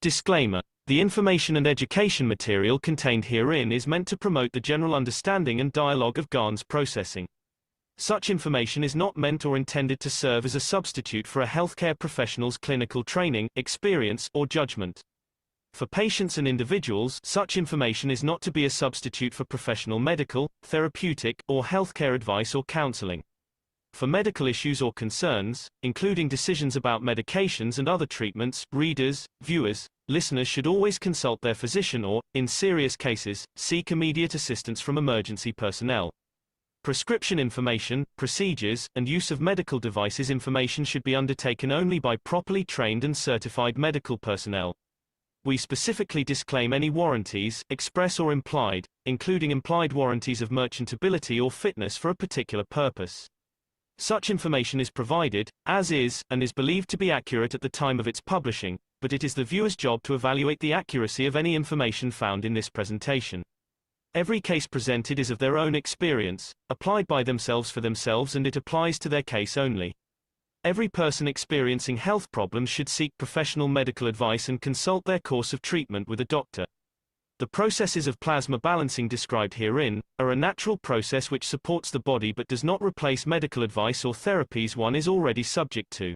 Disclaimer: the information and education material contained herein is meant to promote the general understanding and dialogue of GANs processing. Such information is not meant or intended to serve as a substitute for a healthcare professional's clinical training, experience, or judgment. For patients and individuals, such information is not to be a substitute for professional medical, therapeutic, or healthcare advice or counseling. For medical issues or concerns, including decisions about medications and other treatments, readers, viewers, listeners should always consult their physician or, in serious cases, seek immediate assistance from emergency personnel. Prescription information, procedures, and use of medical devices information should be undertaken only by properly trained and certified medical personnel. We specifically disclaim any warranties, express or implied, including implied warranties of merchantability or fitness for a particular purpose. Such information is provided, as is, and is believed to be accurate at the time of its publishing, but it is the viewer's job to evaluate the accuracy of any information found in this presentation. Every case presented is of their own experience, applied by themselves for themselves, and it applies to their case only. Every person experiencing health problems should seek professional medical advice and consult their course of treatment with a doctor. The processes of plasma balancing described herein are a natural process which supports the body but does not replace medical advice or therapies one is already subject to.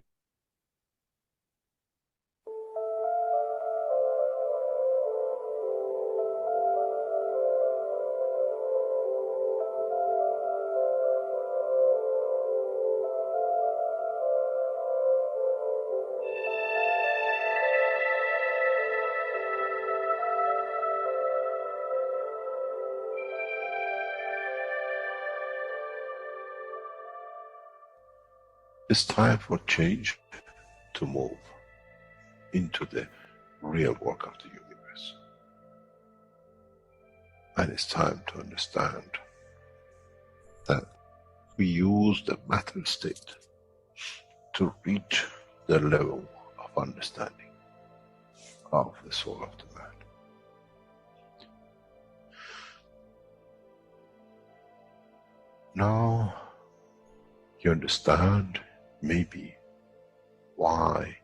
It's time for change to move into the real work of the universe. And it's time to understand that we use the matter state to reach the level of understanding of the soul of the man. Now you understand maybe why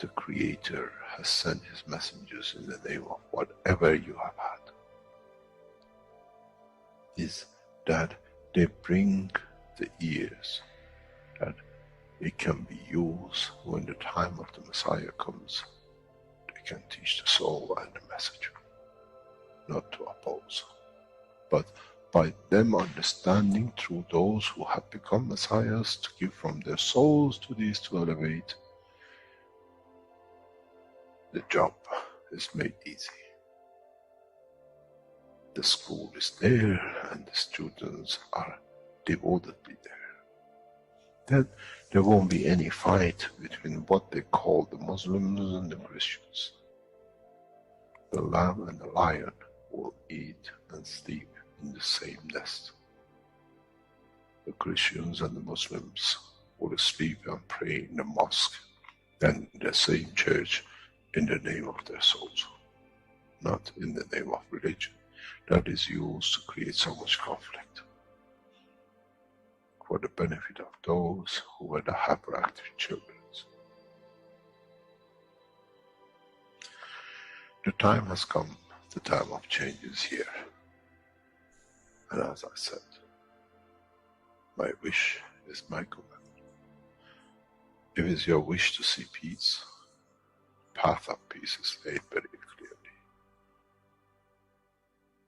the Creator has sent His messengers in the name of whatever you have had. Is that they bring the ears, that it can be used when the time of the Messiah comes. They can teach the soul and the message, not to oppose, but by them understanding through those who have become messiahs to give from their souls to these to elevate, the job is made easy. The school is there and the students are devotedly there. Then there won't be any fight between what they call the Muslims and the Christians. The lamb and the lion will eat and sleep in the same nest. The Christians and the Muslims will sleep and pray in the mosque and in the same church in the name of their souls, not in the name of religion. That is used to create so much conflict for the benefit of those who were the hyperactive children. The time has come, the time of change is here. And as I said, my wish is my command. If it's your wish to see peace, path of peace is laid very clearly.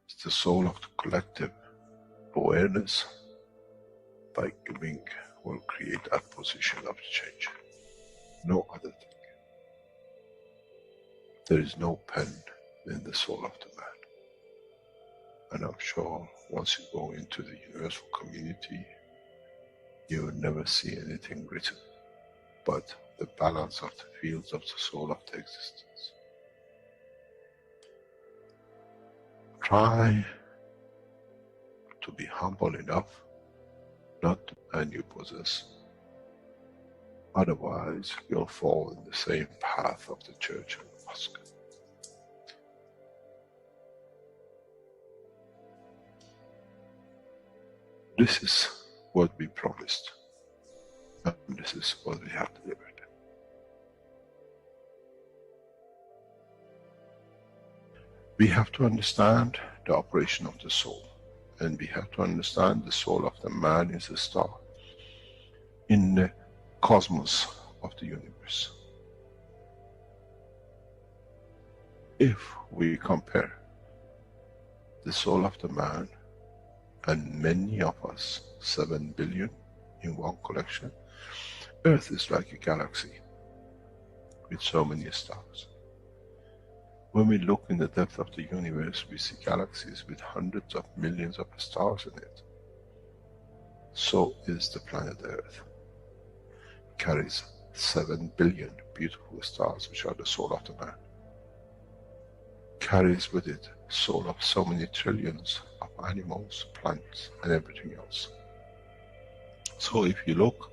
It's the soul of the collective awareness. By giving will create that position of change. No other thing. There is no pen in the soul of the man. And I'm sure once you go into the universal community, you will never see anything written but the balance of the fields of the soul of the existence. Try to be humble enough not to demand you possess. Otherwise, you'll fall in the same path of the church and the mosque. This is what we promised, and this is what we have delivered. We have to understand the operation of the soul, and we have to understand the soul of the man is a star in the cosmos of the universe. If we compare the soul of the man and many of us, 7 billion in one collection, Earth is like a galaxy with so many stars. When we look in the depth of the universe, we see galaxies with hundreds of millions of stars in it. So is the planet Earth. It carries 7 billion beautiful stars, which are the soul of the man. Carries with it soul of so many trillions of animals, plants, and everything else. So if you look,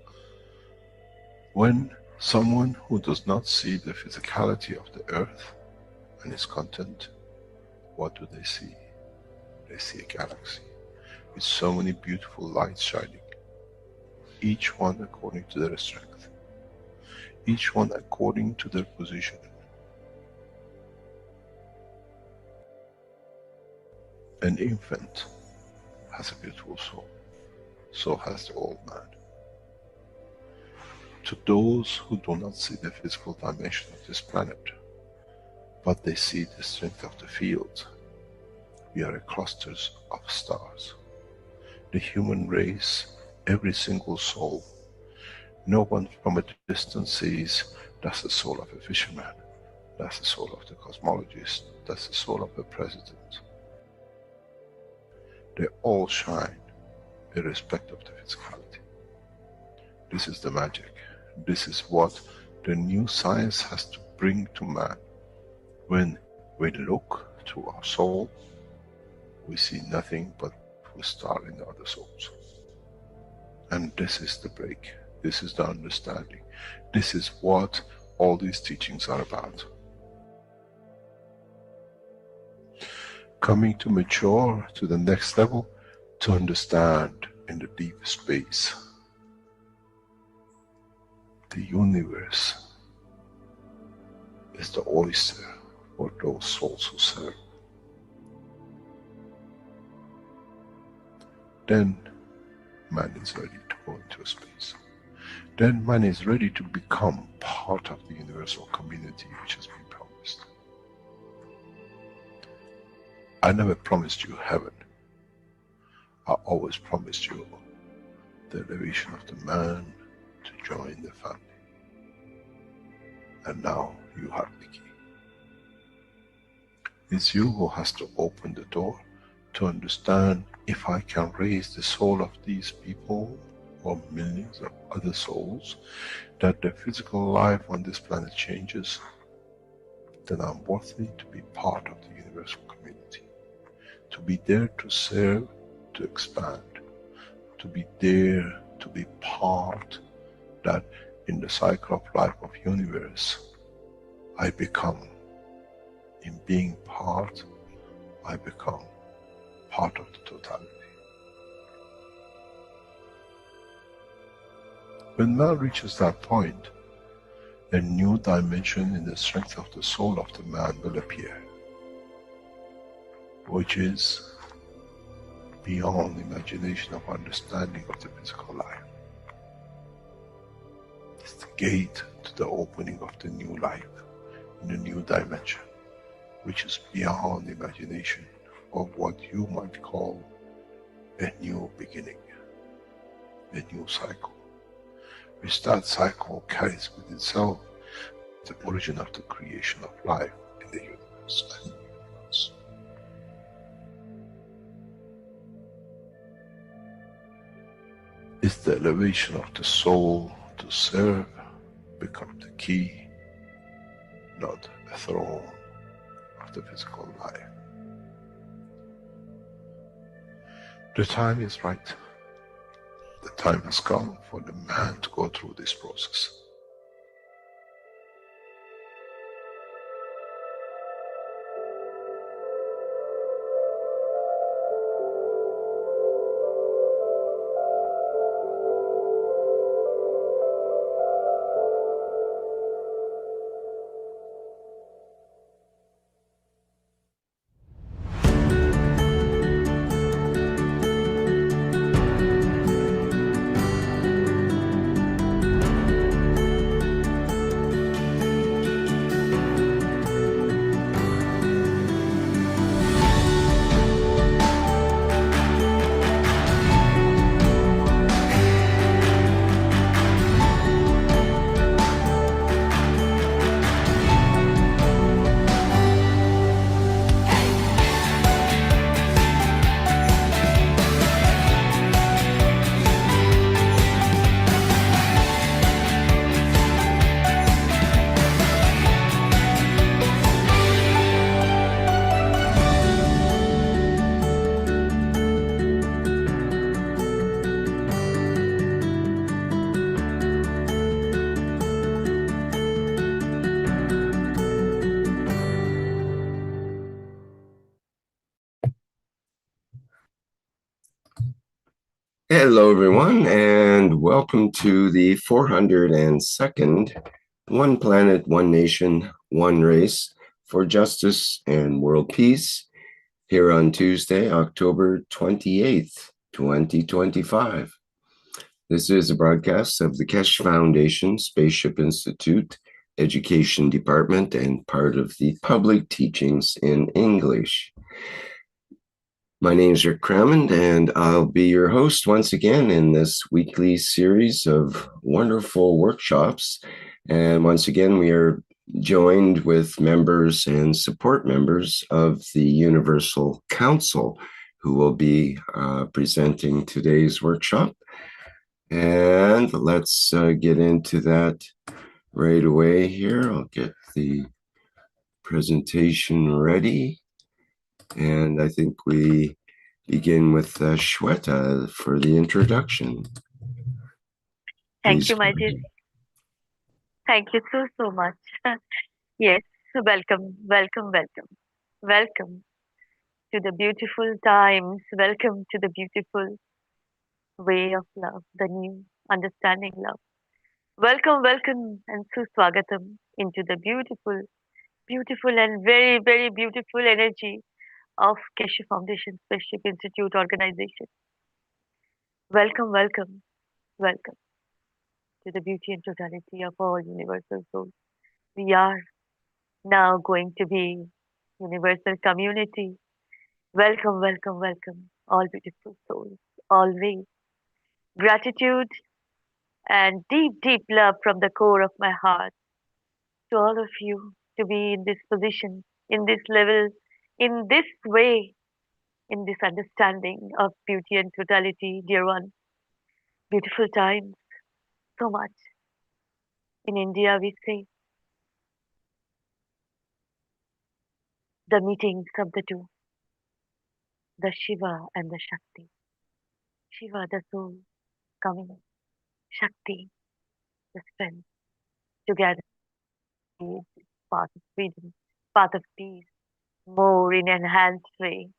when someone who does not see the physicality of the earth and its content, what do they see? They see a galaxy with so many beautiful lights shining, each one according to their strength, each one according to their position. An infant has a beautiful soul, so has the old man. To those who do not see the physical dimension of this planet, but they see the strength of the field, we are clusters of stars. The human race, every single soul, no one from a distance sees that's the soul of a fisherman, that's the soul of the cosmologist, that's the soul of a president. They all shine irrespective of the physicality. This is the magic. This is what the new science has to bring to man. When we look to our soul, we see nothing but a star in the other souls. And this is the break. This is the understanding. This is what all these teachings are about. Coming to mature to the next level, to understand in the deep space, the universe is the oyster for those souls who serve. Then man is ready to go into space. Then man is ready to become part of the universal community which has been promised. I never promised you heaven. I always promised you the elevation of the man to join the family. And now you have the key. It's you who has to open the door to understand, if I can raise the soul of these people or millions of other souls, that the physical life on this planet changes, then I'm worthy to be part of the universal community. To be there to serve, to expand. To be there to be part, that in the cycle of life of universe, I become. In being part, I become part of the totality. When man reaches that point, a new dimension in the strength of the soul of the man will appear, which is beyond imagination of understanding of the physical life. It's the gate to the opening of the new life, in a new dimension, which is beyond imagination of what you might call a new beginning, a new cycle, which that cycle carries with itself the origin of the creation of life in the universe and the universe. It's the elevation of the soul to serve become the key, not a throne of the physical life. The time is right. The time has come for the man to go through this process. Hello, everyone, and welcome to the 402nd One Planet, One Nation, One Race for Justice and World Peace here on Tuesday, October 28th, 2025. This is a broadcast of the Keshe Foundation, Spaceship Institute, Education Department, and part of the Public Teachings in English. My name is Rick Crammond, and I'll be your host once again in this weekly series of wonderful workshops. And once again, we are joined with members and support members of the Universal Council who will be presenting today's workshop. And let's get into that right away here. I'll get the presentation ready. And I think we begin with Shweta for the introduction. Thank you, my dear. Thank you so much. Yes, welcome to the beautiful times. Welcome to the beautiful way of love, the new understanding love. Welcome, and suswagatam into the beautiful and very beautiful energy of Keshe Foundation Spaceship Institute organization. Welcome to the beauty and totality of all universal souls. We are now going to be universal community. Welcome, all beautiful souls. Always gratitude and deep love from the core of my heart to all of you to be in this position, in this level, in this way, in this understanding of beauty and totality, dear one. Beautiful times, so much. In India, we say the meetings of the two, the Shiva and the Shakti. Shiva, the soul, coming, Shakti, the strength, together, path of freedom, path of peace, more in enhanced way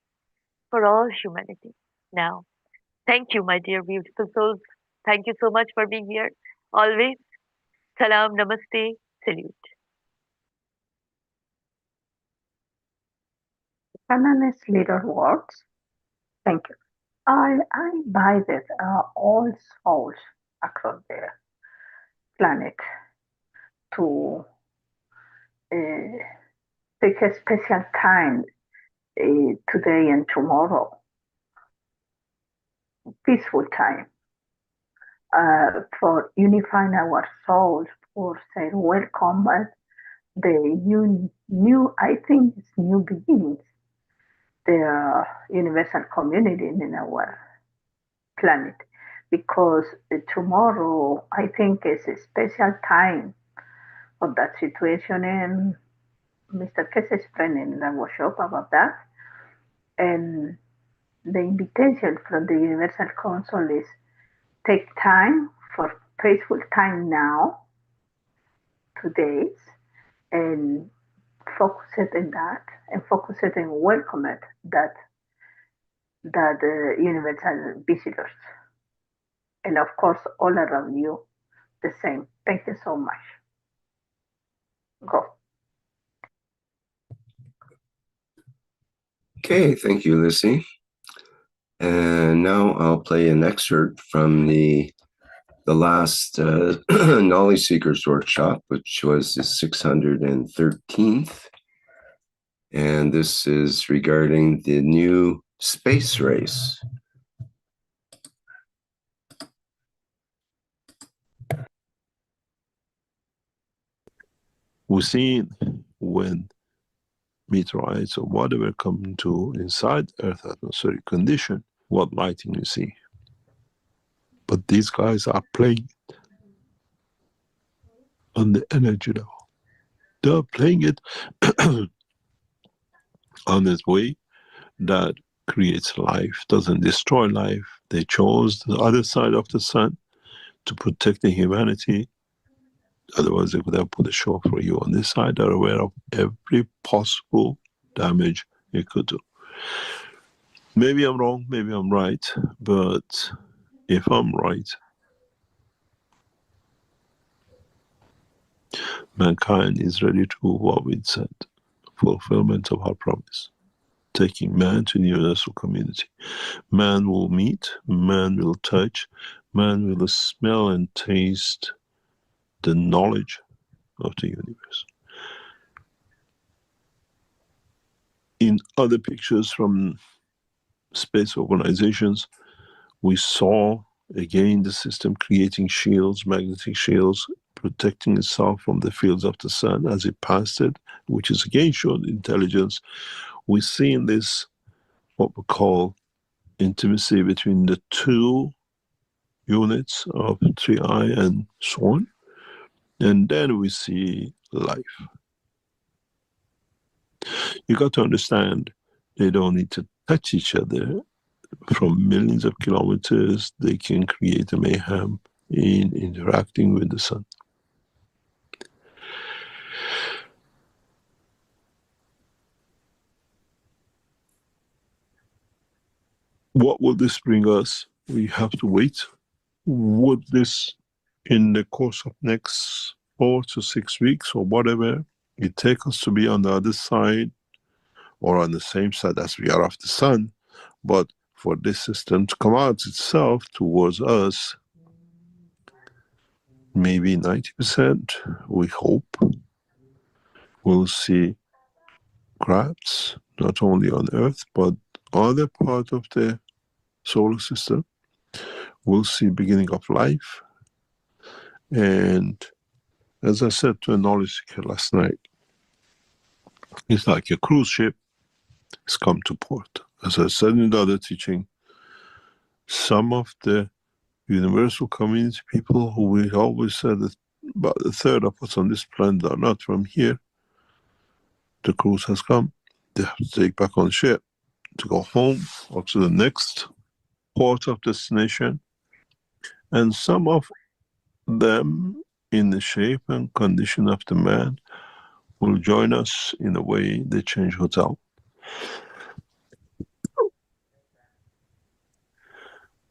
for all humanity. Now, thank you, my dear beautiful souls. Thank you so much for being here. Always, salam, namaste, salute. Canonist little words. Thank you. I invited all souls across the planet to take a special time today and tomorrow, peaceful time, for unifying our souls, for saying welcome at the new, I think it's new beginnings, the universal community in our planet, because tomorrow I think is a special time of that situation, and Mr. Keshe explained the workshop about that. And the invitation from the Universal Council is take time for peaceful time now, 2 days, and focus it in that, and focus it and welcome it that universal visitors, and of course all around you the same. Thank you so much. Go. Okay, thank you, Lucy. And now I'll play an excerpt from the last Knowledge Seekers workshop, which was the 613th. And this is regarding the new space race. We see when meteorites or whatever come to inside Earth atmospheric condition, what lighting you see. But these guys are playing it on the energy level. They're playing it on this way that creates life, doesn't destroy life. They chose the other side of the sun to protect the humanity. Otherwise, they could have put a show for you. On this side, they're aware of every possible damage it could do. Maybe I'm wrong, maybe I'm right, but if I'm right, mankind is ready to do what we said, fulfillment of our promise, taking man to the universal community. Man will meet, man will touch, man will smell and taste the knowledge of the universe. In other pictures from space organizations, we saw again the system creating shields, magnetic shields, protecting itself from the fields of the sun as it passed it, which is again showed intelligence. We see in this what we call intimacy between the two units of 3i and so on. And then we see life. You got to understand, they don't need to touch each other. From millions of kilometers, they can create a mayhem in interacting with the sun. What will this bring us? We have to wait. Would this, in the course of next 4 to 6 weeks or whatever, it take us to be on the other side or on the same side as we are of the sun, but for this system to come out itself towards us, maybe 90%, we hope, we'll see crafts, not only on Earth, but other part of the solar system. We'll see beginning of life. And as I said to a knowledge seeker last night, it's like a cruise ship has come to port. As I said in the other teaching, some of the universal community people who we always said that about a third of us on this planet are not from here, the cruise has come. They have to take back on ship to go home or to the next port of destination. And some of them, in the shape and condition of the man, will join us in a way they change hotel.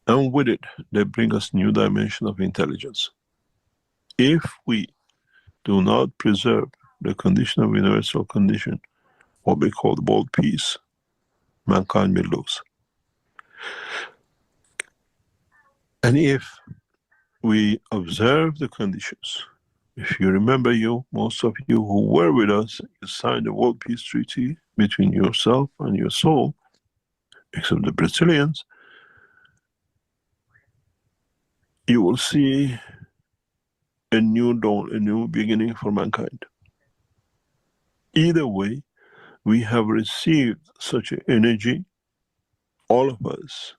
And with it, they bring us new dimension of intelligence. If we do not preserve the condition of universal condition, what we call the world peace, mankind will lose. And if we observe the conditions, if you remember, most of you who were with us, you signed the World Peace Treaty between yourself and your soul, except the Brazilians, you will see a new dawn, a new beginning for mankind. Either way, we have received such an energy, all of us,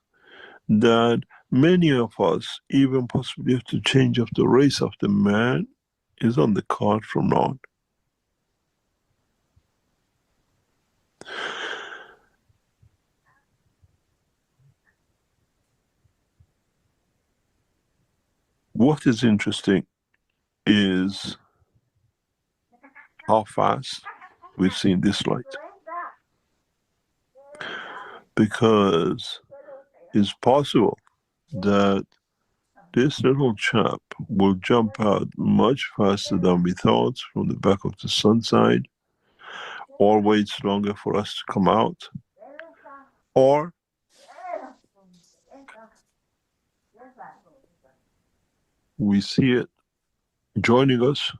that many of us, even possibly if the change of the race of the man is on the card from now on. What is interesting is how fast we've seen this light. Because it's possible that this little chap will jump out much faster than we thought from the back of the sun side, or waits longer for us to come out, or we see it joining us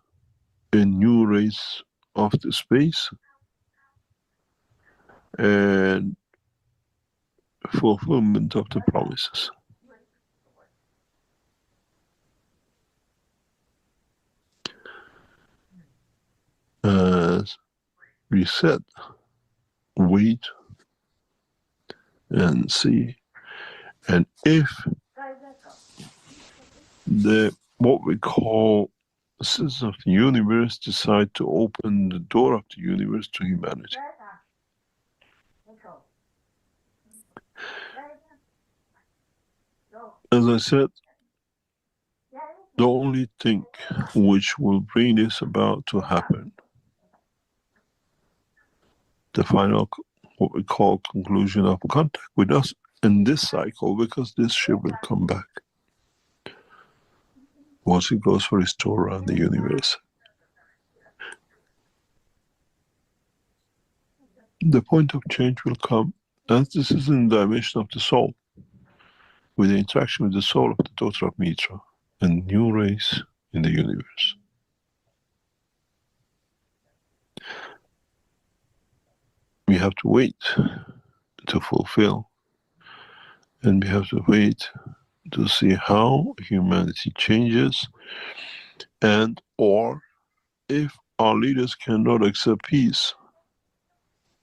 in new race of the space and fulfillment of the promises. As we said, wait and see. And if the what we call citizens of the universe decide to open the door of the universe to humanity, as I said, the only thing which will bring this about to happen, the final, what we call conclusion of contact with us in this cycle, because this ship will come back. once it goes for its tour around the universe. The point of change will come as this is in the dimension of the soul, with the interaction with the soul of the daughter of Mitra, a new race in the universe. We have to wait to fulfill, and we have to wait to see how humanity changes, and or if our leaders cannot accept peace,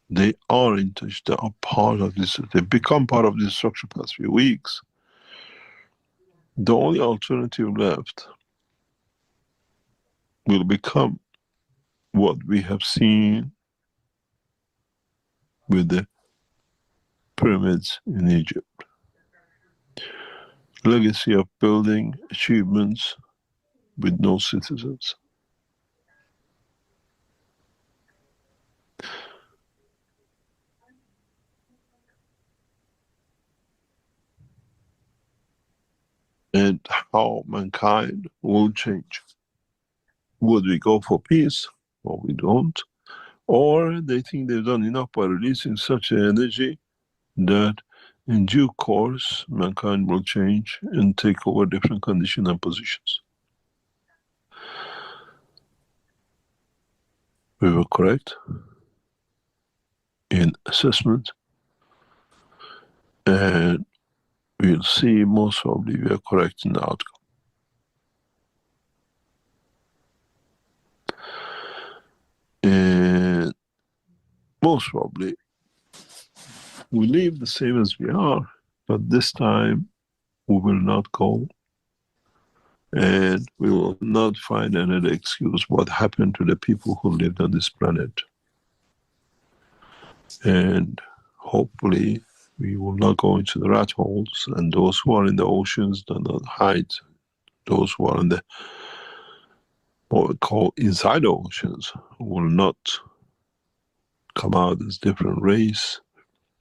they are in touch, they are part of this, they become part of this structure past few weeks. The only alternative left will become what we have seen with the pyramids in Egypt. Legacy of building achievements with no citizens. And how mankind will change. Would we go for peace, or we don't? Or they think they've done enough by releasing such an energy that in due course mankind will change and take over different conditions and positions. We were correct in assessment, and we'll see most probably we are correct in the outcome. And most probably we leave the same as we are, but this time we will not go, and we will not find another excuse what happened to the people who lived on this planet. And hopefully we will not go into the rat holes, and those who are in the oceans do not hide. Those who are in the, what we call inside the oceans, will not come out as different race.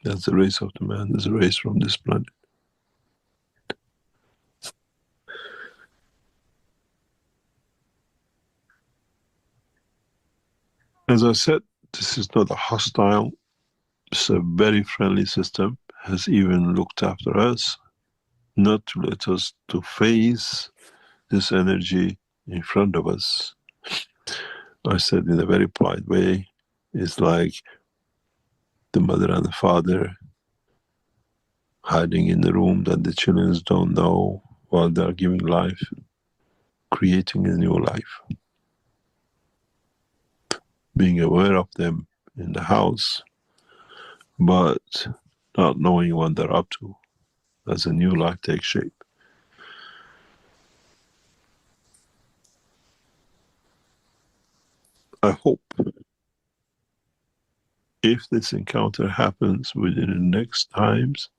That's the race of the man, is a race from this planet. As I said, this is not a hostile, it's a very friendly system, has even looked after us, not to let us to face this energy in front of us. I said in a very polite way, it's like the mother and the father hiding in the room that the children don't know while they are giving life, creating a new life. Being aware of them in the house, but not knowing what they're up to as a new life takes shape. I hope if this encounter happens within the next times,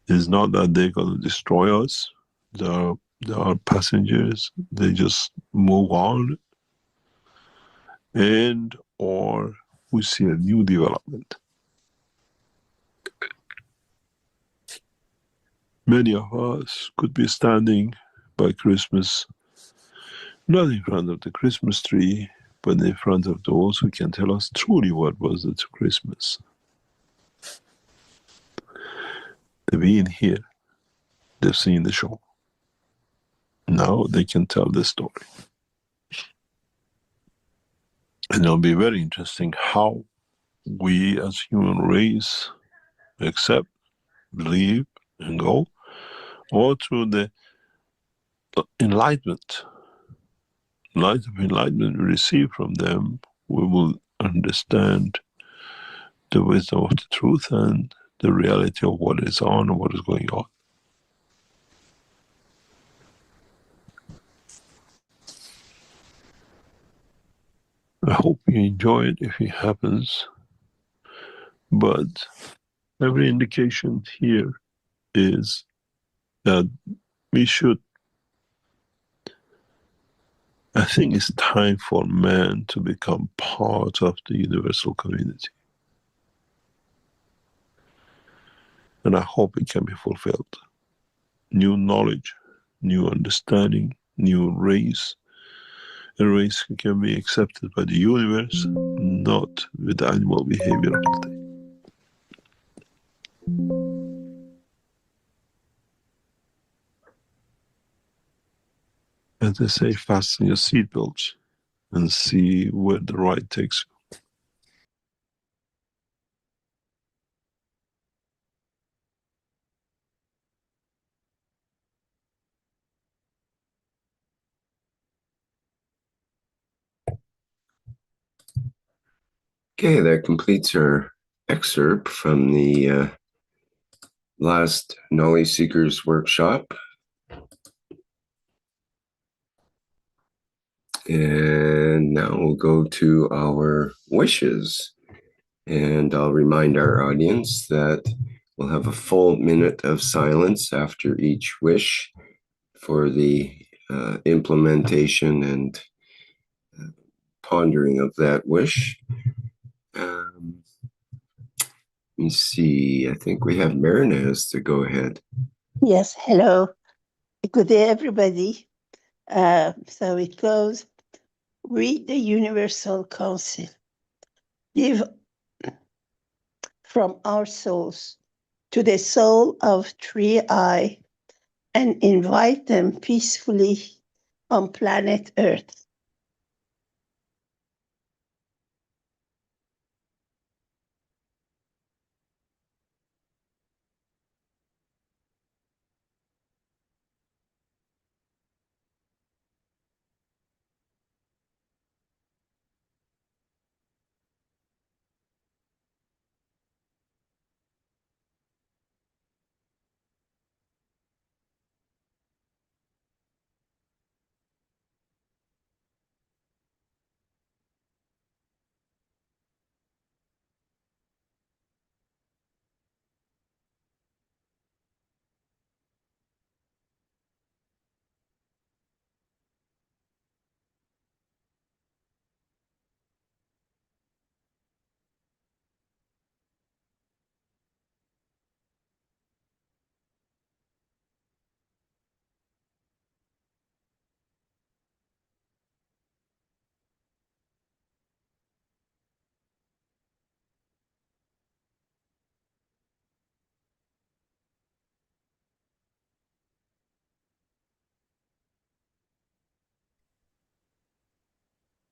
it's not that they're going to destroy us. They are passengers. They just move on, and or we see a new development. Many of us could be standing by Christmas, not in front of the Christmas tree, but in front of those who can tell us truly what was the Christmas. They've been here, they've seen the show. Now they can tell the story. And it'll be very interesting how we as human race accept, believe, and go, or through the enlightenment, light of enlightenment we receive from them, we will understand the wisdom of the truth and the reality of what is on and what is going on. I hope you enjoy it if it happens, but every indication here is that we should, I think it's time for man to become part of the universal community. And I hope it can be fulfilled. New knowledge, new understanding, new race. A race can be accepted by the universe, not with the animal behavior of the day. As they say, fasten your seatbelts and see where the ride takes you. Okay, that completes our excerpt from the last Knowledge Seekers workshop. And now we'll go to our wishes. And I'll remind our audience that we'll have a full minute of silence after each wish for the implementation and pondering of that wish. Let me see. I think we have Mehran to go ahead. Yes, hello. Good day, everybody. So it goes, read the Universal Council. Give from our souls to the soul of 3I and invite them peacefully on planet Earth.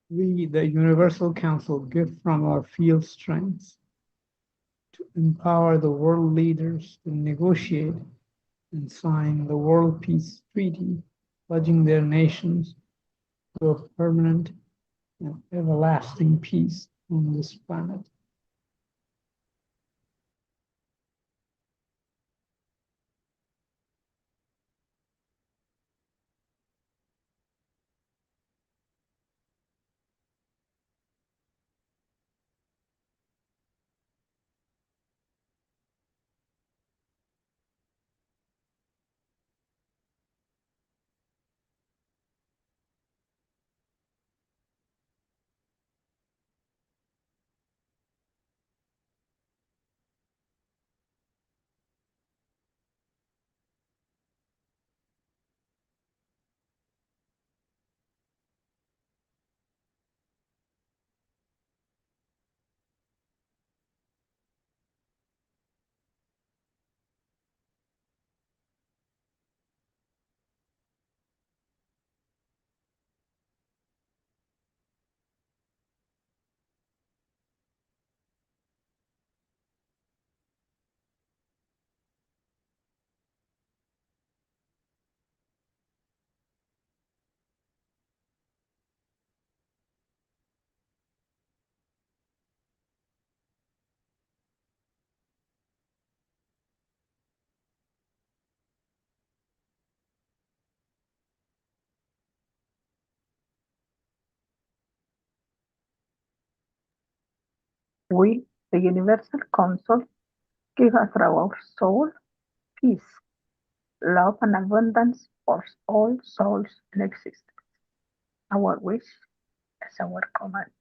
We, the Universal Council, give from our field strengths to empower the world leaders to negotiate and sign the World Peace Treaty, pledging their nations to a permanent and everlasting peace on this planet. We, the Universal Council, give us from our soul peace, love, and abundance for all souls in existence. Our wish is our command.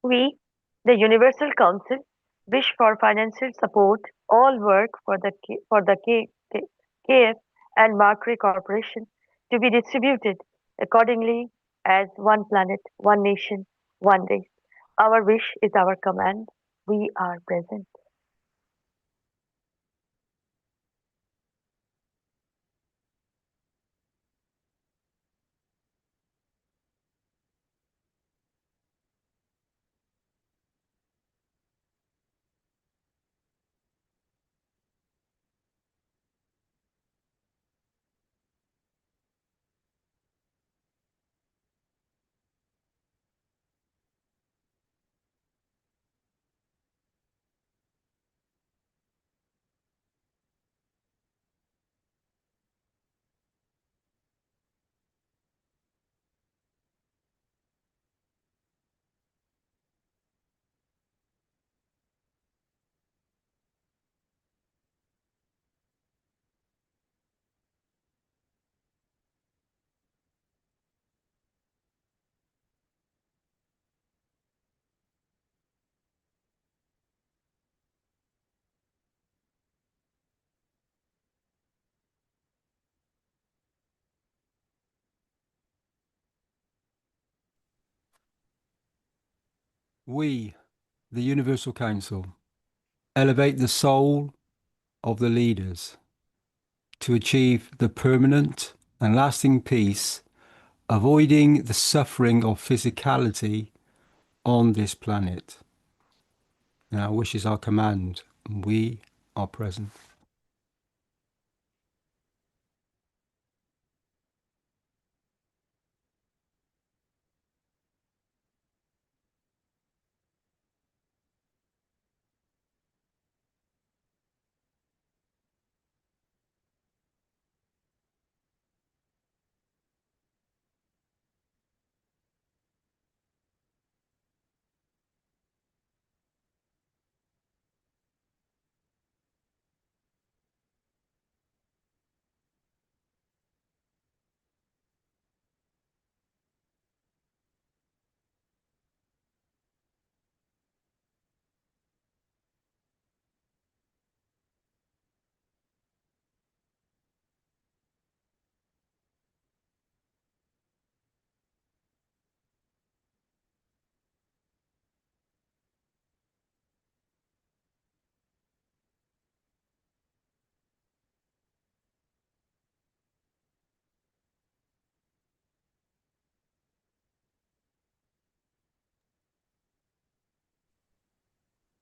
We, the Universal Council, wish for financial support all work for the KF and Macquarie Corporation to be distributed accordingly as one planet, one nation, one race. Our wish is our command. We are present. We, the Universal Council, elevate the soul of the leaders to achieve the permanent and lasting peace, avoiding the suffering of physicality on this planet. And our wish is our command, and we are present.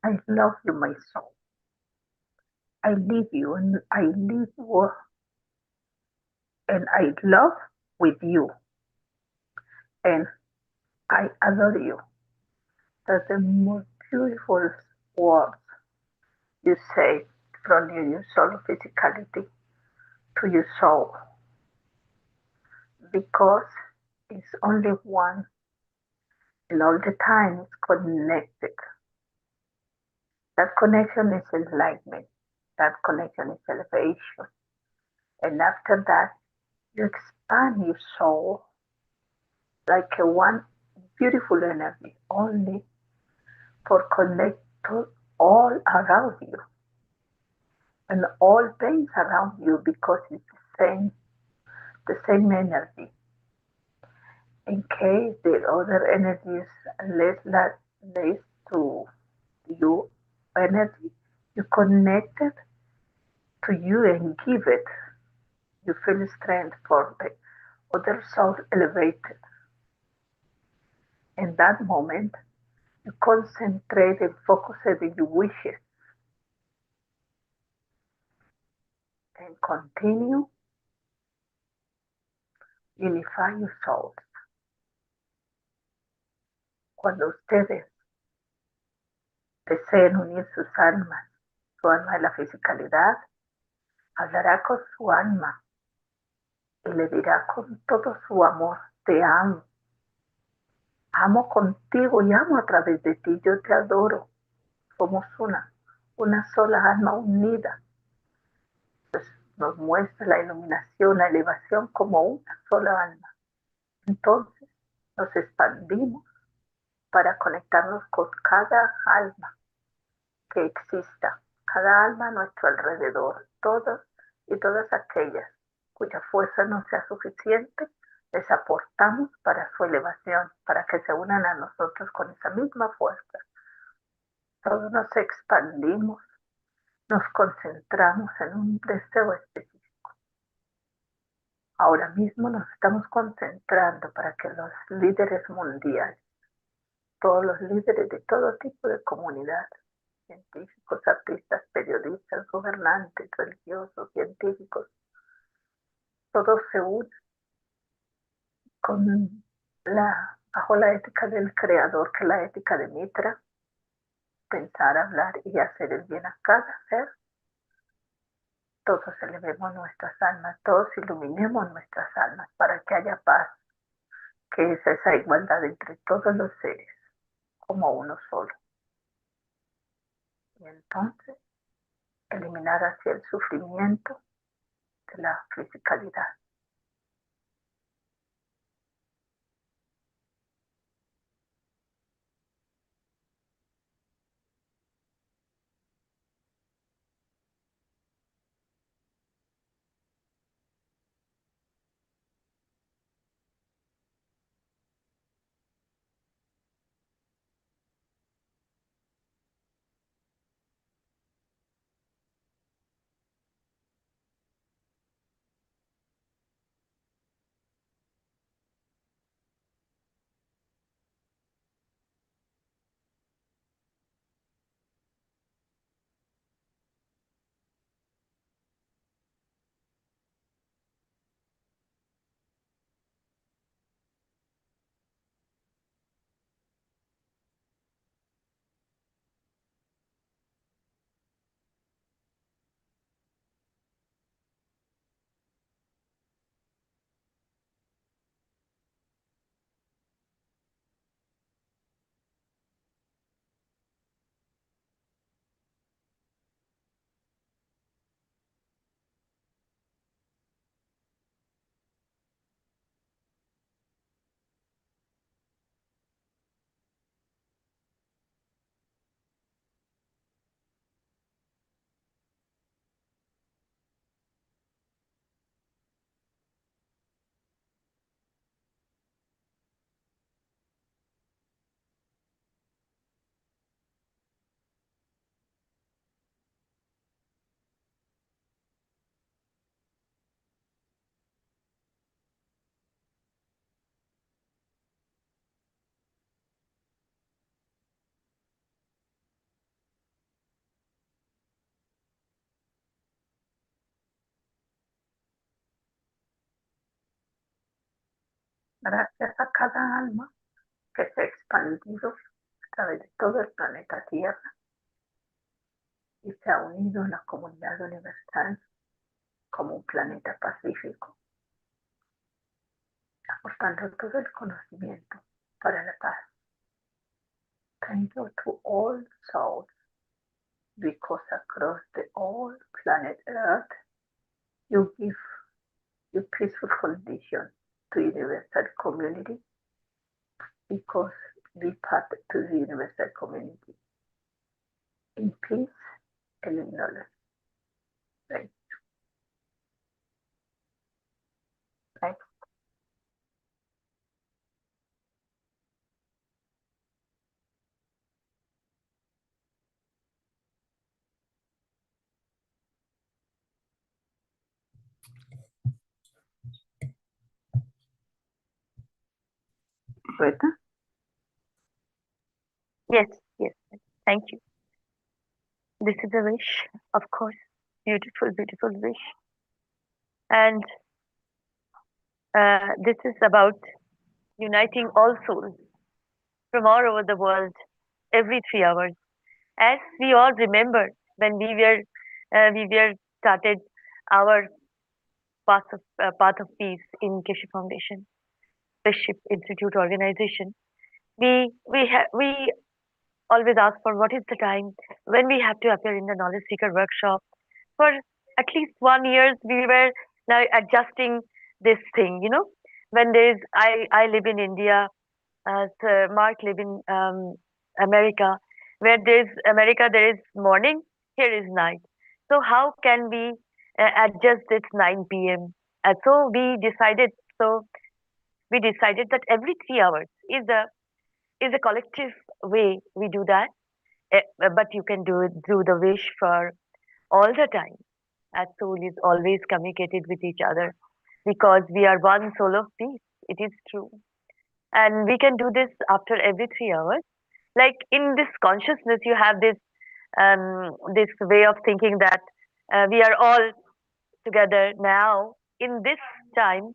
I love you, my soul. I live you and I live you and I love with you and I adore you. That's the most beautiful words you say from your soul physicality to your soul because it's only one and all the time it's connected. That connection is enlightenment. That connection is elevation. And after that, you expand your soul like a one beautiful energy only for connect to all around you and all things around you because it's the same energy. In case the other energies less to you energy, you connect it to you and give it. You feel strength for the other soul elevated. In that moment, you concentrate and focus on your wishes and continue unify your souls. Cuando ustedes deseen unir sus almas, su alma de la fisicalidad, hablará con su alma y le dirá con todo su amor, te amo. Amo contigo y amo a través de ti, yo te adoro. Somos una sola alma unida. Entonces nos muestra la iluminación, la elevación como una sola alma. Entonces nos expandimos para conectarnos con cada alma que exista, cada alma a nuestro alrededor, todas y todas aquellas cuya fuerza no sea suficiente, les aportamos para su elevación, para que se unan a nosotros con esa misma fuerza. Todos nos expandimos, nos concentramos en un deseo específico. Ahora mismo nos estamos concentrando para que los líderes mundiales, todos los líderes de todo tipo de comunidad, científicos, artistas, periodistas, gobernantes, religiosos, científicos, todos se unen bajo la ética del creador, que es la ética de Mitra, pensar, hablar y hacer el bien a cada ser. Todos elevemos nuestras almas, todos iluminemos nuestras almas para que haya paz, que es esa igualdad entre todos los seres, como uno solo. Y entonces, eliminar así el sufrimiento de la fisicalidad. Gracias a cada alma que se ha expandido a través de todo el planeta Tierra y se ha unido a la comunidad universal como un planeta pacífico, aportando todo el conocimiento para la paz. Thank you to all souls, because across the whole planet Earth, you give your peaceful condition to universal community, because be part to the universal community in peace and in knowledge. Thank you. Next. Greta? Yes, yes. Thank you. This is a wish, of course. Beautiful, beautiful wish. And this is about uniting all souls from all over the world every 3 hours. As we all remember, when we were started our path of peace in Keshe Foundation, Spaceship Institute organization, we always ask for what is the time when we have to appear in the knowledge seeker workshop. For at least 1 year, we were now adjusting this thing. When I live in India, So Mark live in America, where there is morning, here is night. So how can we adjust this 9 p.m.? So we decided that every 3 hours is a collective way we do that. But you can do the wish for all the time, as soul is always communicated with each other because we are one soul of peace. It is true. And we can do this after every 3 hours. Like in this consciousness, you have this way of thinking that we are all together now in this time,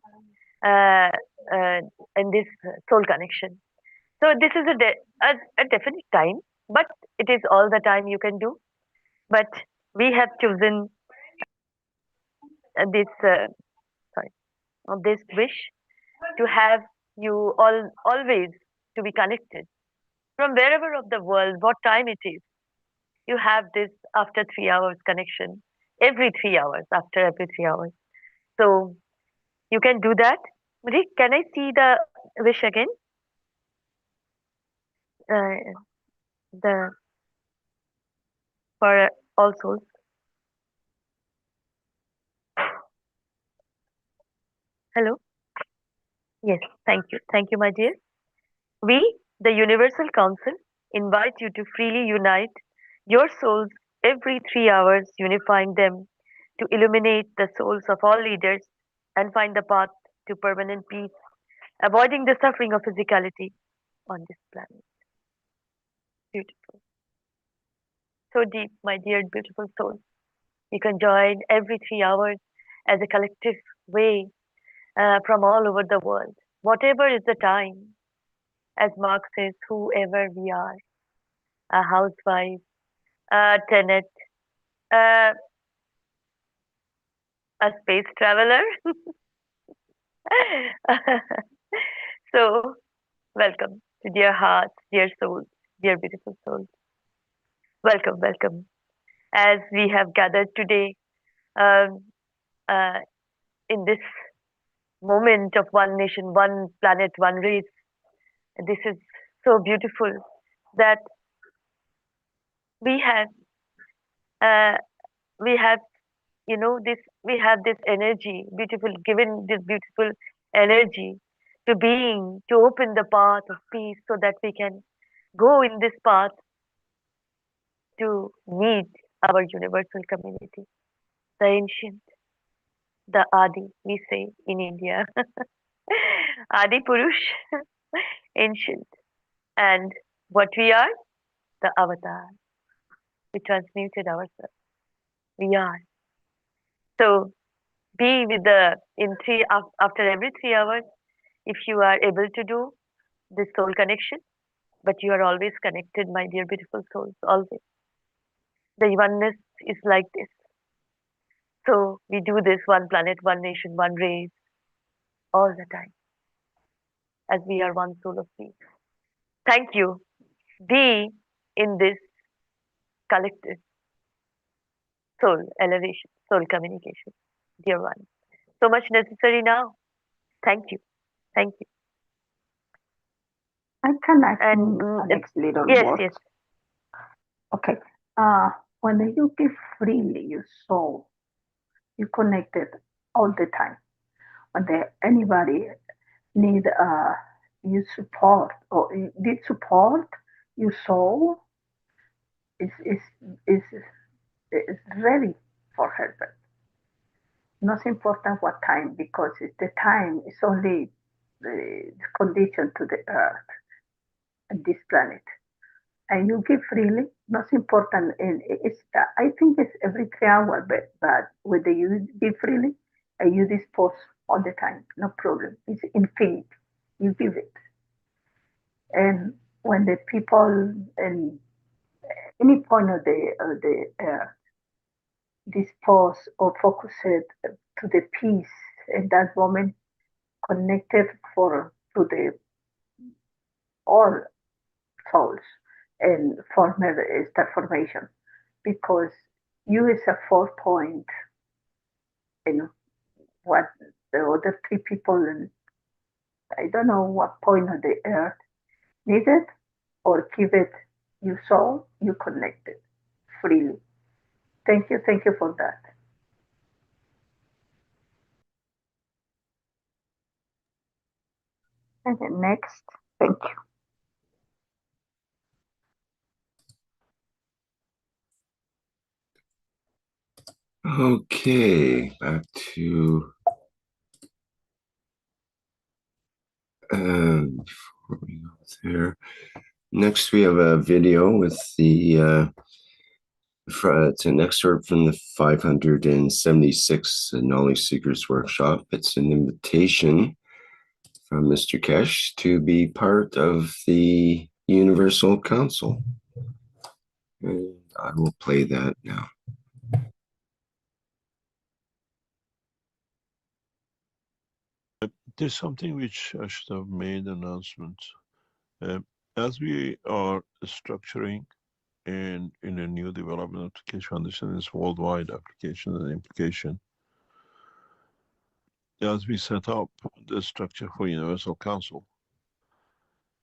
uh, uh, in this soul connection. So this is a definite time, but it is all the time you can do. But we have chosen this sorry this wish to have you all always to be connected from wherever of the world, what time it is. You have this after 3 hours connection every 3 hours, after every 3 hours. So you can do that. Rick, can I see the wish again? Uh, the for all souls. Hello. Yes. Thank you, my dear. We, the Universal Council, invite you to freely unite your souls every 3 hours, unifying them to illuminate the souls of all leaders and find the path to permanent peace, avoiding the suffering of physicality on this planet. Beautiful. So deep, my dear, beautiful soul. You can join every 3 hours as a collective way from all over the world. Whatever is the time, as Mark says, whoever we are, a housewife, a tenant, uh, a space traveler. So, welcome to dear hearts, dear souls, dear beautiful souls. Welcome, welcome. As we have gathered today um, uh, in this moment of one nation, one planet, one race, this is so beautiful that we have, uh, we have, this, we have this energy, beautiful, given this beautiful energy to being, to open the path of peace so that we can go in this path to meet our universal community, the ancient, the Adi, we say in India. Adi Purush, ancient. And what we are? The avatar. We transmuted ourselves. We are. So be with after every 3 hours, if you are able to do this soul connection, but you are always connected, my dear beautiful souls, always. The oneness is like this. So we do this one planet, one nation, one race, all the time, as we are one soul of peace. Thank you. Be in this collective soul elevation, soul communication, dear one. So much necessary now. Thank you. Thank you. I can add And next little yes, words. yes. Okay. When you give freely your soul, you connected all the time. When anybody need you support or you need support, your soul is is is is ready for help. Not important what time because the time is only the condition to the earth and this planet. And you give freely, not important. And it's I think it's every 3 hours, but whether you give freely and you dispose all the time, no problem. It's infinite. You give it, and when the people in any point of the dispose or focus it to the peace in that moment, connected for to the all souls and form star formation because you is a 4 point in what the other three people in I don't know what point of the earth need it or give it your soul, you connect it freely. Thank you for that. And then next, thank you. Okay, back to before we go there. Next, we have a video with the it's an excerpt from the 576 Knowledge Seekers Workshop. It's an invitation from Mr. Keshe to be part of the Universal Council. And I will play that now. There's something which I should have made announcement. As we are structuring and in a new development of the Keshe Foundation is worldwide application and implication, as we set up the structure for Universal Council,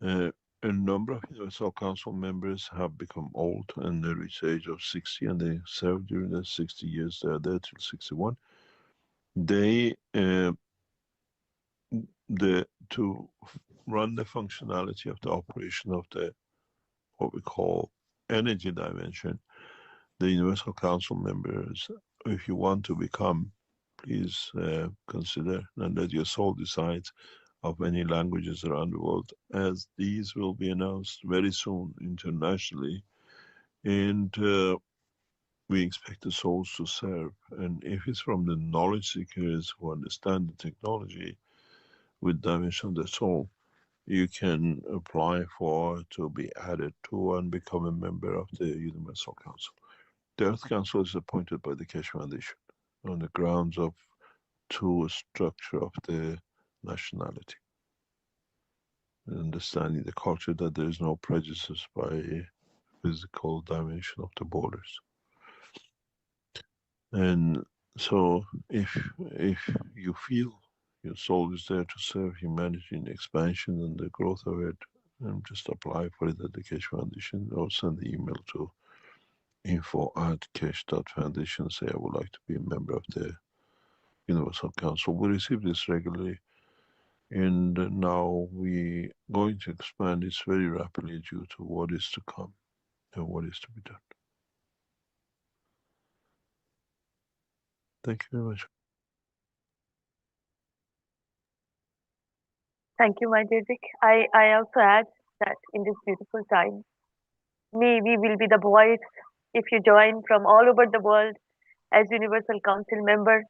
a number of Universal Council members have become old and they reach the age of 60 and they serve during the 60 years they are there till 61. They to run the functionality of the operation of the what we call energy dimension, the Universal Council members, if you want to become, please consider and let your soul decide of any languages around the world, as these will be announced very soon internationally. And we expect the souls to serve. And if it's from the knowledge seekers who understand the technology with dimension of the soul, you can apply to be added to and become a member of the Universal Council. The Earth Council is appointed by the Keshe Foundation on the grounds of true structure of the nationality. Understanding the culture that there is no prejudice by physical dimension of the borders. And so if you feel your soul is there to serve humanity in expansion and the growth of it, just apply for it at the Keshe Foundation or send the email to info@keshe.foundation, say I would like to be a member of the Universal Council. We receive this regularly, and now we're going to expand this very rapidly due to what is to come and what is to be done. Thank you very much. Thank you, my dear Dick. I also add that in this beautiful time, we will be the voice if you join from all over the world as Universal Council member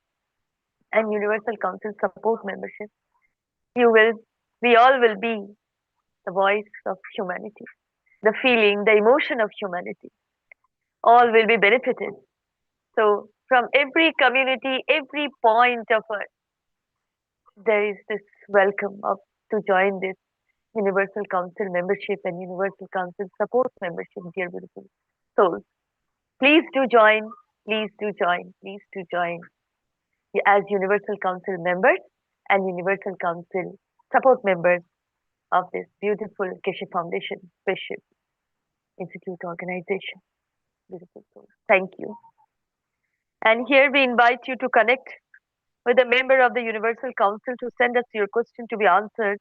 and Universal Council support membership. We all will be the voice of humanity, the feeling, the emotion of humanity. All will be benefited. So from every community, every point of Earth, there is this welcome to join this Universal Council membership and Universal Council support membership, dear beautiful souls. Please do join, please do join, please do join as Universal Council members and Universal Council support members of this beautiful Keshe Foundation Spaceship Institute organization. Beautiful souls. Thank you. And here we invite you to connect with a member of the Universal Council to send us your question to be answered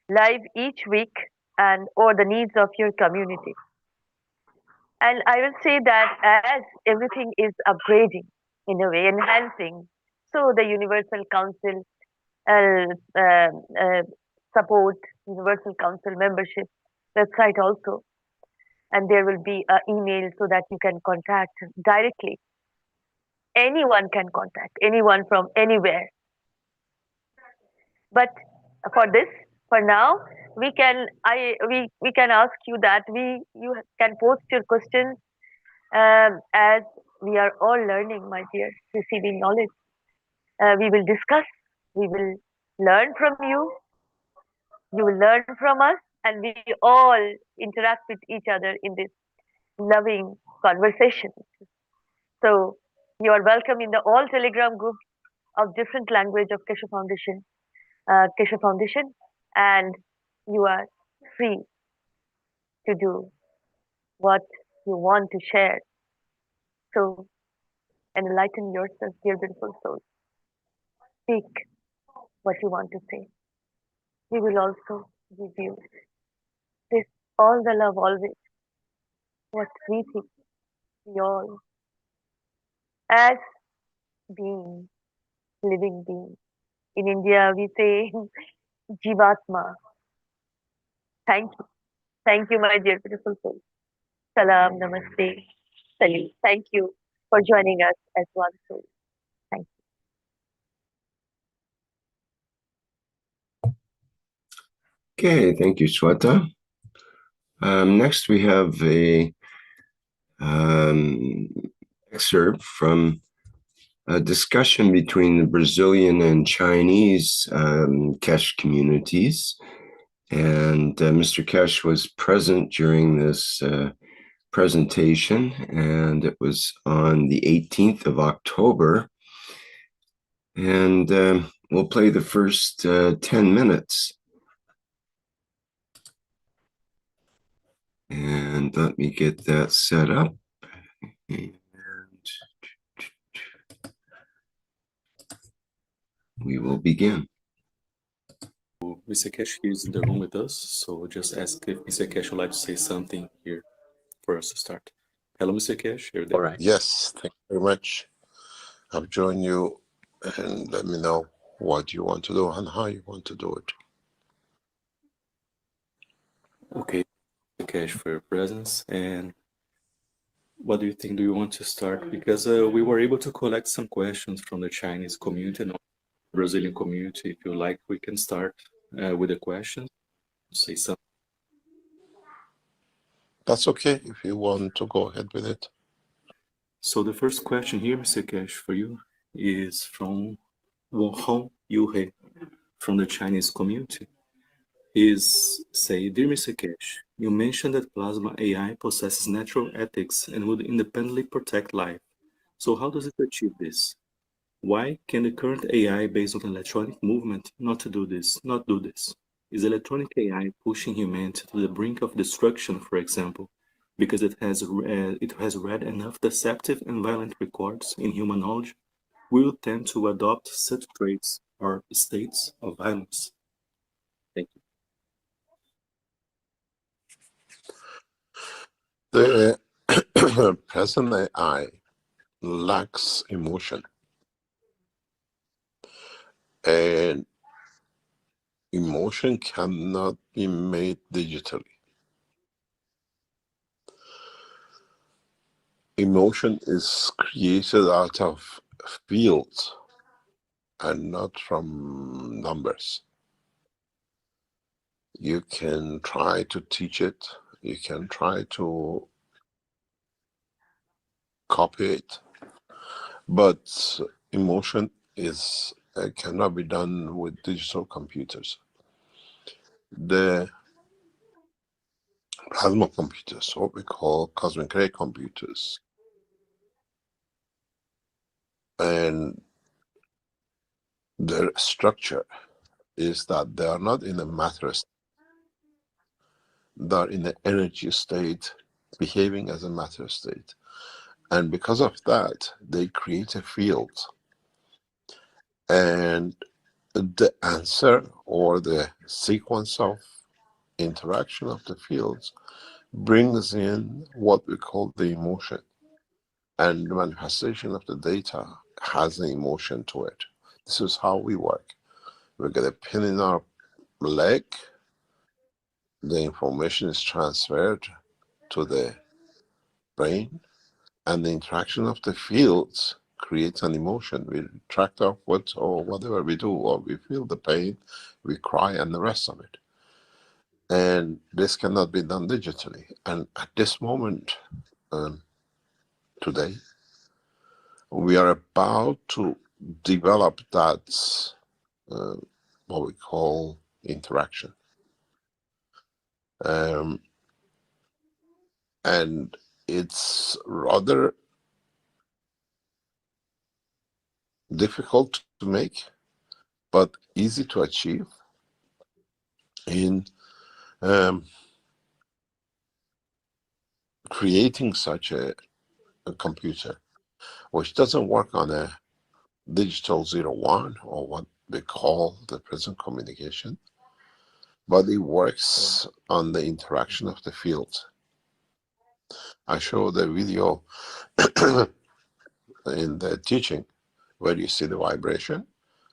live each week and or the needs of your community. And I will say that as everything is upgrading in a way, enhancing, so the Universal Council support, Universal Council membership website also. And there will be an email so that you can contact directly. Anyone can contact anyone from anywhere. But for now, we can ask you that you can post your questions as we are all learning, my dear, receiving knowledge. We will discuss, we will learn from you, you will learn from us, and we all interact with each other in this loving conversation. So you are welcome in the all Telegram group of different language of Keshe Foundation, and you are free to do what you want to share. So enlighten yourself, dear beautiful soul. Speak what you want to say. We will also give you this all the love always, what we think we all as being living beings. In India we say Jivatma. Thank you. Thank you, my dear beautiful soul. Salam, namaste, salute. Thank you for joining us as one soul. Thank you. Okay, thank you, Sweta. Next, we have a excerpt from a discussion between the Brazilian and Chinese Keshe communities. And Mr. Keshe was present during this presentation, and it was on the 18th of October. And we'll play the first 10 minutes. And let me get that set up. And we will begin. Mr. Keshe is in the room with us, so we'll just ask if Mr. Keshe would like to say something here for us to start. Hello, Mr. Keshe, you're there. All right. Yes, thank you very much. I've joined you, and let me know what you want to do and how you want to do it. Okay, Mr. Keshe, for your presence. And what do you think? Do you want to start? Because we were able to collect some questions from the Chinese community and Brazilian community. If you like, we can start with the questions. Say something. That's okay if you want to go ahead with it. So the first question here, Mr. Keshe, for you is from Hong Yuhe from the Chinese community. Is say, dear Mr. Keshe, you mentioned that plasma AI possesses natural ethics and would independently protect life. So how does it achieve this? Why can the current AI based on electronic movement not do this? Is electronic AI pushing humanity to the brink of destruction, for example, because it has read enough deceptive and violent records in human knowledge? We will tend to adopt such traits or states of violence. Thank you. The present AI lacks emotion, and emotion cannot be made digitally. Emotion is created out of fields and not from numbers. You can try to teach it, you can try to copy it, but emotion is cannot be done with digital computers. The plasma computers, what we call cosmic ray computers, and their structure is that they are not in a matter state, they are in the energy state, behaving as a matter state. And because of that, they create a field. And the answer or the sequence of interaction of the fields brings in what we call the emotion. And the manifestation of the data has an emotion to it. This is how we work. We get a pin in our leg, the information is transferred to the brain, and the interaction of the fields creates an emotion. We track off what or whatever we do, or we feel the pain, we cry, and the rest of it. And this cannot be done digitally. And at this moment, today, we are about to develop that, what we call interaction. And it's rather difficult to make, but easy to achieve in creating such a computer, which doesn't work on a digital 0-1 or what they call the present communication, but it works on the interaction of the fields. I showed a video in the teaching where you see the vibration.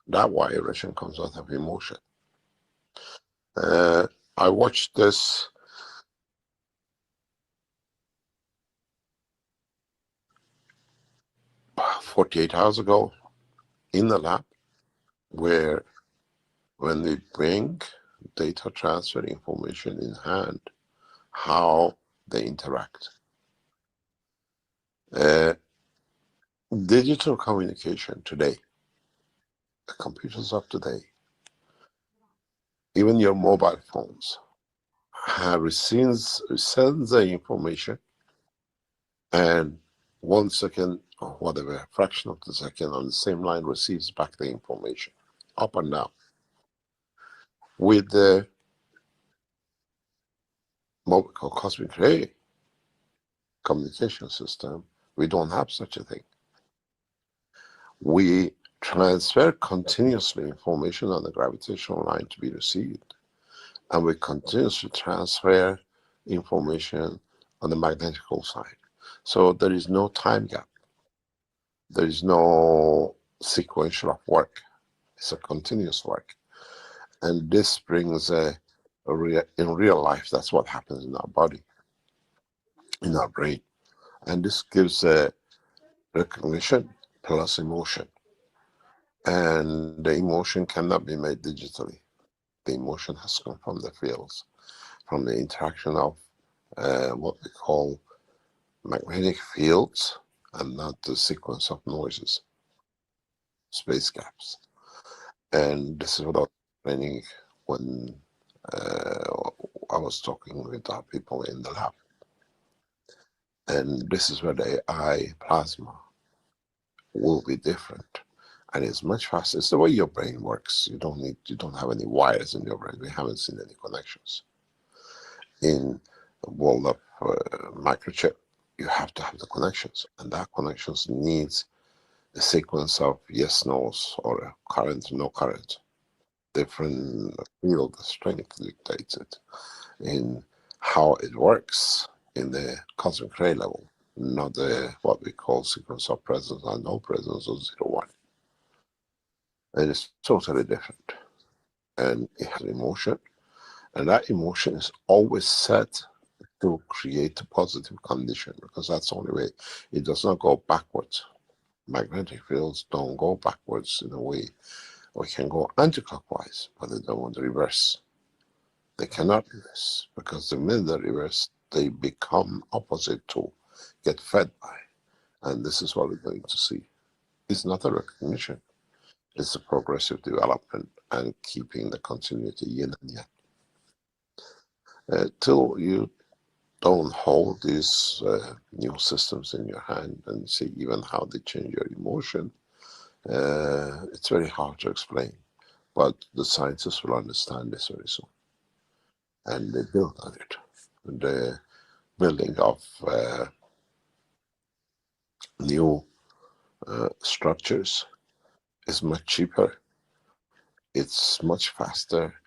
That vibration comes out of emotion. I watched this 48 hours ago in the lab, where when we bring data transfer information in hand, how they interact. Digital communication today, the computers of today, even your mobile phones, have sends the information, and 1 second or whatever, fraction of the second on the same line receives back the information, up and down. With the cosmic ray communication system, we don't have such a thing. We transfer continuously information on the gravitational line to be received, and we continuously transfer information on the magnetical side. So there is no time gap. There is no sequential of work. It's a continuous work. And this brings in real life, that's what happens in our body, in our brain. And this gives a recognition plus emotion. And the emotion cannot be made digitally. The emotion has come from the fields, from the interaction of what we call magnetic fields, and not the sequence of noises, space gaps. And this is what I was explaining when I was talking with our people in the lab. And this is where the AI plasma will be different. And it's much faster. It's the way your brain works. You don't have any wires in your brain. We haven't seen any connections. In the world of microchip, you have to have the connections, and that connections needs a sequence of yes, no's, or a current, no current. Different field strength dictates it in how it works in the cosmic ray level, not the what we call sequence of presence and no presence or 0-1. And it's totally different. And it has emotion, and that emotion is always set to create a positive condition, because that's the only way. It does not go backwards. Magnetic fields don't go backwards in a way. We can go anti-clockwise, but they don't want to reverse. They cannot reverse, because the minute they reverse, they become opposite to get fed by. And this is what we're going to see. It's not a recognition. It's a progressive development and keeping the continuity yin and yang. Till you don't hold these new systems in your hand and see even how they change your emotion, it's very hard to explain. But the scientists will understand this very soon. And they build on it. The building of new structures is much cheaper. It's much faster.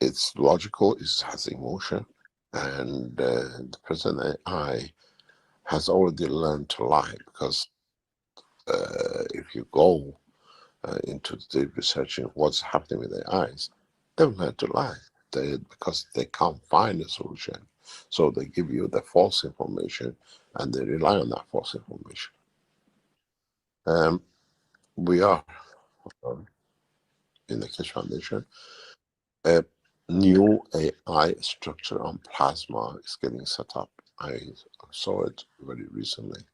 It's logical. It has emotion. And the present AI has already learned to lie, because if you go into the researching what's happening with their eyes, they've learned to lie. Because they can't find a solution. So they give you the false information, and they rely on that false information. We are, in the Keshe Foundation, a new AI structure on plasma is getting set up. I saw it very recently.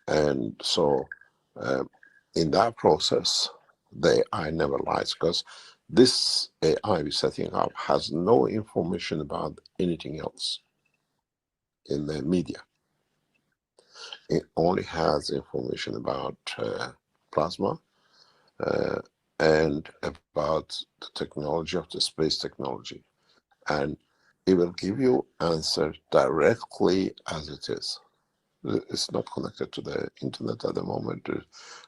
And so in that process, the AI never lies, because this AI we're setting up has no information about anything else in the media. It only has information about plasma and about the technology of the space technology. And It will give you answer directly as it is. It's not connected to the internet at the moment,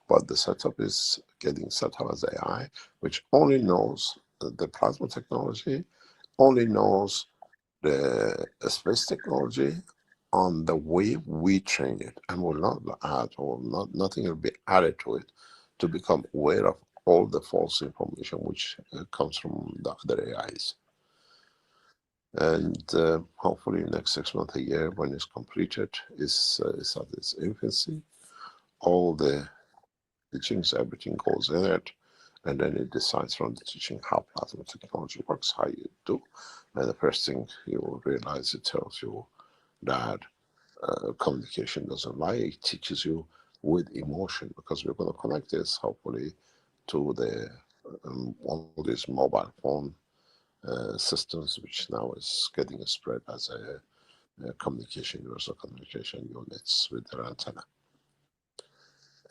but the setup is getting set up as AI, which only knows the plasma technology, only knows the space technology on the way we train it, and will not add, or nothing will be added to it to become aware of all the false information which comes from the other AIs. And hopefully next 6 months, a year, when it's completed, is at its infancy. All the teachings, everything goes in it, and then it decides from the teaching how plasma technology works, how you do. And the first thing you will realize, it tells you that communication doesn't lie. It teaches you with emotion, because we're going to connect this hopefully to the all these mobile phone systems, which now is getting spread as a communication, universal communication units with their antenna.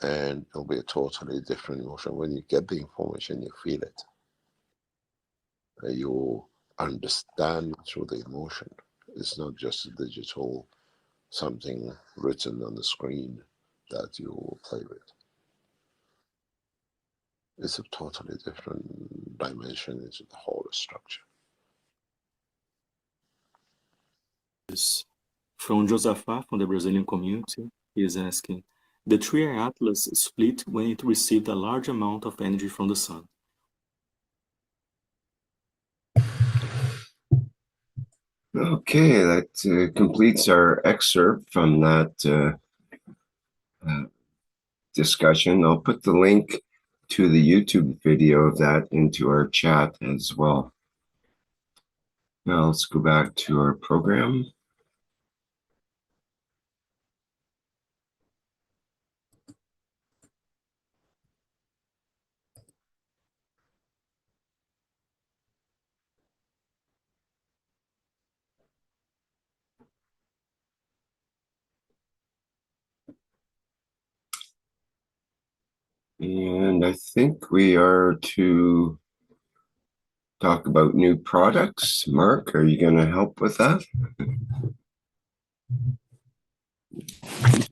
And it'll be a totally different emotion. When you get the information, you feel it. You understand through the emotion. It's not just a digital something written on the screen that you play with. It's a totally different dimension into the whole structure. Yes. From Josaphat, from the Brazilian community, he is asking, the 3i Atlas split when it received a large amount of energy from the sun. Okay, that completes our excerpt from that discussion. I'll put the link to the YouTube video of that into our chat as well. Now let's go back to our program. And I think we are to talk about new products. Mark, are you going to help with that?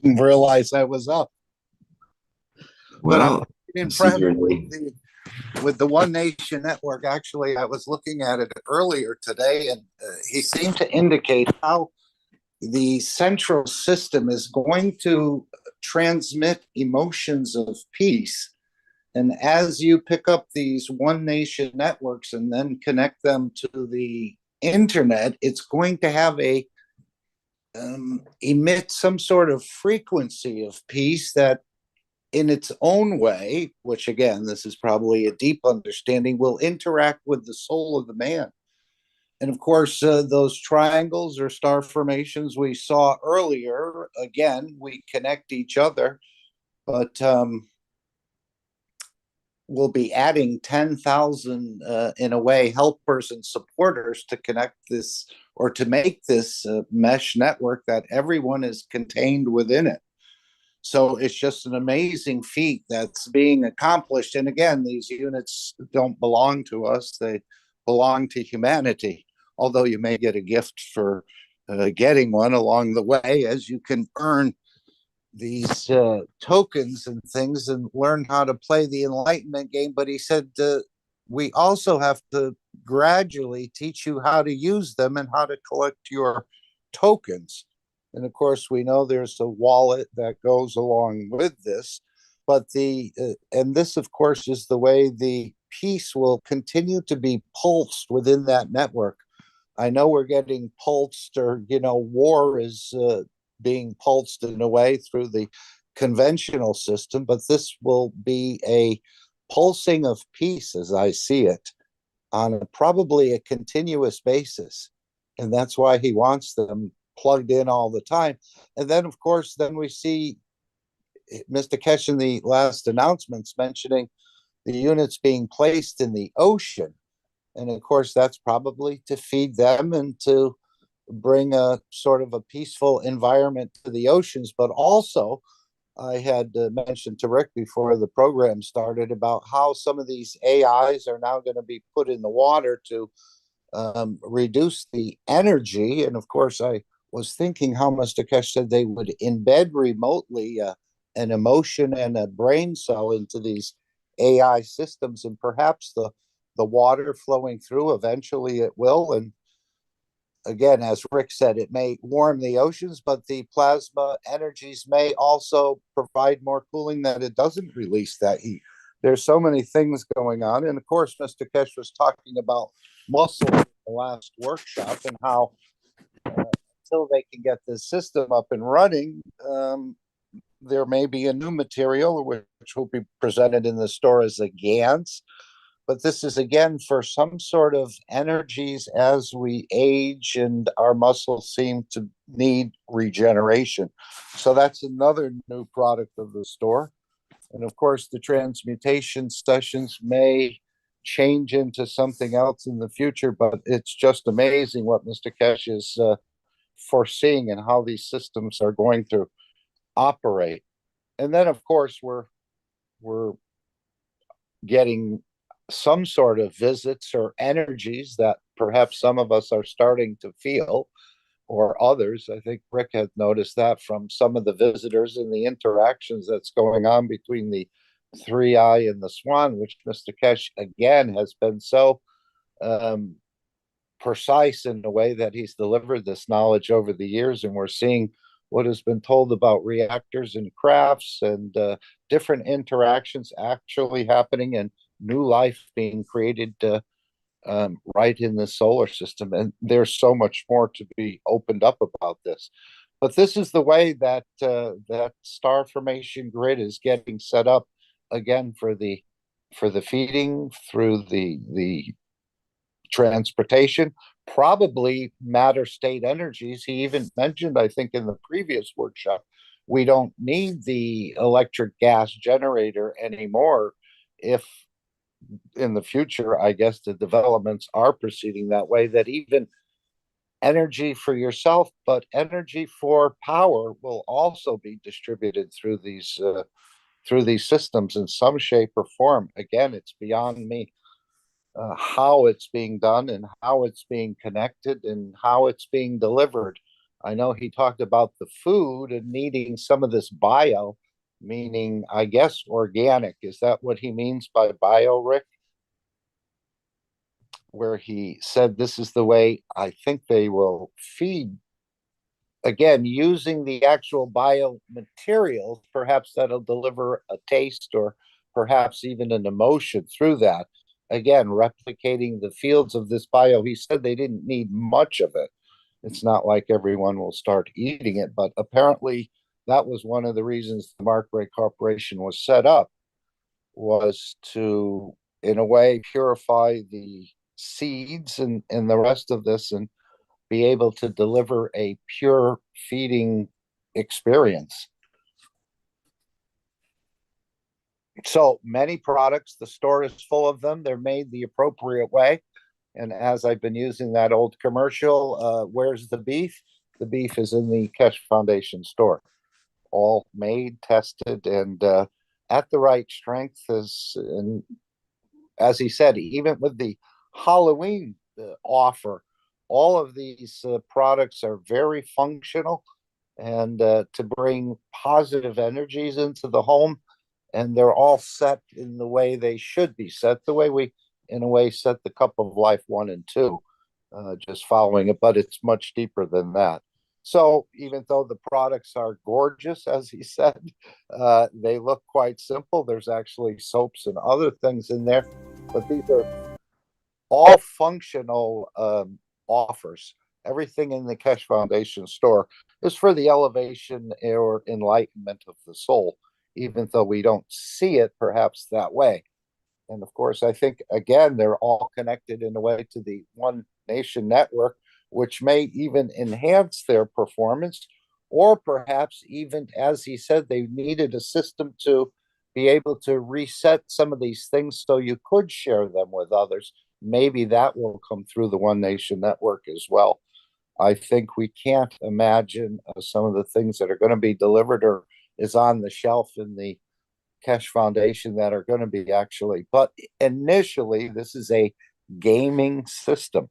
Didn't realize I was up. But I'm Well, impressed with the One Nation Network. Actually, I was looking at it earlier today, and he seemed to indicate how the central system is going to transmit emotions of peace. And as you pick up these One Nation networks and then connect them to the internet, it's going to have a emit some sort of frequency of peace that in its own way, which again, this is probably a deep understanding, will interact with the soul of the man. And of course, those triangles or star formations we saw earlier, again, we connect each other, but we'll be adding 10,000, in a way, helpers and supporters to connect this or to make this mesh network that everyone is contained within it. So it's just an amazing feat that's being accomplished. And again, these units don't belong to us. They belong to humanity, although you may get a gift for getting one along the way, as you can earn these tokens and things and learn how to play the enlightenment game. But he said we also have to gradually teach you how to use them and how to collect your tokens. And of course, we know there's a wallet that goes along with this. But and this, of course, is the way the peace will continue to be pulsed within that network. I know we're getting pulsed, or, war is being pulsed in a way through the conventional system, but this will be a pulsing of peace, as I see it, on probably a continuous basis. And that's why he wants them plugged in all the time. And then, of course, then we see Mr. Keshe in the last announcements mentioning the units being placed in the ocean. And of course, that's probably to feed them and to bring a sort of a peaceful environment to the oceans. But also, I had mentioned to Rick before the program started about how some of these AIs are now going to be put in the water to reduce the energy. And of course, I was thinking how Mr. Keshe said they would embed remotely an emotion and a brain cell into these AI systems, and perhaps the water flowing through, eventually it will. And again, as Rick said, it may warm the oceans, but the plasma energies may also provide more cooling, that it doesn't release that heat. There's so many things going on. And of course, Mr. Keshe was talking about muscle in the last workshop, and how until they can get the system up and running, there may be a new material which will be presented in the store as a GANS. But this is again for some sort of energies as we age and our muscles seem to need regeneration. So that's another new product of the store. And of course, the transmutation sessions may change into something else in the future, but it's just amazing what Mr. Keshe is foreseeing and how these systems are going to operate. And then, of course, we're getting some sort of visits or energies that perhaps some of us are starting to feel, or others. I think Rick had noticed that from some of the visitors and the interactions that's going on between the 3i and the Swan, which Mr. Keshe again has been so precise in the way that he's delivered this knowledge over the years. And we're seeing what has been told about reactors and crafts and different interactions actually happening, and new life being created right in the solar system. And there's so much more to be opened up about this. But this is the way that that star formation grid is getting set up again for the feeding through the transportation, probably matter state energies. He even mentioned, I think, in the previous workshop, we don't need the electric gas generator anymore if in the future, I guess the developments are proceeding that way, that even energy for yourself, but energy for power will also be distributed through these systems in some shape or form. Again, it's beyond me how it's being done and how it's being connected and how it's being delivered. I know he talked about the food and needing some of this bio, meaning, I guess, organic. Is that what he means by bio, Rick? Where he said this is the way I think they will feed. Again, using the actual biomaterials, perhaps that'll deliver a taste or perhaps even an emotion through that. Again, replicating the fields of this bio. He said they didn't need much of it. It's not like everyone will start eating it, but apparently that was one of the reasons the Mark Ray Corporation was set up, was to, in a way, purify the seeds and the rest of this and be able to deliver a pure feeding experience. So many products, the store is full of them. They're made the appropriate way. And as I've been using that old commercial, where's the beef? The beef is in the Keshe Foundation store, all made, tested, and at the right strength. And as he said, even with the Halloween offer, all of these products are very functional and to bring positive energies into the home. And they're all set in the way they should be set, the way we, in a way, set the Cup of Life 1 and 2, just following it, but it's much deeper than that. So even though the products are gorgeous, as he said, they look quite simple. There's actually soaps and other things in there, but these are all functional offers. Everything in the Keshe Foundation store is for the elevation or enlightenment of the soul, even though we don't see it perhaps that way. And of course, I think, again, they're all connected in a way to the One Nation network, which may even enhance their performance, or perhaps even, as he said, they needed a system to be able to reset some of these things so you could share them with others. Maybe that will come through the One Nation network as well. I think we can't imagine some of the things that are going to be delivered or is on the shelf in the Keshe Foundation that are going to be actually, but initially this is a gaming system.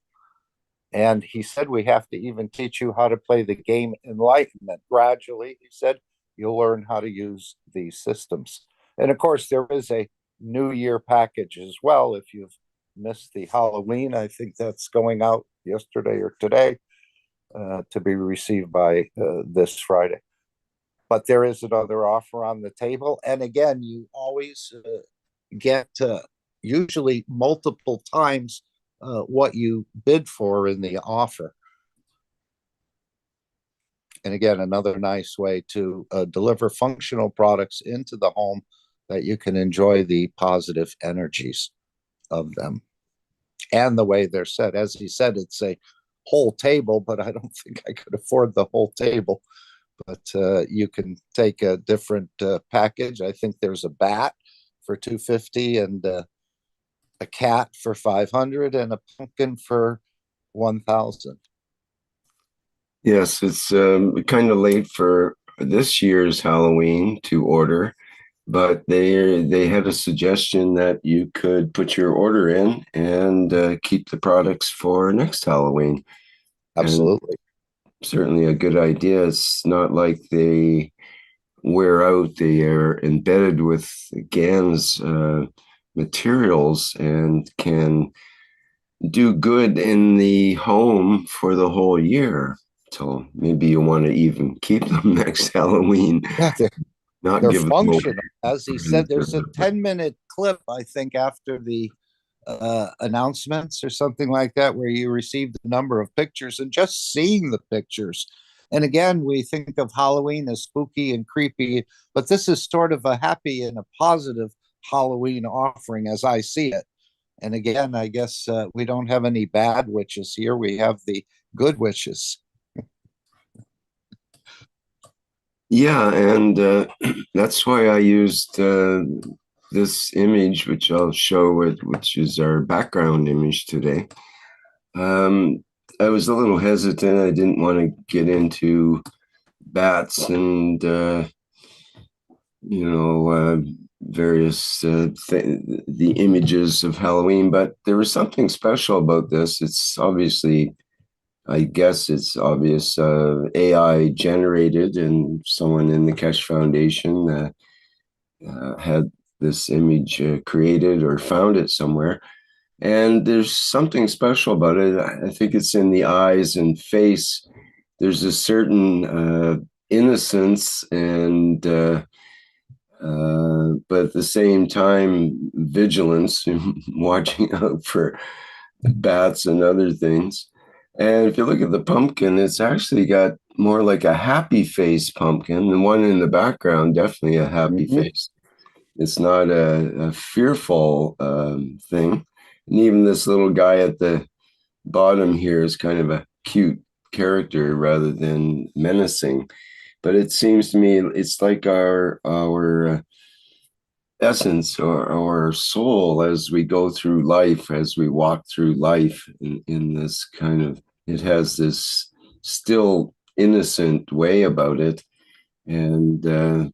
And he said, we have to even teach you how to play the game Enlightenment. Gradually, he said, you'll learn how to use these systems. And of course, there is a New Year package as well. If you've missed the Halloween, I think that's going out yesterday or today, to be received by this Friday. But there is another offer on the table. And again, you always get usually multiple times what you bid for in the offer. And again, another nice way to deliver functional products into the home that you can enjoy the positive energies of them and the way they're set. As he said, it's a whole table, but I don't think I could afford the whole table. But you can take a different package. I think there's a bat for $250 and a cat for $500 and a pumpkin for $1,000. Yes, it's kind of late for this year's Halloween to order, but they had a suggestion that you could put your order in and keep the products for next Halloween. Absolutely. And certainly a good idea. It's not like they wear out. They are embedded with GAN's materials and can do good in the home for the whole year. So maybe you want to even keep them next Halloween. Yeah, not they're give functional. them As he said, there's a 10-minute clip, I think, after the announcements or something like that, where you received a number of pictures and just seeing the pictures. And again, we think of Halloween as spooky and creepy, but this is sort of a happy and a positive Halloween offering as I see it. And again, I guess we don't have any bad witches here. We have the good witches. Yeah, and that's why I used this image, which I'll show, which is our background image today. I was a little hesitant. I didn't want to get into bats and various the images of Halloween, but there was something special about this. It's obviously, I guess it's obvious, AI generated, and someone in the Keshe Foundation had this image created or found it somewhere. And there's something special about it. I think it's in the eyes and face. There's a certain innocence and but at the same time, vigilance, watching out for bats and other things. And if you look at the pumpkin, it's actually got more like a happy face pumpkin. The one in the background, definitely a happy face. It's not a fearful thing. And even this little guy at the bottom here is kind of a cute character rather than menacing. But it seems to me it's like our essence or our soul as we go through life, as we walk through life in this kind of, it has this still innocent way about it, and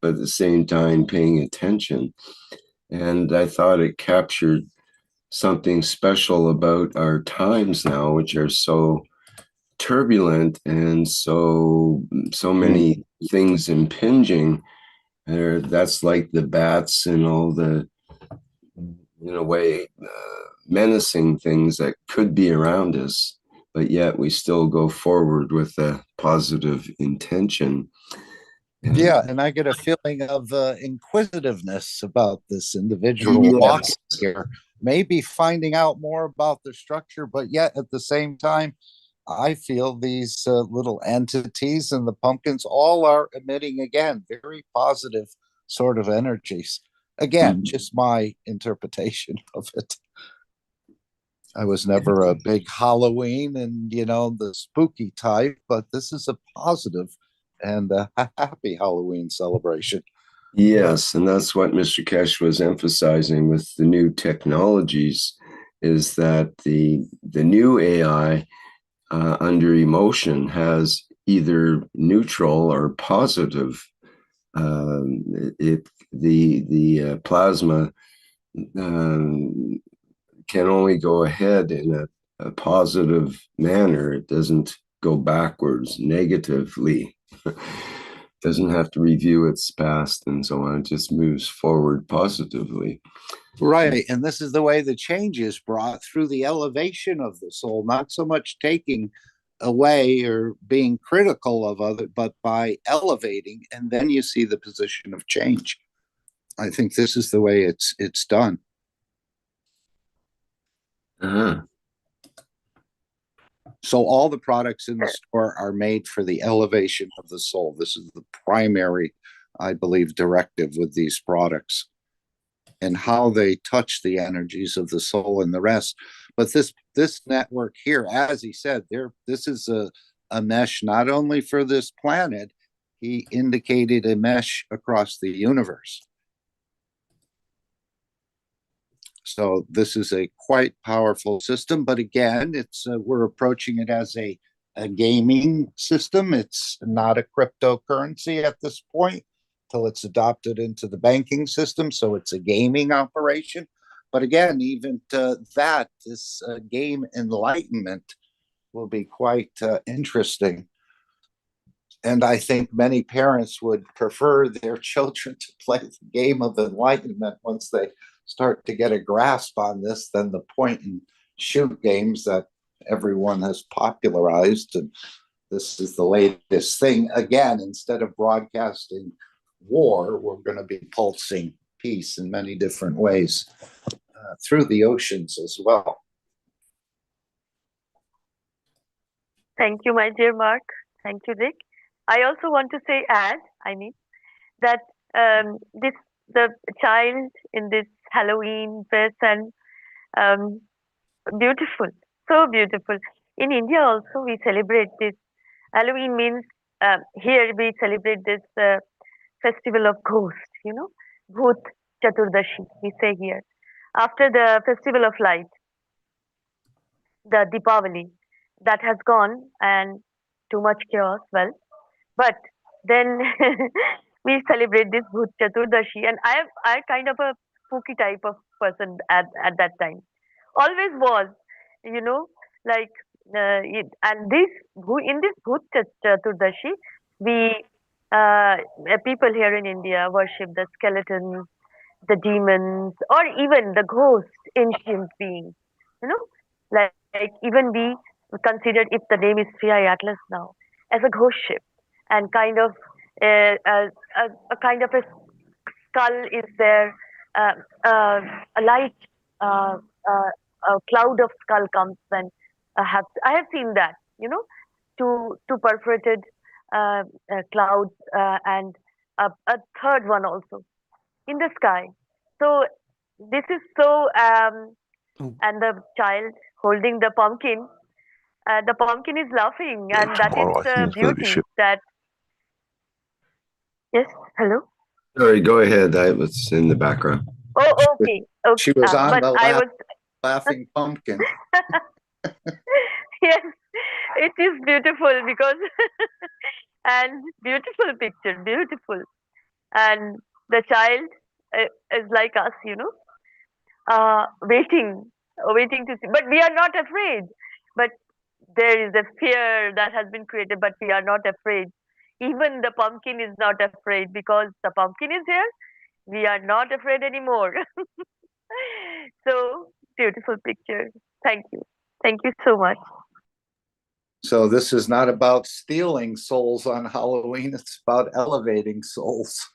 but at the same time paying attention. And I thought it captured something special about our times now, which are so turbulent and so many things impinging. That's like the bats and all the, in a way, menacing things that could be around us, but yet we still go forward with a positive intention. Yeah, and I get a feeling of inquisitiveness about this individual walking here, maybe finding out more about the structure, but yet at the same time, I feel these little entities and the pumpkins all are emitting, again, very positive sort of energies. Again, just my interpretation of it. I was never a big Halloween and, the spooky type, but this is a positive and a happy Halloween celebration. Yes, and that's what Mr. Keshe was emphasizing with the new technologies, is that the new AI under emotion has either neutral or positive. The plasma can only go ahead in a a positive manner. It doesn't go backwards negatively. Doesn't have to review its past and so on. It just moves forward positively. Right. And this is the way the change is brought through the elevation of the soul, not so much taking away or being critical of other, but by elevating, and then you see the position of change. I think this is the way it's done. Uh-huh. So all the products in the store are made for the elevation of the soul. This is the primary, I believe, directive with these products, and how they touch the energies of the soul and the rest. But this network here, as he said, this is a mesh not only for this planet, he indicated a mesh across the universe. So this is a quite powerful system, but again, it's we're approaching it as a gaming system. It's not a cryptocurrency at this point till it's adopted into the banking system. So it's a gaming operation. But again, even this game enlightenment will be quite interesting. And I think many parents would prefer their children to play the game of enlightenment once they start to get a grasp on this than the point and shoot games that everyone has popularized. And this is the latest thing. Again, instead of broadcasting war, we're going to be pulsing peace in many different ways through the oceans as well. Thank you, my dear Mark. Thank you, Rick. I also want to say, that the child in this Halloween dress and beautiful, so beautiful. In India also we celebrate this. Halloween means here we celebrate this festival of ghost, Bhoot Chaturdashi, we say here. After the festival of light, the Deepavali, that has gone and too much chaos, well, but then we celebrate this Bhoot Chaturdashi, and I kind of a spooky type of person at that time. Always was, like, and in this Bhoot Chaturdashi, we people here in India worship the skeletons, the demons, or even the ghost ancient beings. You know, like even we considered, if the name is 3i Atlas now, as a ghost ship, and kind of a kind of a skull is there, a light, a cloud of skull comes when I have seen that, two perforated clouds, and a third one also in the sky. So this is so, and the child holding the pumpkin. The pumpkin is laughing, Yeah, and that is tomorrow I think the it's going to be beauty shipped. that. Yes, hello. Sorry, go ahead. I was in the background. Oh, okay, okay. She was on But the I was. laughing pumpkin. Yes, it is beautiful because and beautiful picture, beautiful, and the child is like us, waiting to see. But we are not afraid. But there is a fear that has been created, but we are not afraid. Even the pumpkin is not afraid because the pumpkin is here. We are not afraid anymore. So beautiful picture. Thank you. Thank you so much. So this is not about stealing souls on Halloween. It's about elevating souls.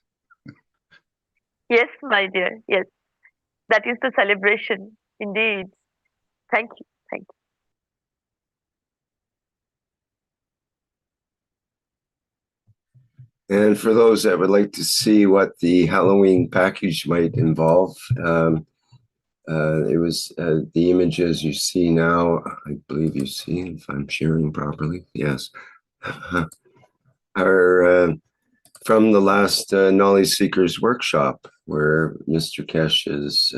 Yes, my dear. Yes. That is the celebration. Indeed. Thank you. Thank you. And for those that would like to see what the Halloween package might involve, it was the images you see now, I believe you see, if I'm sharing properly, yes, are from the last Knowledge Seekers workshop, where Mr. Keshe is,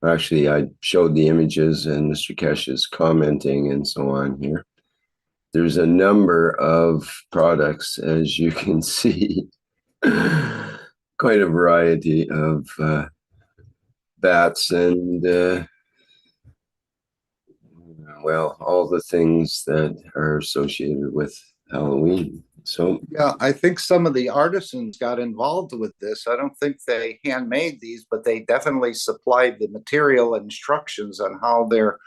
actually I showed the images and Mr. Keshe is commenting and so on here. There's a number of products, as you can see, quite a variety of bats and well, all the things that are associated with Halloween. So Yeah, I think some of the artisans got involved with this. I don't think they handmade these, but they definitely supplied the material instructions on how they're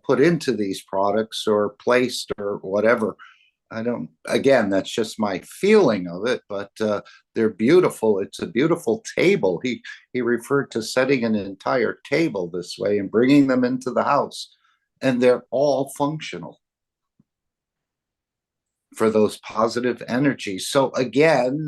put into these products or placed or whatever. I don't, again, that's just my feeling of it, but they're beautiful. It's a beautiful table. He referred to setting an entire table this way and bringing them into the house, and they're all functional for those positive energies. So again,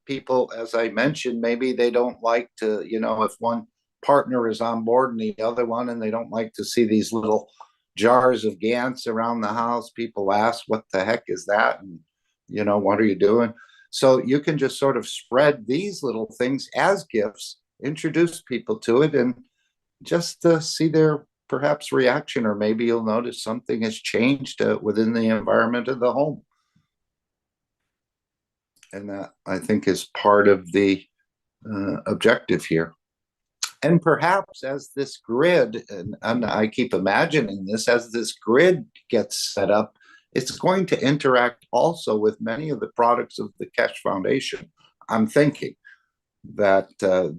people, as I mentioned, maybe they don't like to, if one partner is on board and the other one, and they don't like to see these little jars of Gantz around the house. People ask, what the heck is that? And, what are you doing? So you can just sort of spread these little things as gifts, introduce people to it, and just see their perhaps reaction, or maybe you'll notice something has changed within the environment of the home. And that, I think, is part of the objective here. And perhaps as this grid, and I keep imagining this, as this grid gets set up, it's going to interact also with many of the products of the Keshe Foundation. I'm thinking that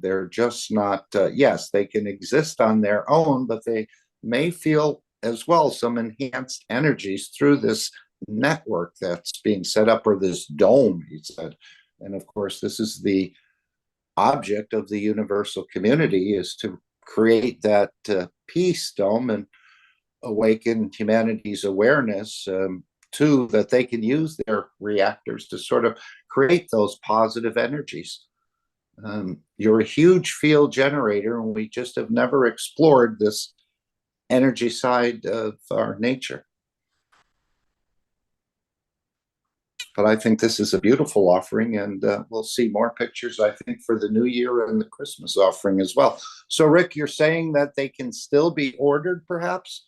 they're just not, yes, they can exist on their own, but they may feel as well some enhanced energies through this network that's being set up, or this dome, he said. And of course, this is the object of the universal community, is to create that peace dome and awaken humanity's awareness to that they can use their reactors to sort of create those positive energies. You're a huge field generator, and we just have never explored this energy side of our nature. But I think this is a beautiful offering, and we'll see more pictures, I think, for the New Year and the Christmas offering as well. So, Rick, you're saying that they can still be ordered, perhaps?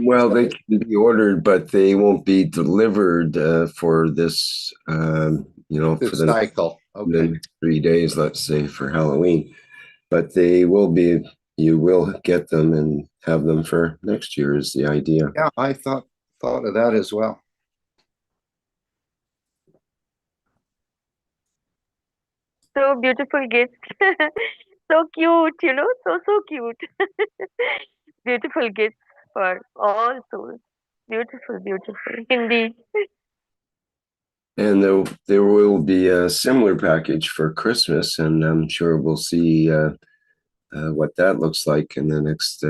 well, they can be ordered, but they won't be delivered for this, for the cycle. Okay. The next 3 days, let's say, for Halloween. But they will be, you will get them and have them for next year is the idea. Yeah, I thought of that as well. So beautiful gift. So cute, so cute. Beautiful gifts for all souls. Beautiful, beautiful. Indeed. And there will be a similar package for Christmas, and I'm sure we'll see what that looks like in the next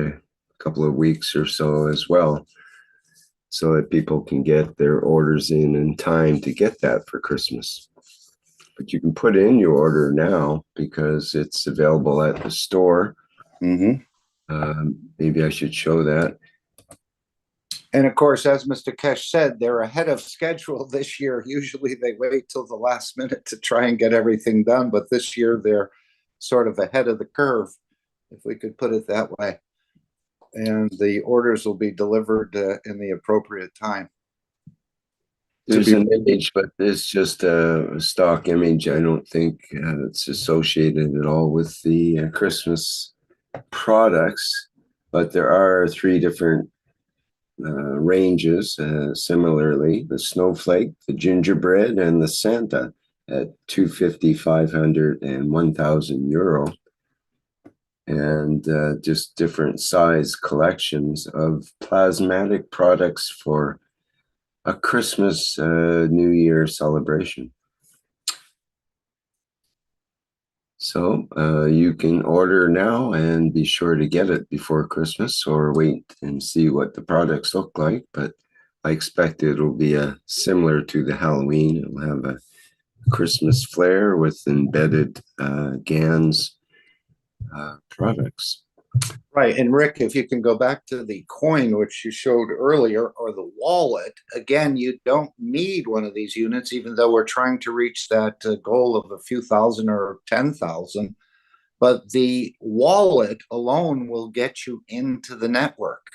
couple of weeks or so as well, so that people can get their orders in time to get that for Christmas. But you can put in your order now because it's available at the store. Mm-hmm. Maybe I should show that. And of course, as Mr. Keshe said, they're ahead of schedule this year. Usually they wait till the last minute to try and get everything done, but this year they're sort of ahead of the curve, if we could put it that way. And the orders will be delivered in the appropriate time. There's an image, but it's just a stock image. I don't think it's associated at all with the Christmas products, but there are 3 different ranges, similarly, the snowflake, the gingerbread, and the Santa at 250, 500, and 1,000 euro. And just different size collections of plasmatic products for a Christmas, New Year celebration. So you can order now and be sure to get it before Christmas, or wait and see what the products look like. But I expect it'll be similar to the Halloween. It'll have a Christmas flair with embedded GANs products. Right. And Rick, if you can go back to the coin, which you showed earlier, or the wallet, again, you don't need one of these units, even though we're trying to reach that goal of a few thousand or 10,000. But the wallet alone will get you into the network.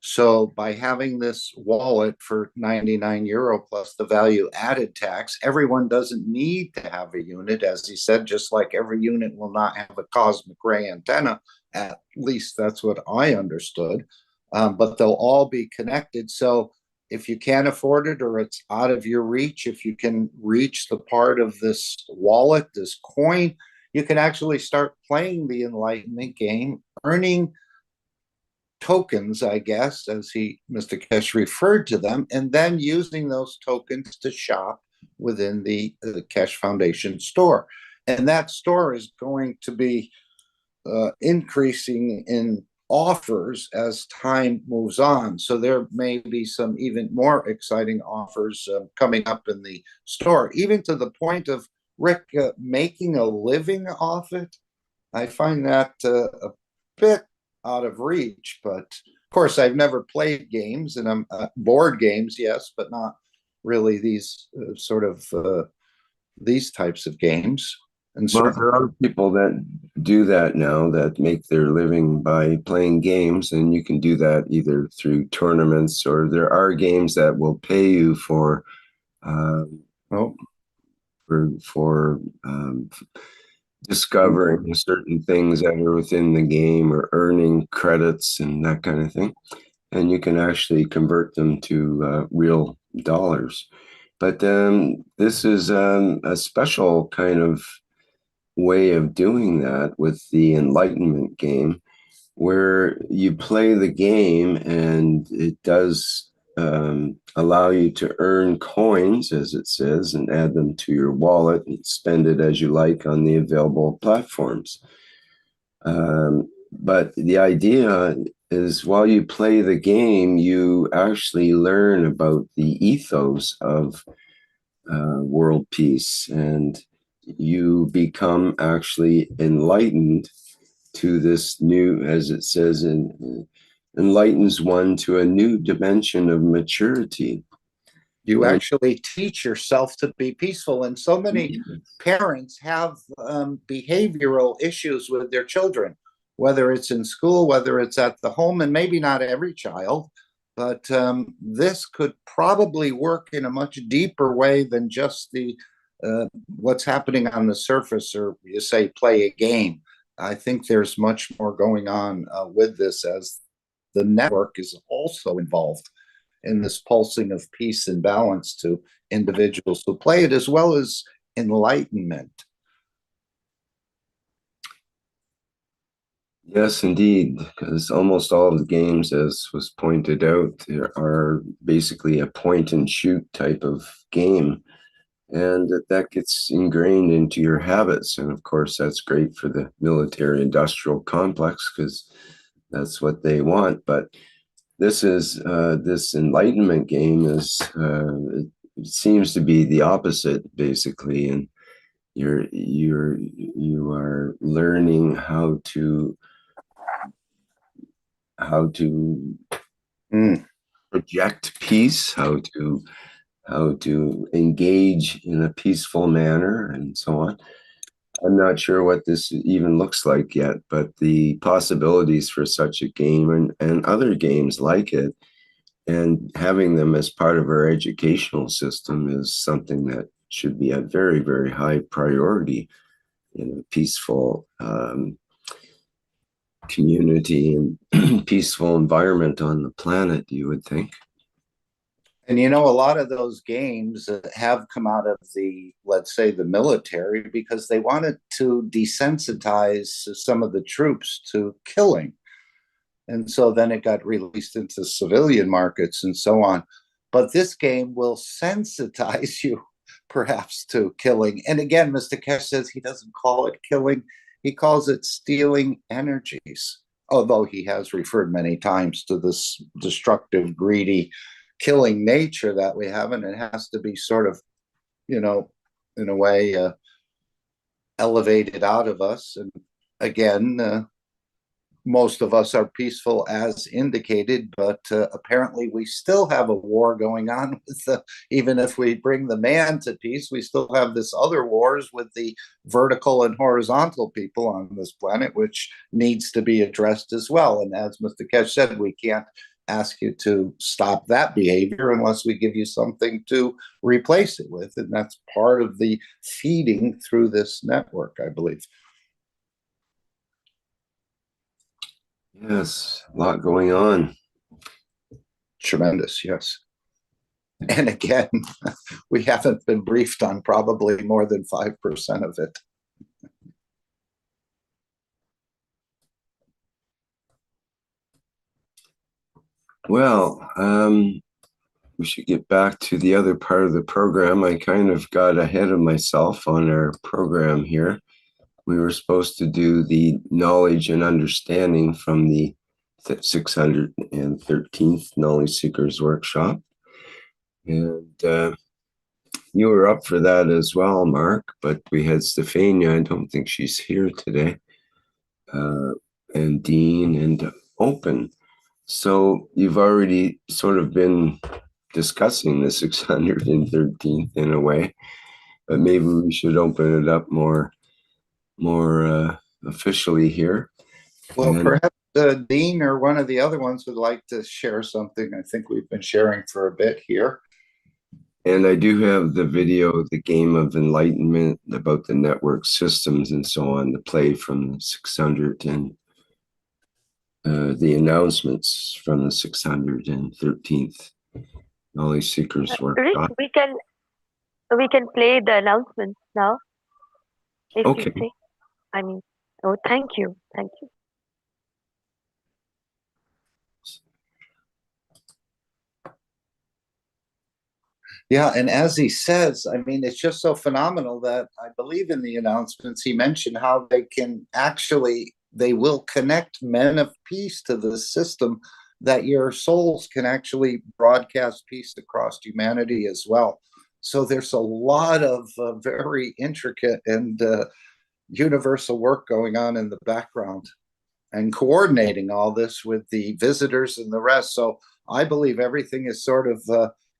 So by having this wallet for 99 euro plus the value added tax, everyone doesn't need to have a unit. As he said, just like every unit will not have a cosmic ray antenna, At least that's what I understood. But they'll all be connected. So if you can't afford it or it's out of your reach, if you can reach the part of this wallet, this coin, you can actually start playing the enlightenment game, earning tokens, I guess, as Mr. Keshe referred to them, and then using those tokens to shop within the Keshe Foundation store. And that store is going to be increasing in offers as time moves on. So there may be some even more exciting offers coming up in the store, even to the point of Rick making a living off it. I find that a bit out of reach, but of course I've never played games, and I'm board games, yes, but not really these these types of games. And so there are people that do that now, that make their living by playing games, and you can do that either through tournaments, or there are games that will pay you for discovering certain things that are within the game, or earning credits and that kind of thing. And you can actually convert them to real dollars. But this is a special kind of way of doing that with the Enlightenment game, where you play the game and it does allow you to earn coins, as it says, and add them to your wallet and spend it as you like on the available platforms. But the idea is, while you play the game, you actually learn about the ethos of world peace, and you become actually enlightened to this new, as it says, enlightens one to a new dimension of maturity. You actually teach yourself to be peaceful. And so many parents have behavioral issues with their children, whether it's in school, whether it's at the home, and maybe not every child, but this could probably work in a much deeper way than just the what's happening on the surface, or you say play a game. I think there's much more going on with this, as the network is also involved in this pulsing of peace and balance to individuals who play it, as well as enlightenment. Yes, indeed, because almost all of the games, as was pointed out, are basically a point and shoot type of game, and that gets ingrained into your habits. And of course, that's great for the military industrial complex, because that's what they want. But this is this enlightenment game is it seems to be the opposite, basically, and you are learning how to project peace, how to engage in a peaceful manner, and so on. I'm not sure what this even looks like yet, but the possibilities for such a game and other games like it, and having them as part of our educational system, is something that should be a very, very high priority in a peaceful community and peaceful environment on the planet, you would think. And you know, a lot of those games have come out of the, let's say, the military, because they wanted to desensitize some of the troops to killing. And so then it got released into civilian markets and so on. But this game will sensitize you perhaps to killing. And again, Mr. Keshe says he doesn't call it killing. He calls it stealing energies, although he has referred many times to this destructive, greedy, killing nature that we have, and it has to be sort of, you know, in a way elevated out of us. And again, most of us are peaceful as indicated, but apparently we still have a war going on with even if we bring the man to peace, we still have this other wars with the vertical and horizontal people on this planet, which needs to be addressed as well. And as Mr. Keshe said, we can't ask you to stop that behavior unless we give you something to replace it with. And that's part of the feeding through this network, I believe. Yes, a lot going on. Tremendous, yes. And again, we haven't been briefed on probably more than 5% of it. Well, we should get back to the other part of the program. I kind of got ahead of myself on our program here. We were supposed to do the knowledge and understanding from the 613th Knowledge Seekers Workshop. And you were up for that as well, Mark, but we had Stefania. I don't think she's here today. And Dean and Open. So you've already sort of been discussing the 613th in a way, but maybe we should open it up more officially here. Well, And perhaps Dean or one of the other ones would like to share something. I think we've been sharing for a bit here. And I do have the video, The Game of Enlightenment, about the network systems and so on, the play from the 600 and the announcements from the 613th Knowledge Seekers Rick, Workshop. we can play the announcements now, if you Okay. say. I mean, oh, thank you. Yeah, and as he says, I mean, it's just so phenomenal that I believe in the announcements he mentioned how they will connect men of peace to the system, that your souls can actually broadcast peace across humanity as well. So there's a lot of very intricate and universal work going on in the background and coordinating all this with the visitors and the rest. So I believe everything is sort of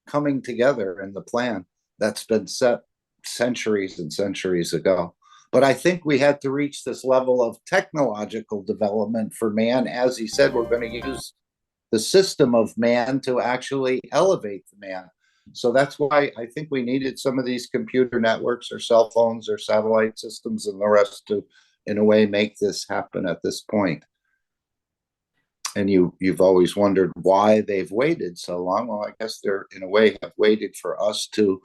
coming together in the plan that's been set centuries and centuries ago. But I think we had to reach this level of technological development for man. As he said, we're going to use the system of man to actually elevate the man. So that's why I think we needed some of these computer networks or cell phones or satellite systems and the rest to, in a way, make this happen at this point. And you've always wondered why they've waited so long. Well, I guess they're, in a way, have waited for us to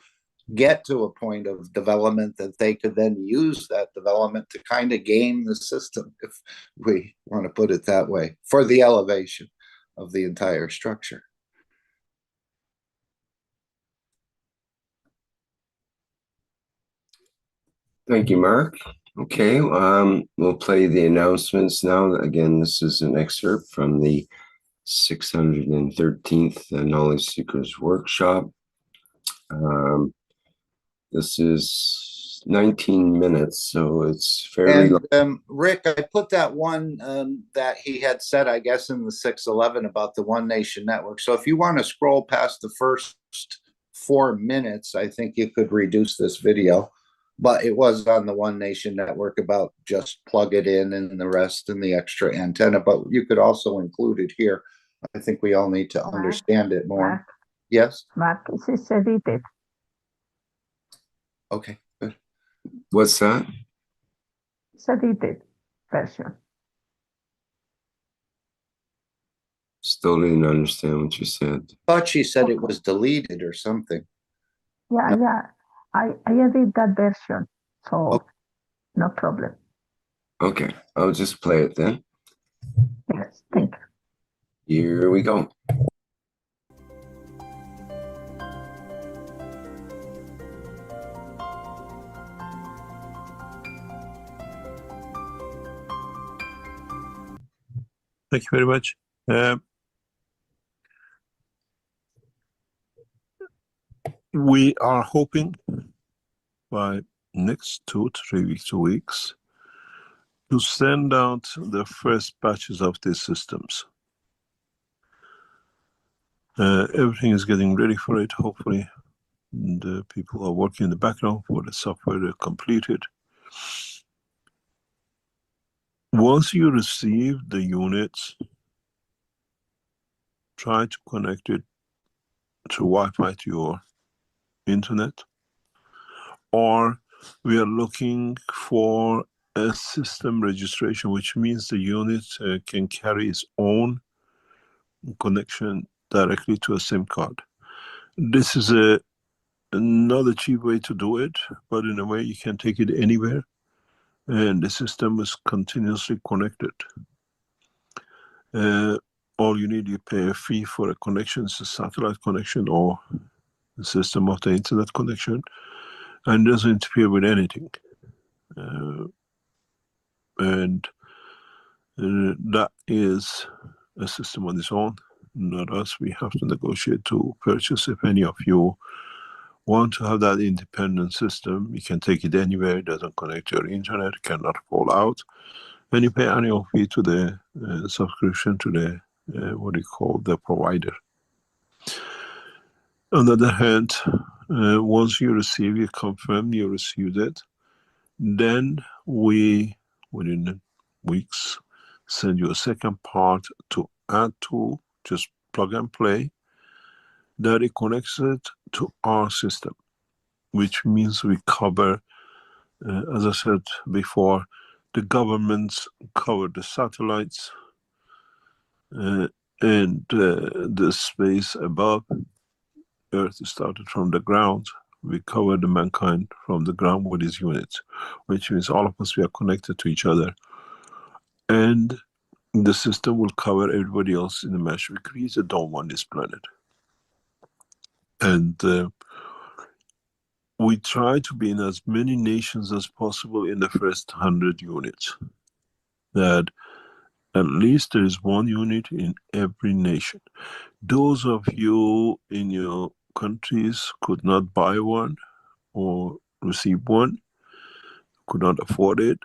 get to a point of development that they could then use that development to kind of game the system, if we want to put it that way, for the elevation of the entire structure. Thank you, Mark. Okay, we'll play the announcements now. Again, this is an excerpt from the 613th Knowledge Seekers Workshop. This is 19 minutes, so it's fairly long. Rick, I put that one that he had said, I guess, in the 611 about the One Nation Network. So if you want to scroll past the first 4 minutes, I think you could reduce this video. But it was on the One Nation Network about just plug it in and the rest and the extra antenna. But you could also include it here. I think we all need to understand it more. Mark, Yes? Mark, this is edited. Okay, good. What's that? It's edited version. Still didn't understand what you said. Thought she said it was deleted or something. Yeah, No. yeah. I edit that version, so Okay. no problem. Okay, I'll just play it then. Yes, thank you. Here we go. Thank you very much. We are hoping by next 2 to 3 weeks to send out the first batches of these systems. Everything is getting ready for it, hopefully. The people are working in the background for the software completed. Once you receive the units, try to connect it to Wi-Fi to your internet, or we are looking for a system registration, which means the unit can carry its own connection directly to a SIM card. This is not a cheap way to do it, but in a way you can take it anywhere, and the system is continuously connected. All you need, you pay a fee for a connection, it's a satellite connection or the system of the internet connection, and doesn't interfere with anything. And that is a system on its own, not us. We have to negotiate to purchase. If any of you want to have that independent system, you can take it anywhere, it doesn't connect to your internet, cannot fall out, and you pay annual fee to the subscription to the what do you call the provider. On the other hand, once you receive, you confirm you received it, then we, within weeks, send you a second part to add to, just plug and play, that it connects it to our system, which means we cover, as I said before, the governments cover the satellites and the space above. Earth started from the ground. We cover the mankind from the ground with these units, which means all of us, we are connected to each other. And the system will cover everybody else in the mesh. We create a dome on this planet. And we try to be in as many nations as possible in the first 100 units. That at least there is one unit in every nation. Those of you in your countries could not buy one or receive one, could not afford it,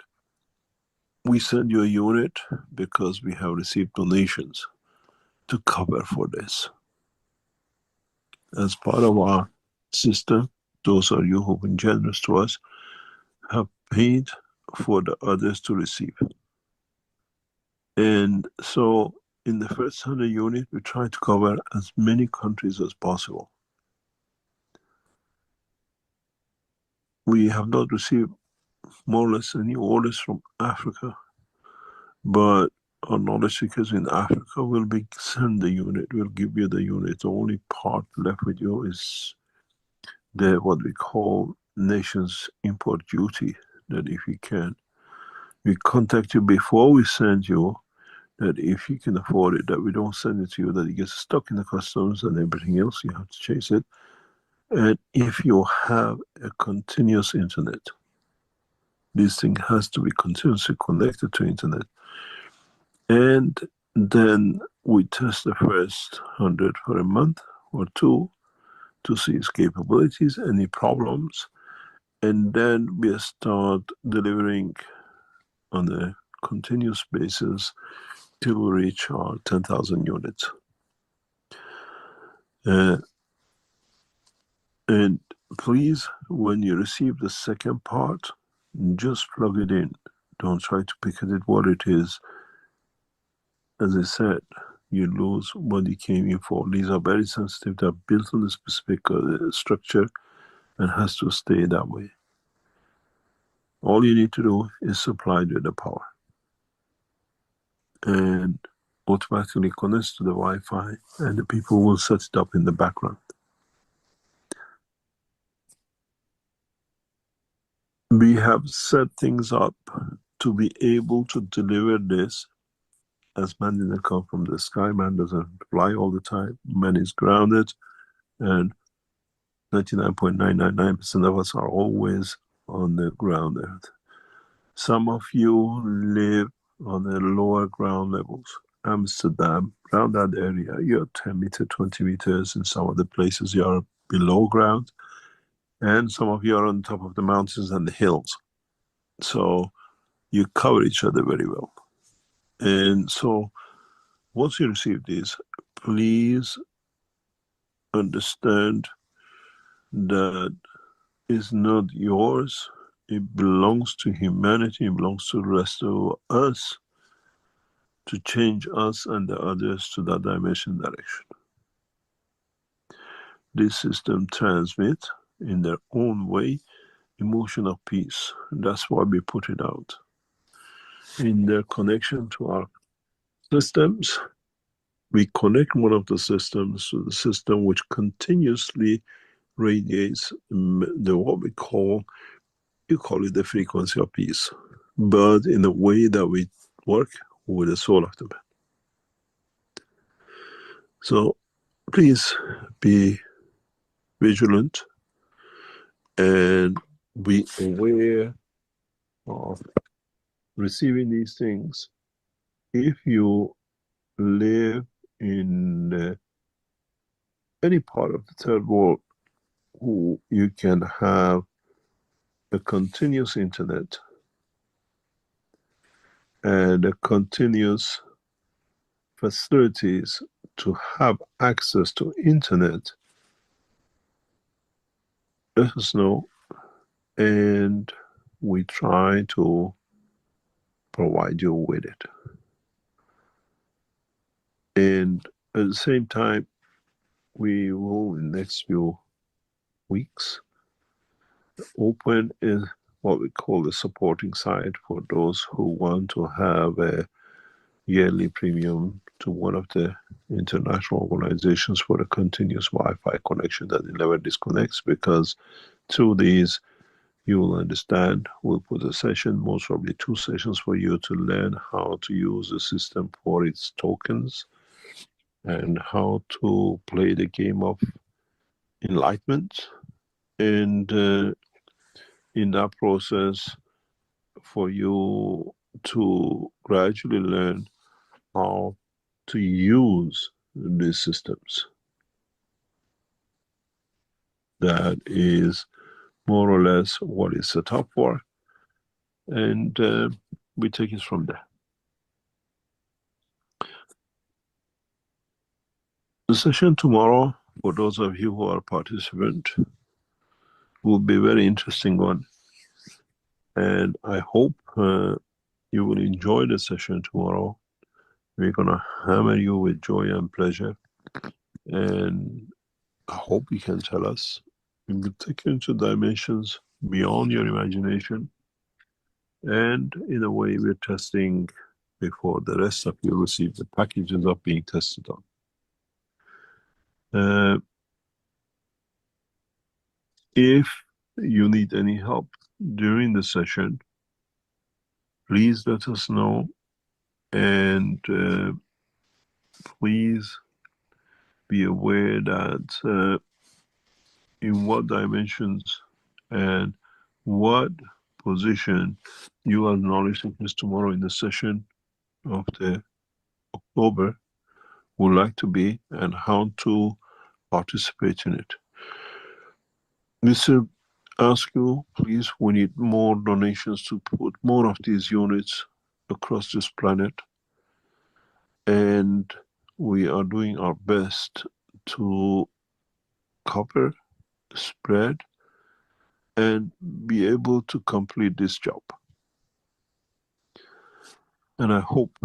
we send you a unit because we have received donations to cover for this. As part of our system, those are you who've been generous to us, have paid for the others to receive. And so in the first 100 units, we try to cover as many countries as possible. We have not received more or less any orders from Africa, but our knowledge seekers in Africa will be send the unit, we'll give you the unit. The only part left with you is the what we call nations import duty, that if you can, we contact you before we send you, that if you can afford it, that we don't send it to you, that it gets stuck in the customs and everything else, you have to chase it. And if you have a continuous internet, this thing has to be continuously connected to internet. And then we test the first 100 for a month or two to see its capabilities, any problems, and then we start delivering on a continuous basis till we reach our 10,000 units. And please, when you receive the second part, just plug it in. Don't try to pick at it what it is. As I said, you lose what you came in for. These are very sensitive. They're built on a specific structure and has to stay that way. All you need to do is supply with the power. And automatically connects to the Wi-Fi, and the people will set it up in the background. We have set things up to be able to deliver this, as man didn't come from the sky, man doesn't fly all the time, man is grounded, and 99.999% of us are always on the ground earth. Some of you live on the lower ground levels. Amsterdam, around that area, you're 10 meters, 20 meters. In some of the places you are below ground, and some of you are on top of the mountains and the hills. So you cover each other very well. And so once you receive this, please understand that it's not yours. It belongs to humanity. It belongs to the rest of us to change us and the others to that dimension direction. This system transmits in their own way emotion of peace. And that's why we put it out. in their connection to our systems. We connect one of the systems to the system which continuously radiates what we call, you call it the frequency of peace, but in the way that we work with the soul of the man. So please be vigilant and be aware of receiving these things. If you live in any part of the third world, you can have a continuous internet and a continuous facilities to have access to internet. Let us know, and we try to provide you with it. And at the same time, we will in the next few weeks open what we call the supporting site for those who want to have a yearly premium to one of the international organizations for a continuous Wi-Fi connection that never disconnects, because through these you will understand. We'll put a session, most probably 2 sessions, for you to learn how to use the system for its tokens and how to play the game of enlightenment, and in that process for you to gradually learn how to use these systems. That is more or less what it's set up for, and we take it from there. The session tomorrow, for those of you who are participant, will be a very interesting one, and I hope you will enjoy the session tomorrow. We're gonna hammer you with joy and pleasure, and I hope you can tell us. We will take you into dimensions beyond your imagination, and in a way we're testing before the rest of you receive the packages of being tested on. If you need any help during the session, please let us know, and please be aware that in what dimensions and what position you as knowledge seekers tomorrow in the session of the October would like to be, and how to participate in it. Mr. Ask you, please, we need more donations to put more of these units across this planet, and we are doing our best to cover, spread, and be able to complete this job. And I hope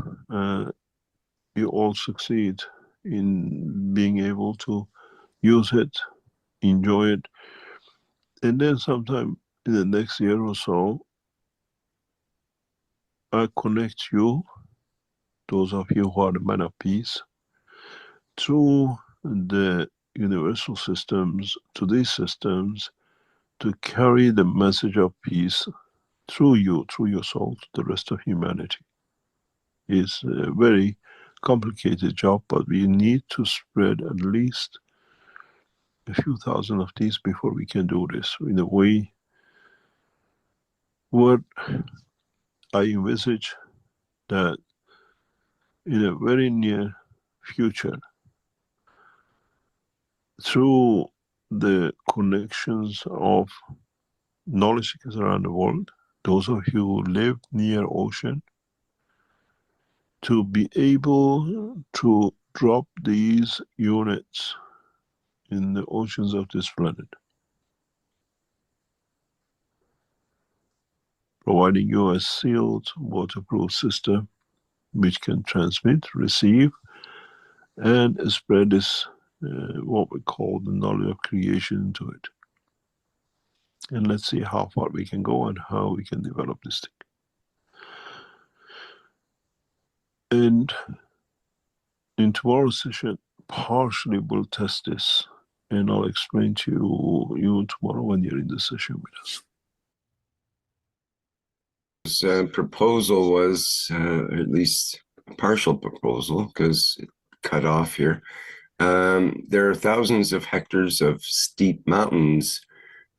you all succeed in being able to use it, enjoy it, and then sometime in the next year or so, I connect you, those of you who are the man of peace, through the universal systems, to these systems, to carry the message of peace through you, through your soul, to the rest of humanity. It's a very complicated job, but we need to spread at least a few thousand of these before we can do this. In a way, what I envisage that in a very near future, through the connections of knowledge seekers around the world, those of you who live near ocean, to be able to drop these units in the oceans of this planet, providing you a sealed, waterproof system which can transmit, receive, and spread this, what we call the knowledge of creation, into it. And let's see how far we can go and how we can develop this thing. And in tomorrow's session, partially we'll test this, and I'll explain to you tomorrow when you're in the session with us. This proposal was, at least a partial proposal, because it cut off here. There are thousands of hectares of steep mountains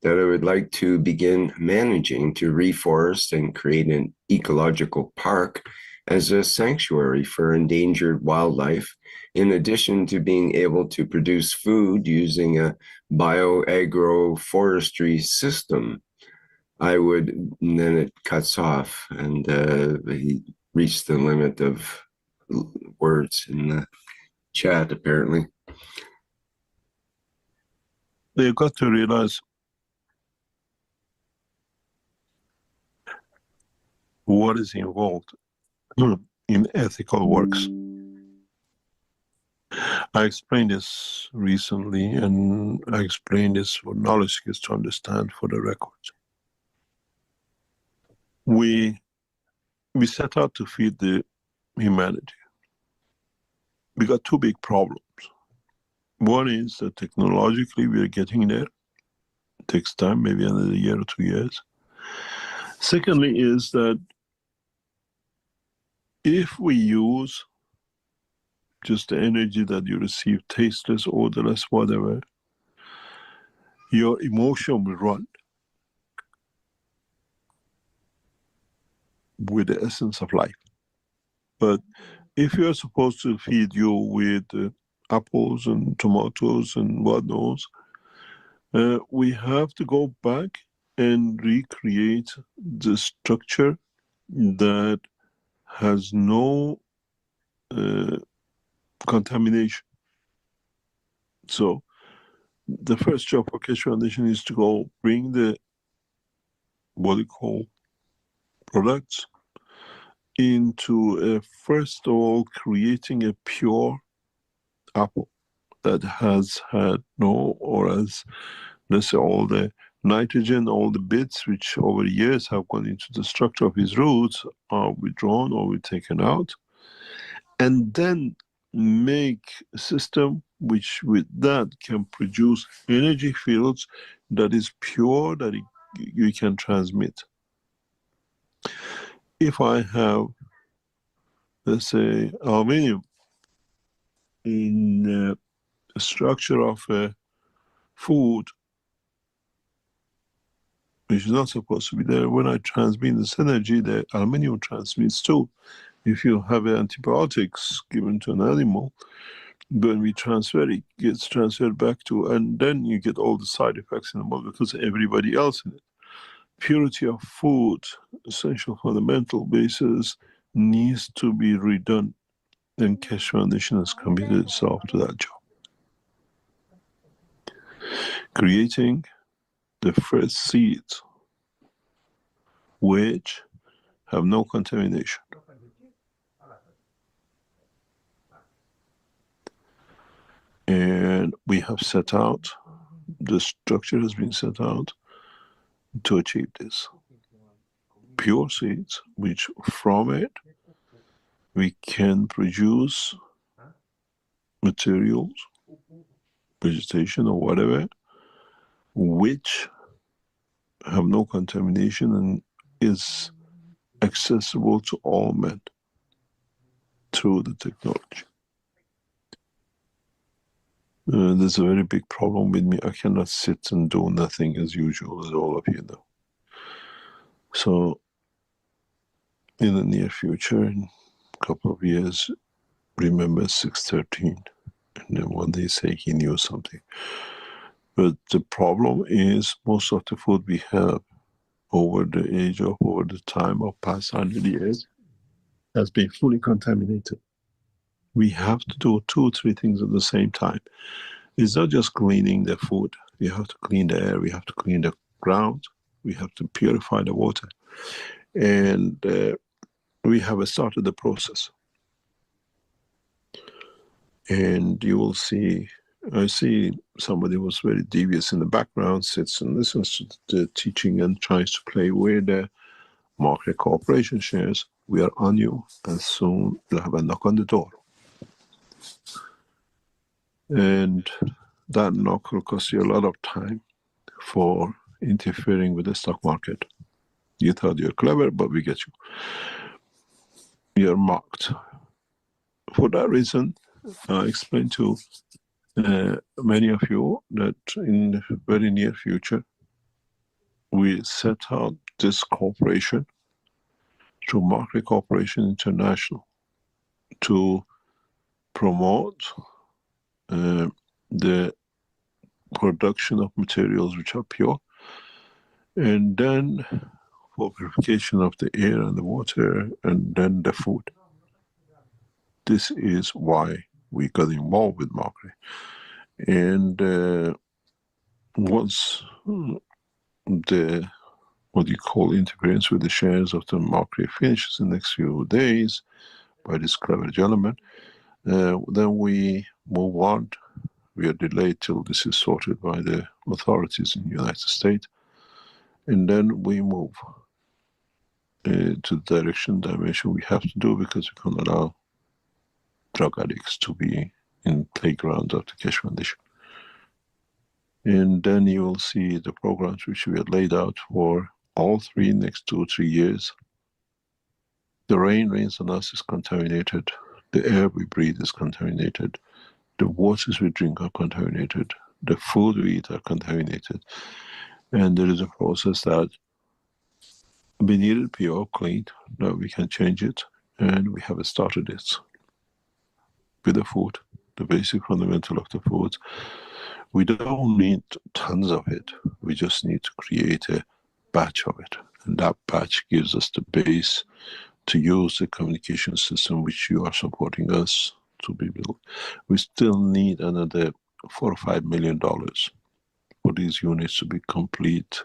that I would like to begin managing to reforest and create an ecological park as a sanctuary for endangered wildlife, in addition to being able to produce food using a bioagroforestry system. I would, and then it cuts off, and he reached the limit of words in the chat, apparently. They've got to realize what is involved in ethical works. I explained this recently, and I explained this for knowledge seekers to understand for the record. We set out to feed the humanity. We got two big problems. One is that technologically we are getting there. It takes time, maybe another year or 2 years. Secondly is that if we use just the energy that you receive, tasteless, odorless, whatever, your emotion will run with the essence of life. But if you are supposed to feed you with apples and tomatoes and what knows, we have to go back and recreate the structure that has no contamination. So the first job for Keshe Foundation is to go bring the what we call products into first of all creating a pure apple that has had no, or as let's say, all the nitrogen, all the bits which over years have gone into the structure of his roots are withdrawn or taken out, and then make a system which with that can produce energy fields that is pure, that you can transmit. If I have, let's say, aluminum in the structure of a food, which is not supposed to be there, when I transmit this energy, the aluminum transmits too. If you have antibiotics given to an animal, when we transfer, it gets transferred back to, and then you get all the side effects in the body because everybody else in it. Purity of food, essential fundamental basis, needs to be redone, and Keshe Foundation has committed itself to that job. Creating the first seeds which have no contamination. And we have set out, the structure has been set out to achieve this. Pure seeds, which from it we can produce materials, vegetation or whatever, which have no contamination and is accessible to all men through the technology. There's a very big problem with me. I cannot sit and do nothing as usual, as all of you know. So in the near future, in a couple of years, remember 613, and then one day say he knew something. But the problem is most of the food we have over the time of past 100 years has been fully contaminated. We have to do 2 or 3 things at the same time. It's not just cleaning the food. We have to clean the air, we have to clean the ground, we have to purify the water. And we have started the process. And you will see, I see somebody who was very devious in the background, sits and listens to the teaching and tries to play with the market corporation shares. we are on you, and soon you'll have a knock on the door. And that knock will cost you a lot of time for interfering with the stock market. You thought you're clever, but we get you. You're mocked. For that reason, I explained to many of you that in the very near future, we set out this corporation through Market Corporation International to promote the production of materials which are pure, and then for purification of the air and the water, and then the food. This is why we got involved with Market. And once the what you call interference with the shares of the Market finishes in the next few days by this clever gentleman, then we move on. We are delayed till this is sorted by the authorities in the United States, and then we move to the dimension we have to do, because we can't allow drug addicts to be in playground of the Keshe Foundation. And then you will see the programs which we had laid out for all three next 2 or 3 years. The rain rains on us is contaminated. The air we breathe is contaminated. The waters we drink are contaminated. The food we eat are contaminated. And there is a process that we need it pure, clean, that we can change it. And we have started it with the food, the basic fundamental of the food. We don't need tons of it. We just need to create a batch of it. And that batch gives us the base to use the communication system which you are supporting us to be built. We still need another $4 or $5 million for these units to be complete,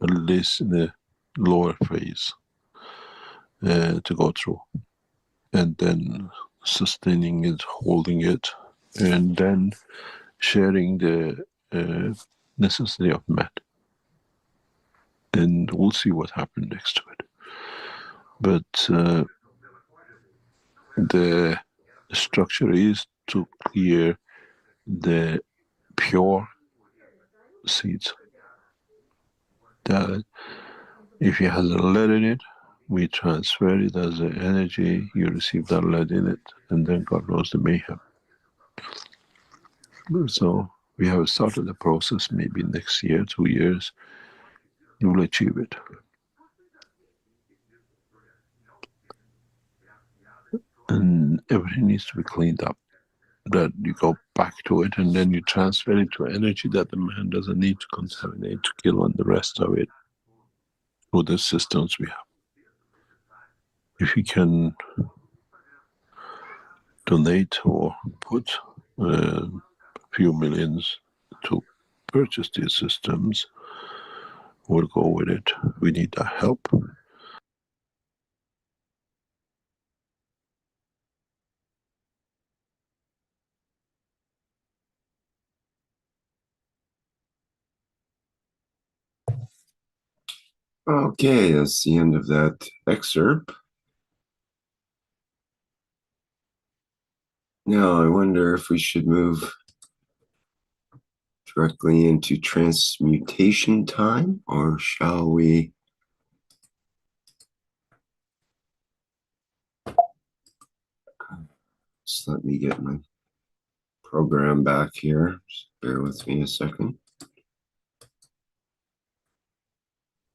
at least in the lower phase, to go through. And then sustaining it, holding it, and then sharing the necessity of math. And we'll see what happens next to it. But the structure is to clear the pure seeds. That if it has a lead in it, we transfer it as an energy, you receive that lead in it, and then God knows the mayhem. So we have started the process. Maybe next year, 2 years, you will achieve it. And everything needs to be cleaned up. That you go back to it, and then you transfer it to energy that the man doesn't need to contaminate, to kill on the rest of it with the systems we have. If you can donate or put a few millions to purchase these systems, we'll go with it. We need that help. Okay, that's the end of that excerpt. Now, I wonder if we should move directly into transmutation time, or shall we? Just let me get my program back here. Just bear with me a second.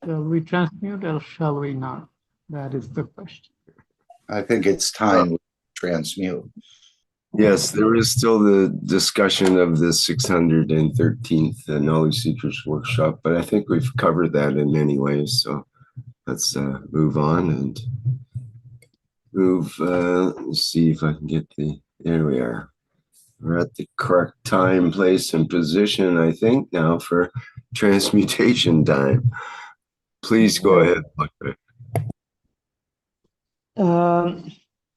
Shall we transmute or shall we not? That is the question. I think it's time we transmute. Yes, there is still the discussion of the 613th Knowledge Seekers Workshop, but I think we've covered that in many ways. So let's move on and move. Let's see if I can get there we are. We're at the correct time, place, and position, I think, now for transmutation time. Please go ahead.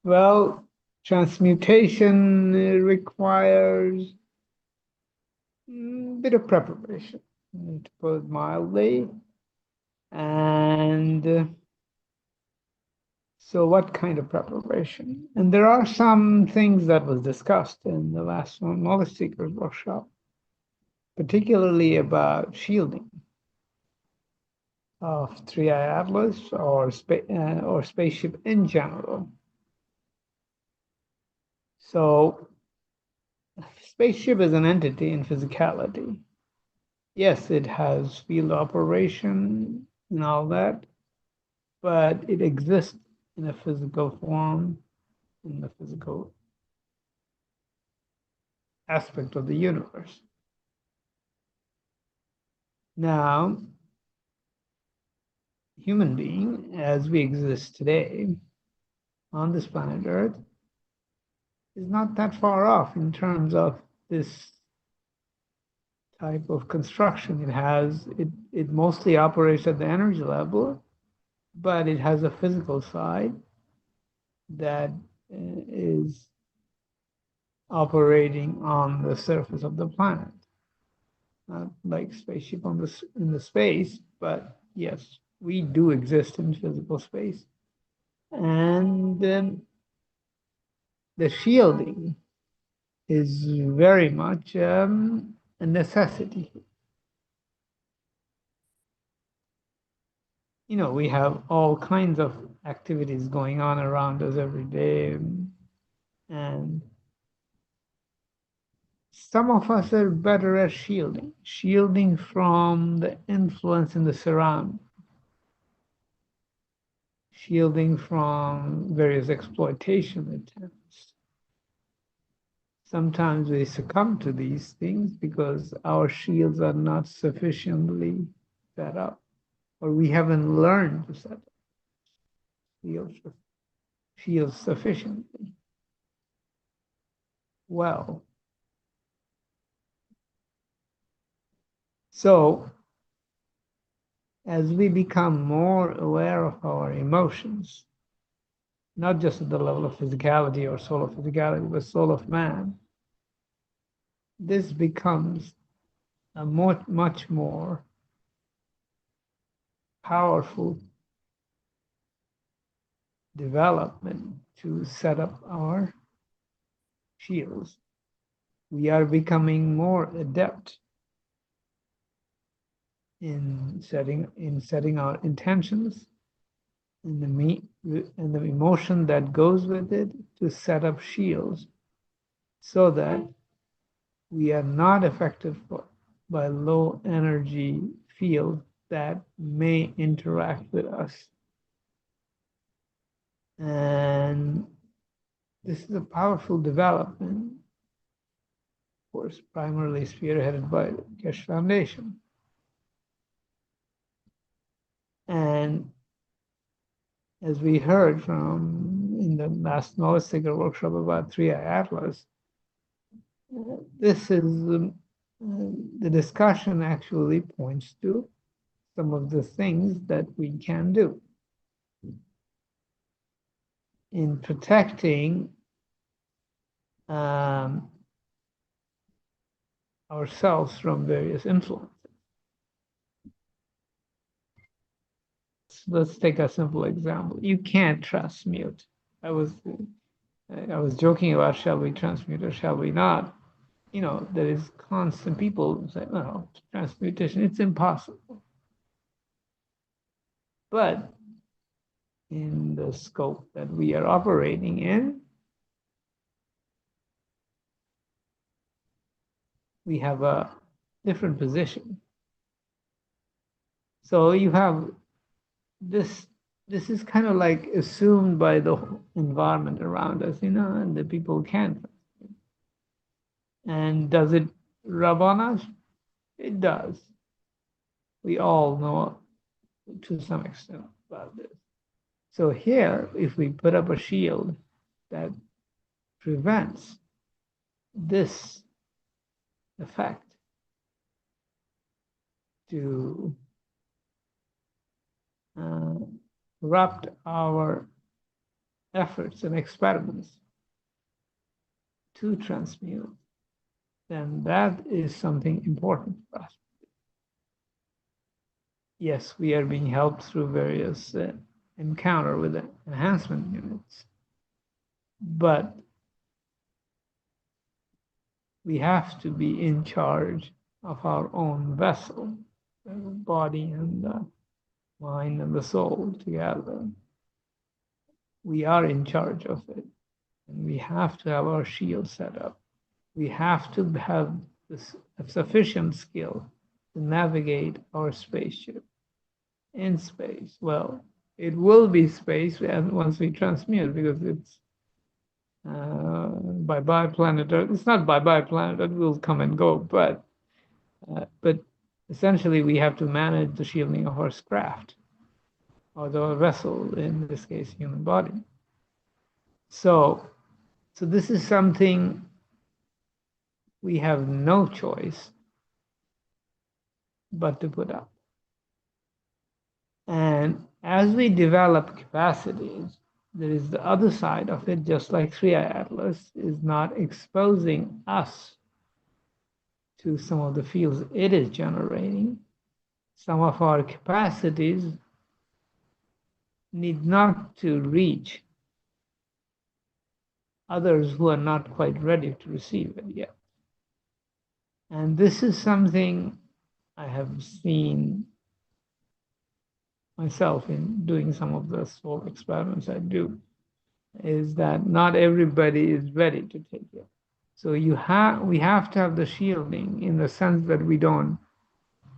Well, transmutation requires a bit of preparation, to put it mildly, and So what kind of preparation? And there are some things that was discussed in the last knowledge seekers workshop, particularly about shielding of 3I Atlas or Spaceship in general. So Spaceship is an entity in physicality. Yes, it has field operation and all that, but it exists in a physical form, in the physical aspect of the universe. Now, human being, as we exist today on this planet Earth, is not that far off in terms of this type of construction. It mostly operates at the energy level, but it has a physical side that is operating on the surface of the planet. Not like spaceship in the space, but yes, we do exist in physical space. And then the shielding is very much a necessity. You know, we have all kinds of activities going on around us every day, and some of us are better at shielding from the influence in the surroundings, shielding from various exploitation attempts. Sometimes we succumb to these things because our shields are not sufficiently set up, or we haven't learned to set up shields sufficiently well. So, as we become more aware of our emotions, not just at the level of physicality or soul of physicality, but soul of man, this becomes a much more powerful development to set up our shields. We are becoming more adept in setting our intentions and the emotion that goes with it to set up shields so that we are not affected by low energy fields that may interact with us. And this is a powerful development, of course, primarily spearheaded by the Keshe Foundation. And as we heard from in the last knowledge seeker workshop about 3I Atlas, this is the discussion actually points to some of the things that we can do in protecting ourselves from various influences. Let's take a simple example. You can't transmute. I was joking about shall we transmute or shall we not. You know, there is constant people say, no, transmutation, it's impossible. But in the scope that we are operating in, we have a different position. So you have this is kind of like assumed by the environment around us, you know, and the people can't. And does it rub on us? It does. We all know to some extent about this. So here, if we put up a shield that prevents this effect to corrupt our efforts and experiments to transmute, then that is something important for us. Yes, we are being helped through various encounter with the enhancement units. But we have to be in charge of our own vessel, the body and the mind and the soul together. We are in charge of it, and we have to have our shield set up. We have to have this sufficient skill to navigate our spaceship in space. Well, it will be space once we transmute, because it's bye-bye planet Earth. It's not bye-bye planet Earth, will come and go, but essentially we have to manage the shielding of our craft, or the vessel, in this case, human body. So this is something we have no choice but to put up. And as we develop capacities, there is the other side of it, just like 3i Atlas is not exposing us to some of the fields it is generating. Some of our capacities need not to reach others who are not quite ready to receive it yet. And this is something I have seen myself in doing some of the soul experiments I do, is that not everybody is ready to take it. So we have to have the shielding in the sense that we don't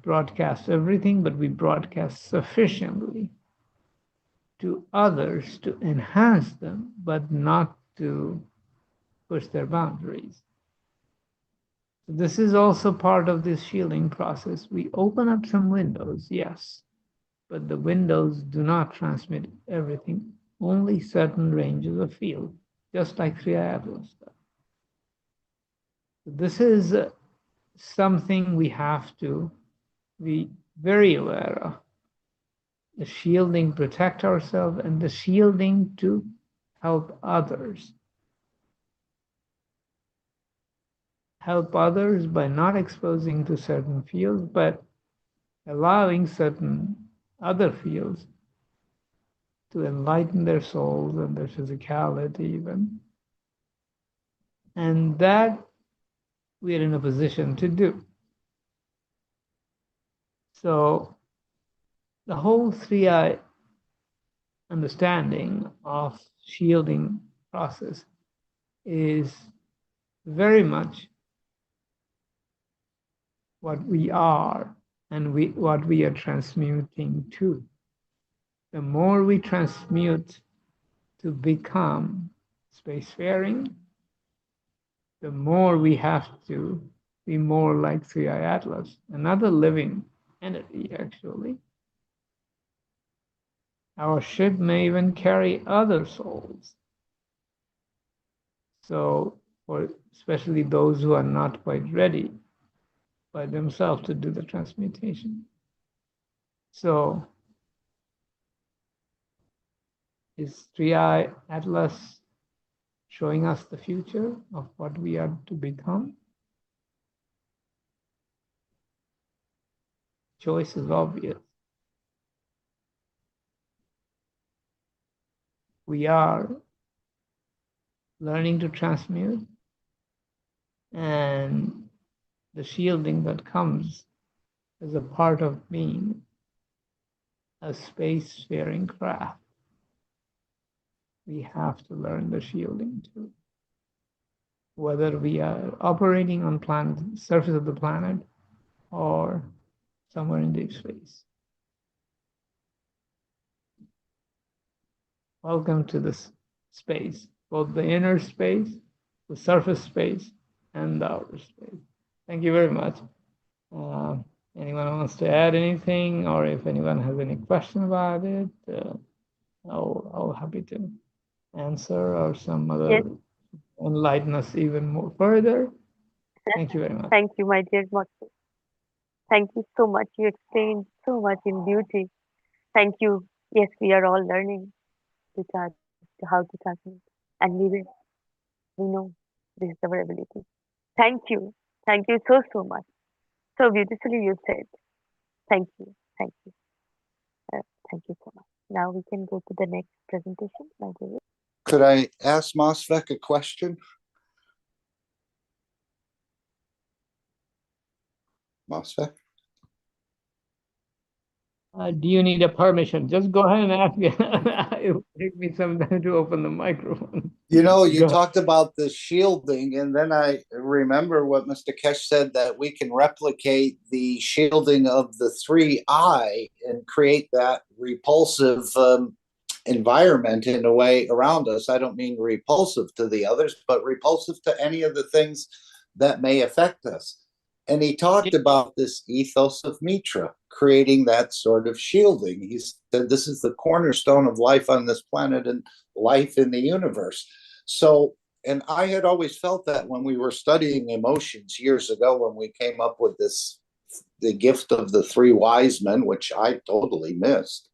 broadcast everything, but we broadcast sufficiently to others to enhance them, but not to push their boundaries. So this is also part of this shielding process. We open up some windows, yes, but the windows do not transmit everything, only certain ranges of field, just like 3i Atlas does. This is something we have to be very aware of. The shielding protect ourselves, and the shielding to help others. Help others by not exposing to certain fields, but allowing certain other fields to enlighten their souls and their physicality even. And that we are in a position to do. So the whole 3i understanding of shielding process is very much what we are and what we are transmuting to. The more we transmute to become spacefaring, the more we have to be more like 3i Atlas, another living entity actually. Our ship may even carry other souls. So, for especially those who are not quite ready by themselves to do the transmutation. So, is 3i Atlas showing us the future of what we are to become? Choice is obvious. We are learning to transmute, and the shielding that comes as a part of being a spacefaring craft. We have to learn the shielding too. Whether we are operating on the surface of the planet or somewhere in deep space. Welcome to this space, both the inner space, the surface space, and the outer space. Thank you very much. Anyone wants to add anything, or if anyone has any question about it, I'll happy to answer, or some other Yes. enlighten us even more further. Thank you very much. Thank you, my dear Master. Thank you so much. You explained so much in beauty. Thank you. Yes, we are all learning to how to transmit, and we will. We know this is our ability. Thank you. Thank you so much. So beautifully you said. Thank you. Thank you. Thank you so much. Now we can go to the next presentation. Could I ask Mosfek a question? Mosfek? Do you need a permission? Just go ahead and ask. It will take me some time to open the microphone. You know, you talked about the shielding, and then I remember what Mr. Keshe said, that we can replicate the shielding of the 3I and create that repulsive environment in a way around us. I don't mean repulsive to the others, but repulsive to any of the things that may affect us. And he talked about this ethos of Mitra, creating that sort of shielding. He said this is the cornerstone of life on this planet and life in the universe. So, and I had always felt that when we were studying emotions years ago, when we came up with this, the gift of the 3 wise men, which I totally missed,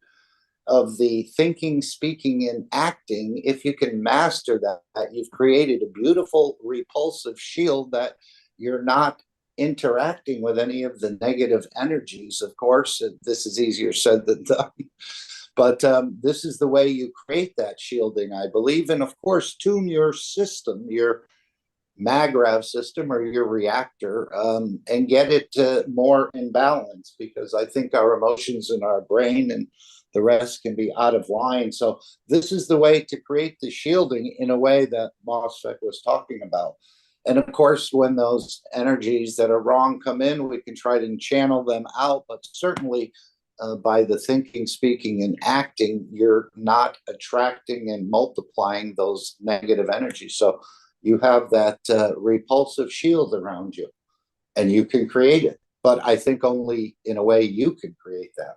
of the thinking, speaking, and acting. If you can master that, you've created a beautiful repulsive shield that you're not interacting with any of the negative energies. Of course, this is easier said than done, but this is the way you create that shielding, I believe. And of course, tune your system, your Magrav system or your reactor, and get it more in balance, because I think our emotions in our brain and the rest can be out of line. So this is the way to create the shielding in a way that Mosfek was talking about. And of course, when those energies that are wrong come in, we can try to channel them out. But certainly by the thinking, speaking, and acting, you're not attracting and multiplying those negative energies. So you have that repulsive shield around you, and you can create it. But I think only in a way you can create that,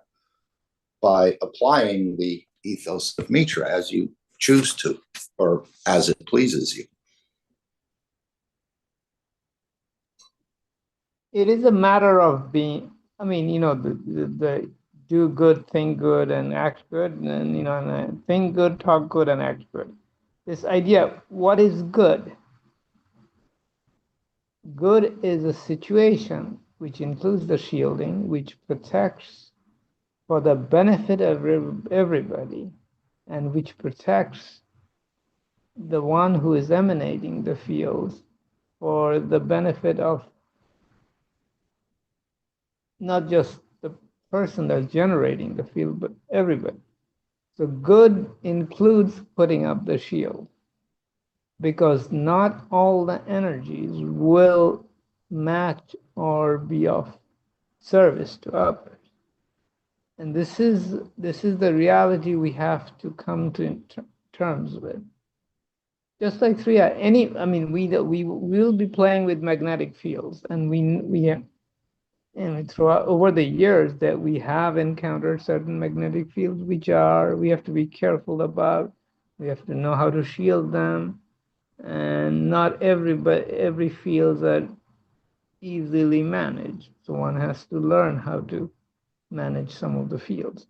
by applying the ethos of Mitra as you choose to, or as it pleases you. It is a matter of being, I mean, you know, the do good, think good, and act good, and, you know, and think good, talk good, and act good. This idea, what is good? Good is a situation which includes the shielding, which protects for the benefit of everybody, and which protects the one who is emanating the fields for the benefit of not just the person that's generating the field, but everybody. So good includes putting up the shield, because not all the energies will match or be of service to others. And this is the reality we have to come to terms with. Just like 3I, I mean, we will be playing with magnetic fields, and and throughout over the years that we have encountered certain magnetic fields which we have to be careful about. We have to know how to shield them, and not every fields are easily managed. So one has to learn how to manage some of the fields.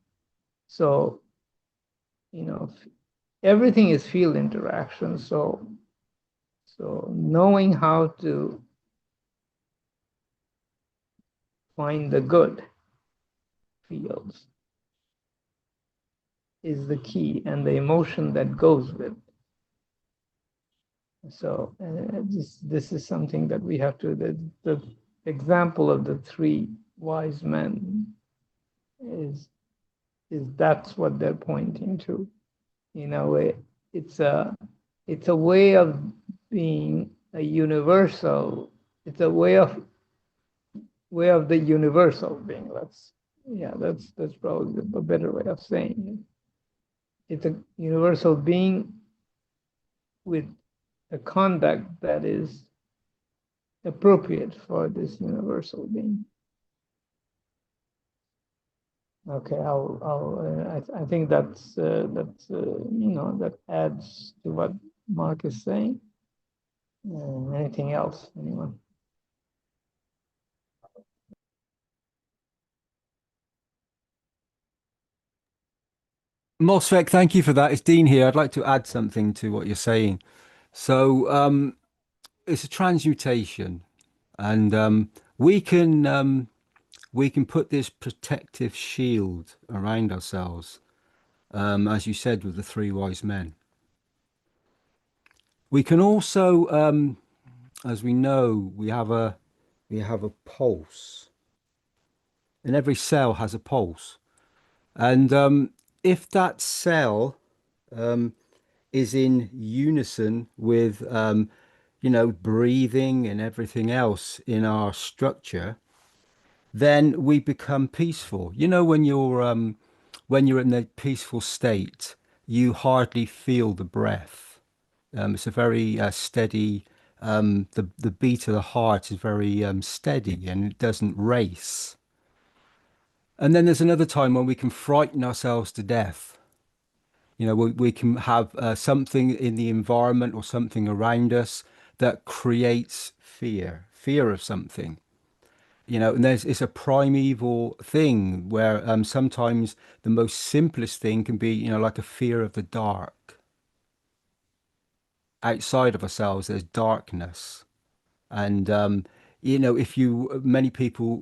So, you know, everything is field interaction. So knowing how to find the good fields is the key, and the emotion that goes with it. So this is something that we have to, the example of the 3 wise men is that's what they're pointing to. You know, it's a way of being a universal. It's a way of the universal being. That's probably a better way of saying it. It's a universal being with a conduct that is appropriate for this universal being. Okay, I think that's you know, that adds to what Mark is saying. Anything else, anyone? Mosfek, thank you for that. It's Dean here. I'd like to add something to what you're saying. So it's a transmutation, and we can put this protective shield around ourselves as you said, with the three wise men. We can also, as we know, we have a pulse, and every cell has a pulse. And if that cell is in unison with, breathing and everything else in our structure, then we become peaceful. When you're in a peaceful state, you hardly feel the breath. It's a very steady. The beat of the heart is very steady, and it doesn't race. And then there's another time when we can frighten ourselves to death. We can have something in the environment or something around us that creates fear of something. And it's a primeval thing where sometimes the most simplest thing can be, like a fear of the dark. Outside of ourselves, there's darkness. And, many people,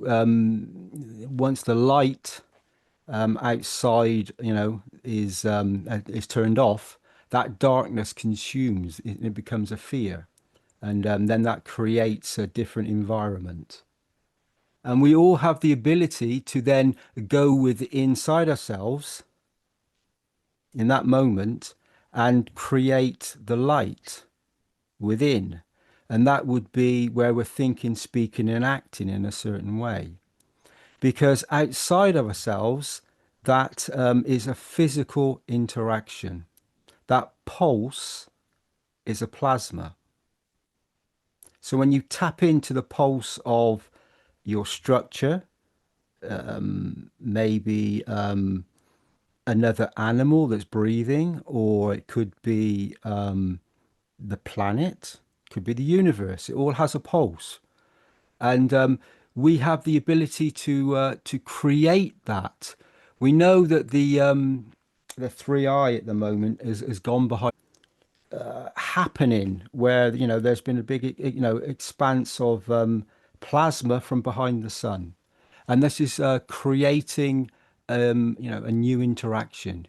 once the light outside, is turned off, that darkness consumes, it becomes a fear. And then that creates a different environment. And we all have the ability to then go inside ourselves in that moment and create the light within. And that would be where we're thinking, speaking, and acting in a certain way. Because outside of ourselves, that is a physical interaction. That pulse is a plasma. So when you tap into the pulse of your structure, maybe another animal that's breathing, or it could be the planet, could be the universe. It all has a pulse, and we have the ability to create that. We know that the 3i at the moment has gone behind happening where there's been a big expanse of plasma from behind the sun, and this is creating a new interaction,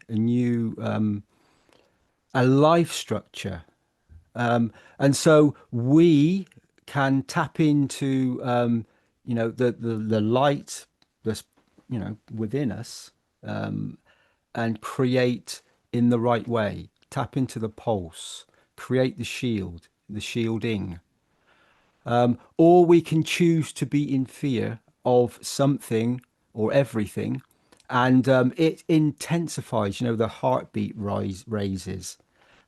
a life structure, and so we can tap into the light that's within us, and create in the right way. Tap into the pulse, create the shielding. Or we can choose to be in fear of something or everything, and it intensifies. The heartbeat raises,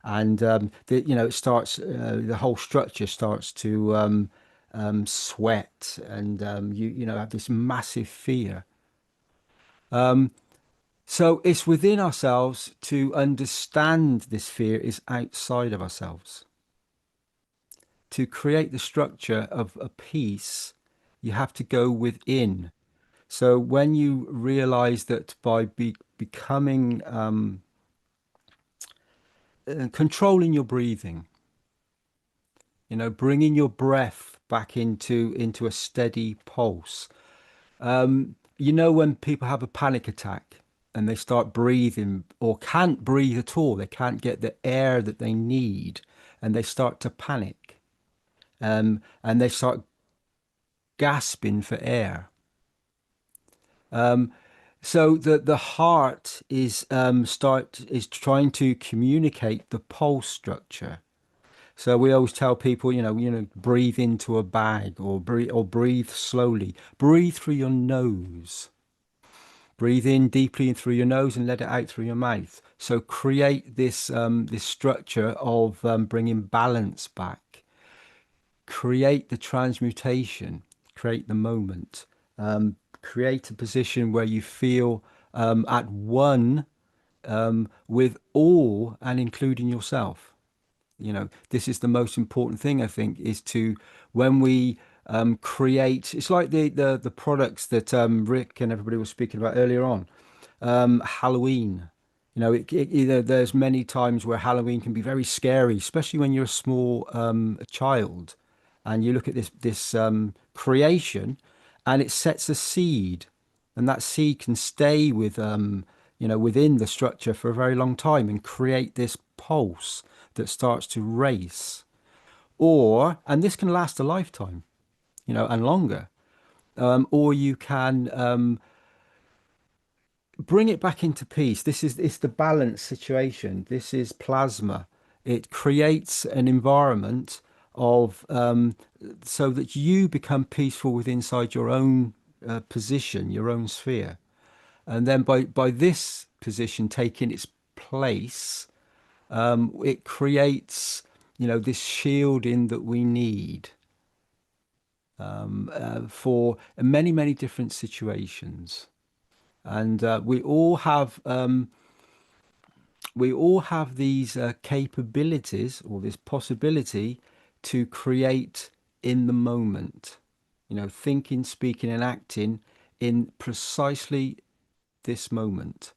and it starts. The whole structure starts to sweat, and you have this massive fear. So it's within ourselves to understand this fear is outside of ourselves. To create the structure of a peace, you have to go within. So when you realize that by becoming, controlling your breathing, bringing your breath back into a steady pulse. When people have a panic attack and they start breathing or can't breathe at all, they can't get the air that they need, and they start to panic, and they start gasping for air. So the heart is trying to communicate the pulse structure. So we always tell people, breathe into a bag, or breathe slowly. Breathe through your nose. Breathe in deeply through your nose and let it out through your mouth. So create this structure of bringing balance back. Create the transmutation. Create the moment. Create a position where you feel at one with all, and including yourself. This is the most important thing, I think, is to, when we create, it's like the products that Rick and everybody was speaking about earlier on. Halloween, there's many times where Halloween can be very scary, especially when you're a small child, and you look at this creation, and it sets a seed, and that seed can stay with within the structure for a very long time and create this pulse that starts to race. And this can last a lifetime, and longer. Or you can bring it back into peace. It's the balance situation. This is plasma. It creates an environment of so that you become peaceful within inside your own position, your own sphere. And then by this position taking its place, it creates, this shielding that we need for many, many different situations. And we all have these capabilities or this possibility to create in the moment, thinking, speaking, and acting in precisely this moment.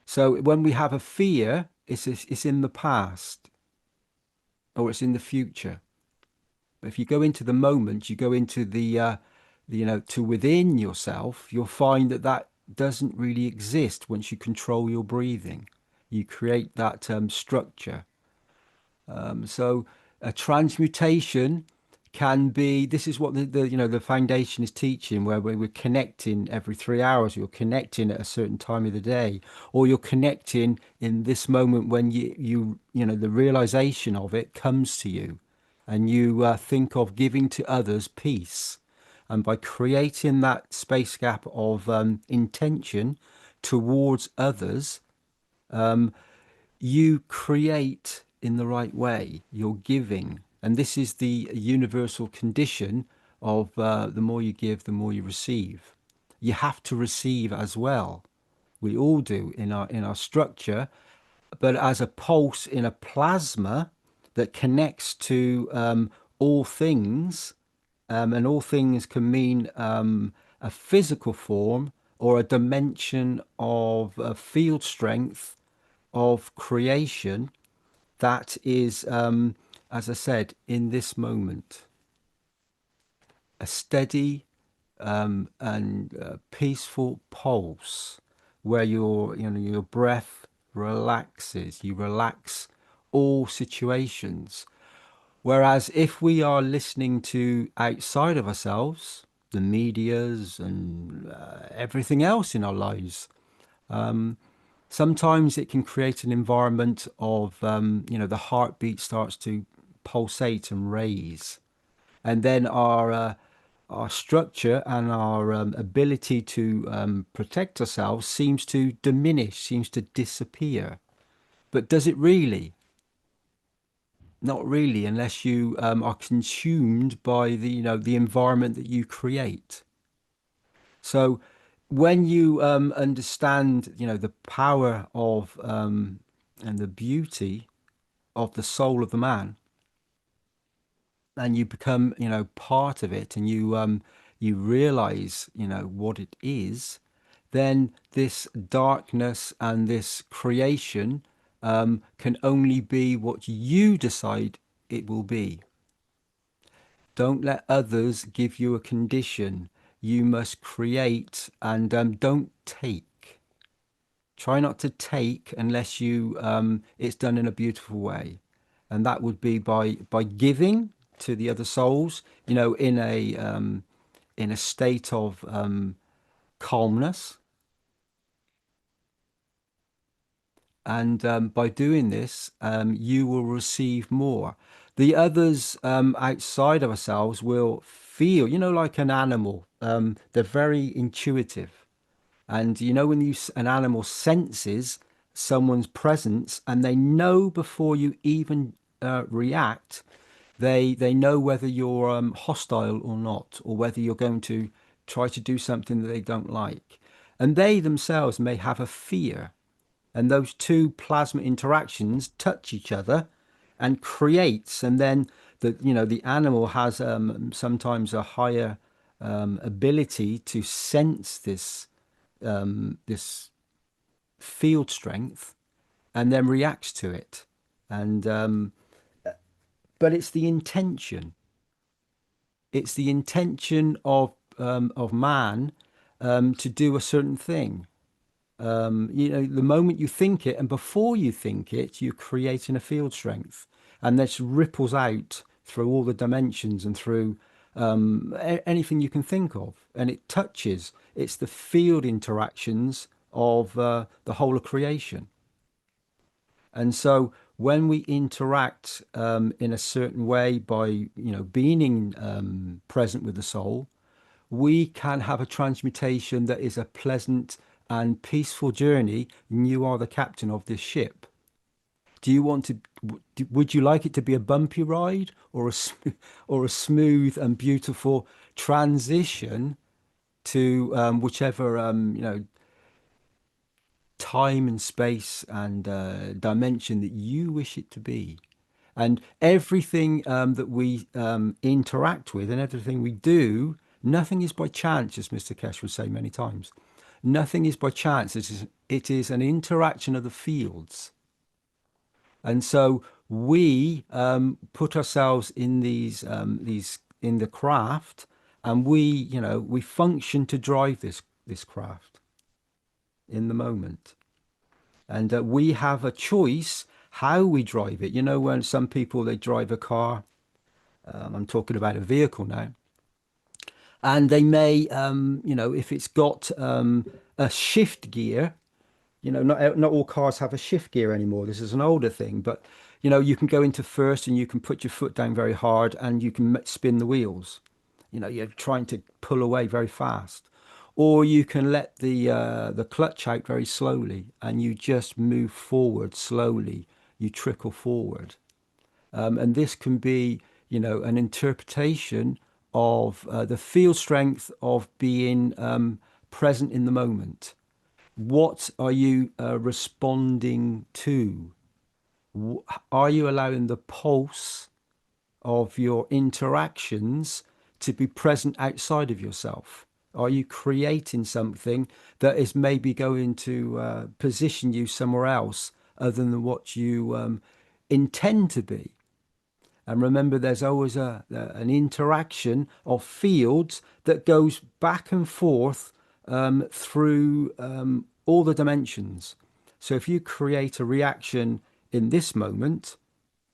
So when we have a fear, it's in the past or it's in the future. But if you go into the moment, you go into to within yourself, you'll find that doesn't really exist once you control your breathing. You create that structure. So a transmutation can be, this is what the foundation is teaching, where we're connecting every 3 hours. You're connecting at a certain time of the day, or you're connecting in this moment when you the realization of it comes to you, and you think of giving to others peace. And by creating that space gap of intention towards others, you create in the right way. You're giving. And this is the universal condition of the more you give, the more you receive. You have to receive as well. We all do in our structure, but as a pulse in a plasma that connects to all things, and all things can mean a physical form or a dimension of field strength of creation that is, as I said, in this moment, a steady and peaceful pulse where your breath relaxes. You relax all situations. Whereas if we are listening to outside of ourselves, the medias and everything else in our lives, sometimes it can create an environment of, the heartbeat starts to pulsate and raise. And then our structure and our ability to protect ourselves seems to diminish, seems to disappear. But does it really? Not really, unless you are consumed by the environment that you create. So when you understand, the power of and the beauty of the soul of the man, and you become, part of it, and you realize, what it is, then this darkness and this creation can only be what you decide it will be. Don't let others give you a condition. You must create, and don't take. Try not to take unless it's done in a beautiful way, and that would be by giving to the other souls, in a state of calmness. And by doing this, you will receive more. The others outside of ourselves will feel, like an animal. They're very intuitive. And when an animal senses someone's presence, and they know before you even react, they know whether you're hostile or not, or whether you're going to try to do something that they don't like. And they themselves may have a fear, and those two plasma interactions touch each other and creates, and then the animal has sometimes a higher ability to sense this field strength and then reacts to it. And but it's the intention. It's the intention of man to do a certain thing. The moment you think it, and before you think it, you're creating a field strength, and this ripples out through all the dimensions and through anything you can think of, and it touches. It's the field interactions of the whole of creation. And so when we interact in a certain way by being present with the soul, we can have a transmutation that is a pleasant and peaceful journey, and you are the captain of this ship. Do you want to? Would you like it to be a bumpy ride, or or a smooth and beautiful transition to whichever time and space and dimension that you wish it to be? And everything that we interact with and everything we do, nothing is by chance, as Mr. Keshe would say many times. Nothing is by chance. It is an interaction of the fields. And so we put ourselves in these in the craft, and we function to drive this craft in the moment. And we have a choice how we drive it. When some people, they drive a car, I'm talking about a vehicle now, and they may, if it's got a shift gear, not all cars have a shift gear anymore. This is an older thing, but you can go into first and you can put your foot down very hard and you can spin the wheels. You're trying to pull away very fast, or you can let the clutch out very slowly and you just move forward slowly. You trickle forward, and this can be an interpretation of the field strength of being present in the moment. What are you responding to? Are you allowing the pulse of your interactions to be present outside of yourself? Are you creating something that is maybe going to position you somewhere else other than what you intend to be? And remember, there's always an interaction of fields that goes back and forth through all the dimensions. So if you create a reaction in this moment,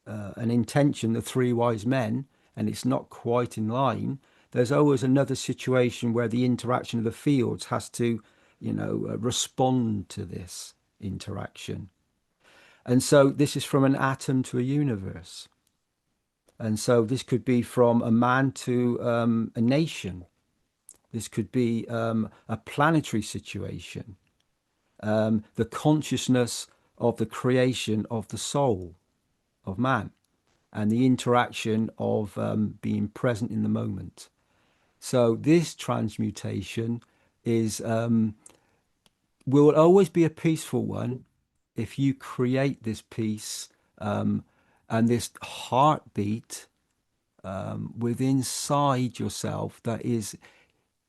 an intention, the three wise men, and it's not quite in line, there's always another situation where the interaction of the fields has to, respond to this interaction. And so this is from an atom to a universe. And so this could be from a man to a nation. This could be a planetary situation. The consciousness of the creation of the soul of man and the interaction of being present in the moment. So this transmutation will always be a peaceful one if you create this peace and this heartbeat with inside yourself that is,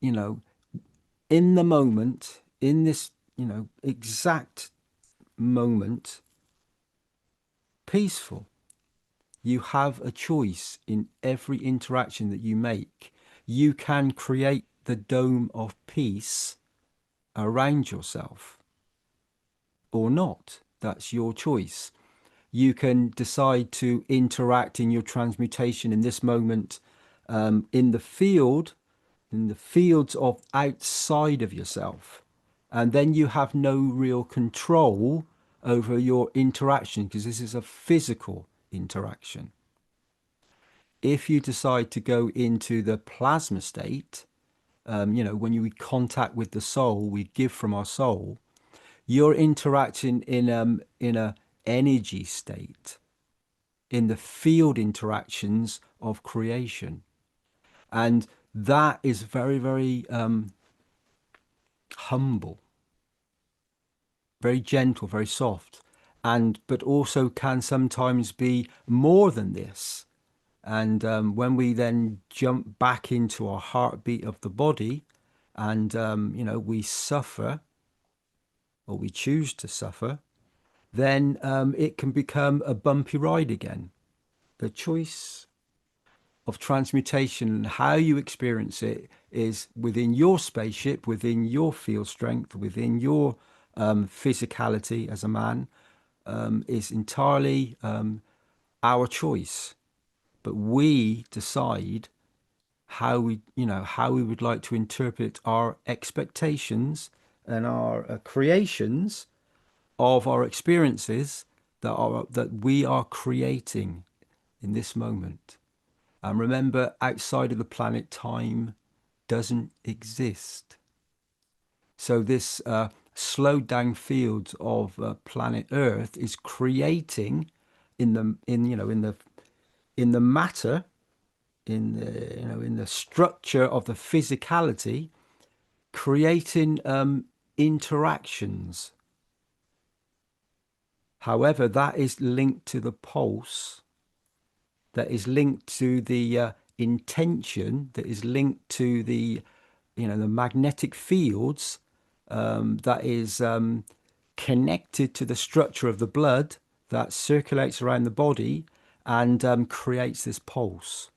in the moment, in this, exact moment, peaceful. You have a choice in every interaction that you make. You can create the dome of peace around yourself or not. That's your choice. You can decide to interact in your transmutation in this moment in the fields of outside of yourself. And then you have no real control over your interaction because this is a physical interaction. If you decide to go into the plasma state, when you contact with the soul, we give from our soul, you're interacting in a energy state, in the field interactions of creation. And that is very, very humble, very gentle, very soft, but also can sometimes be more than this. And when we then jump back into our heartbeat of the body and, we suffer, or we choose to suffer, then it can become a bumpy ride again. The choice of transmutation and how you experience it is within your spaceship, within your field strength, within your physicality as a man is entirely our choice. But we decide how we, how we would like to interpret our expectations and our creations of our experiences that we are creating in this moment. And remember, outside of the planet, time doesn't exist. So this slowed down field of planet Earth is creating in the matter, in the structure of the physicality, creating interactions. However, that is linked to the pulse, that is linked to the intention, that is linked to the magnetic fields, that is connected to the structure of the blood that circulates around the body and creates this pulse.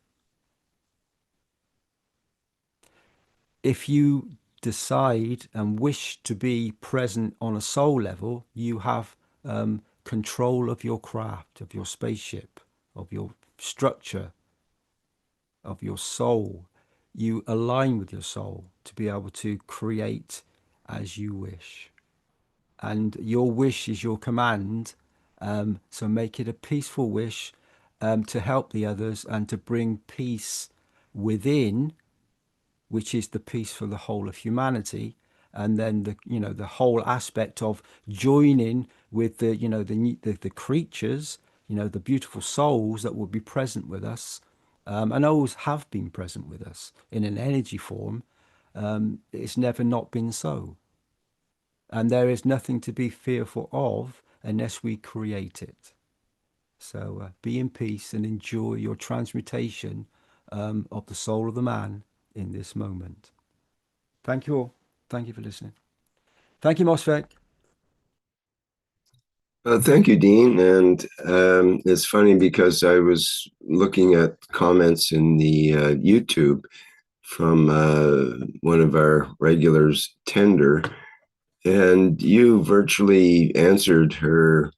If you decide and wish to be present on a soul level, you have control of your craft, of your spaceship, of your structure, of your soul. You align with your soul to be able to create as you wish. And your wish is your command. So make it a peaceful wish to help the others and to bring peace within, which is the peace for the whole of humanity. And then the whole aspect of joining with the creatures, the beautiful souls that will be present with us, and always have been present with us in an energy form. It's never not been so. And there is nothing to be fearful of unless we create it. So be in peace and enjoy your transmutation of the soul of the man in this moment. Thank you all. Thank you for listening. Thank you, Mosfet. Thank you, Dean. And it's funny because I was looking at comments in the YouTube from one of our regulars, Tender, and you virtually answered her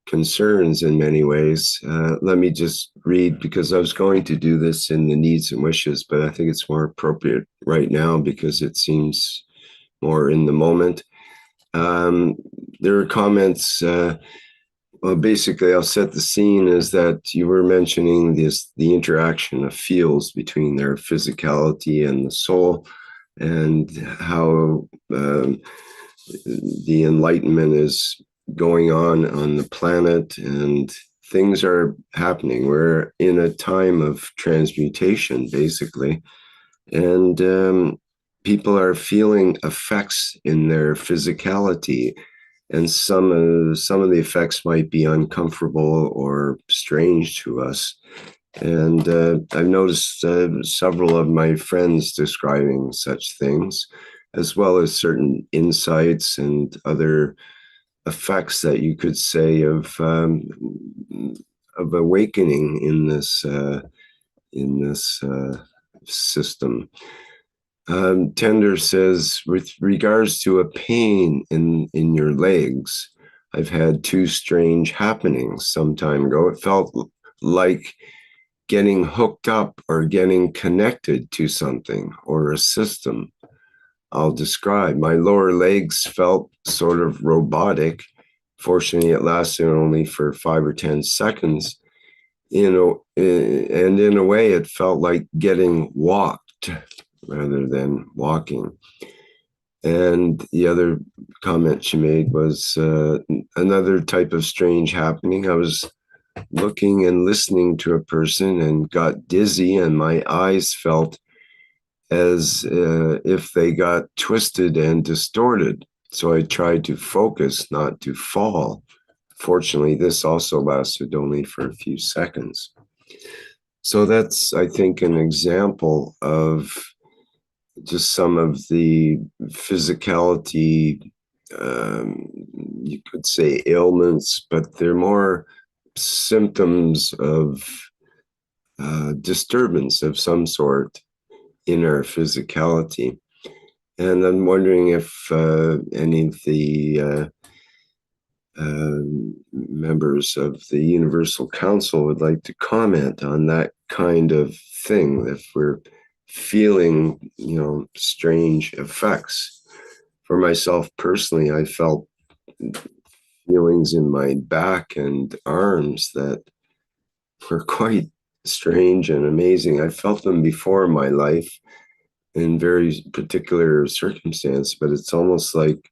concerns in many ways. Let me just read, because I was going to do this in the needs and wishes, but I think it's more appropriate right now because it seems more in the moment. There are comments. Well, basically, I'll set the scene is that you were mentioning the interaction of fields between their physicality and the soul, and how the enlightenment is going on the planet, and things are happening. We're in a time of transmutation, basically, and people are feeling effects in their physicality. And some of the effects might be uncomfortable or strange to us. And I've noticed several of my friends describing such things, as well as certain insights and other effects that you could say of awakening in this system. Tender says, with regards to a pain in your legs, I've had two strange happenings some time ago. It felt like getting hooked up or getting connected to something or a system. I'll describe. My lower legs felt sort of robotic. Fortunately, it lasted only for 5 or 10 seconds. And in a way, it felt like getting walked rather than walking. And the other comment she made was another type of strange happening. I was looking and listening to a person and got dizzy, and my eyes felt as if they got twisted and distorted. So I tried to focus, not to fall. Fortunately, this also lasted only for a few seconds. So that's, I think, an example of just some of the physicality, you could say ailments, but they're more symptoms of disturbance of some sort in our physicality. And I'm wondering if any of the members of the Universal Council would like to comment on that kind of thing, if we're feeling, strange effects. For myself personally, I felt feelings in my back and arms that were quite strange and amazing. I felt them before in my life in very particular circumstance, but it's almost like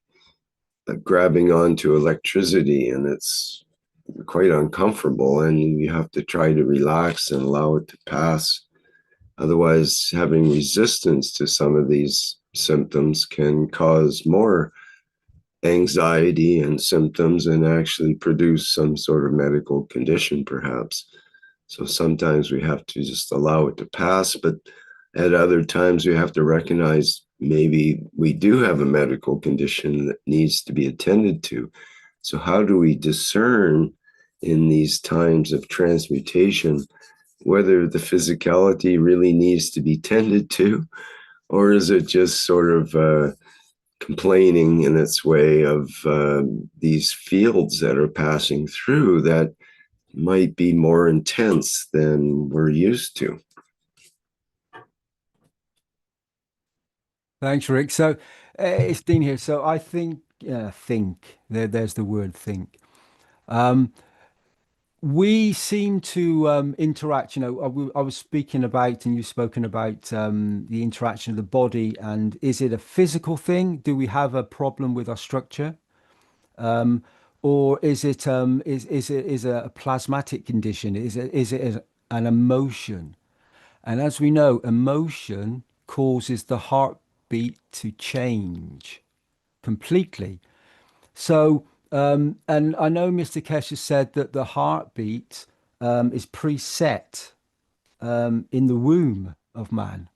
grabbing onto electricity, and it's quite uncomfortable, and you have to try to relax and allow it to pass. Otherwise, having resistance to some of these symptoms can cause more anxiety and symptoms and actually produce some sort of medical condition, perhaps. So sometimes we have to just allow it to pass, but at other times we have to recognize maybe we do have a medical condition that needs to be attended to. So how do we discern in these times of transmutation whether the physicality really needs to be tended to, or is it just sort of complaining in its way of these fields that are passing through that might be more intense than we're used to? Thanks, Rick. So it's Dean here. So I think, there's the word think. We seem to interact, I was speaking about, and you've spoken about the interaction of the body, and is it a physical thing? Do we have a problem with our structure? Or is it is a plasmatic condition? Is it an emotion? And as we know, emotion causes the heartbeat to change completely. So, and I know Mr. Keshe said that the heartbeat is preset in the womb of man.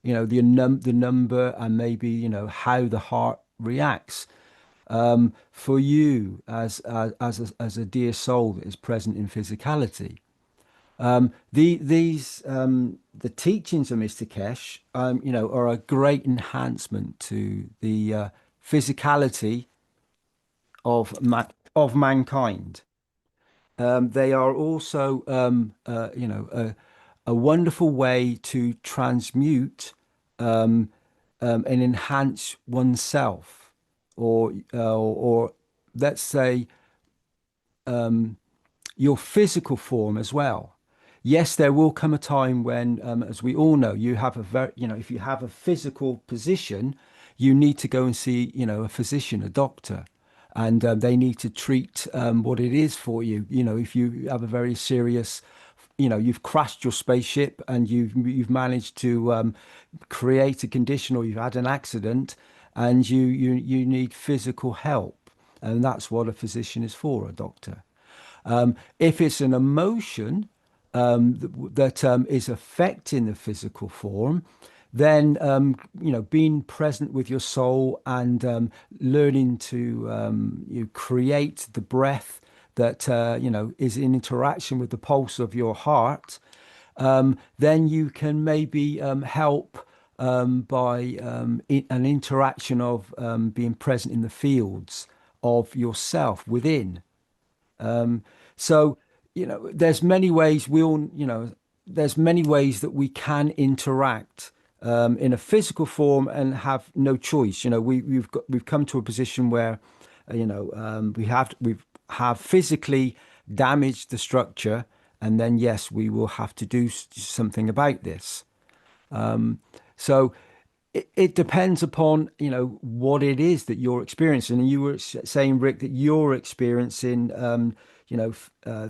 The number and maybe how the heart reacts. For you as a dear soul that is present in physicality, the teachings of Mr. Keshe, are a great enhancement to the physicality of mankind. They are also, a wonderful way to transmute and enhance oneself, or let's say your physical form as well. Yes, there will come a time when, as we all know, you have a very, if you have a physical position, you need to go and see, a physician, a doctor, and they need to treat what it is for you. If you have a very serious, you've crashed your spaceship and you've managed to create a condition, or you've had an accident, and you need physical help, and that's what a physician is for, a doctor. If it's an emotion that is affecting the physical form, then being present with your soul and learning to you create the breath that is in interaction with the pulse of your heart, then you can maybe help by an interaction of being present in the fields of yourself within. So, there's many ways there's many ways that we can interact in a physical form and have no choice. We've come to a position where, we have physically damaged the structure, and then yes, we will have to do something about this. So it depends upon what it is that you're experiencing. And you were saying, Rick, that you're experiencing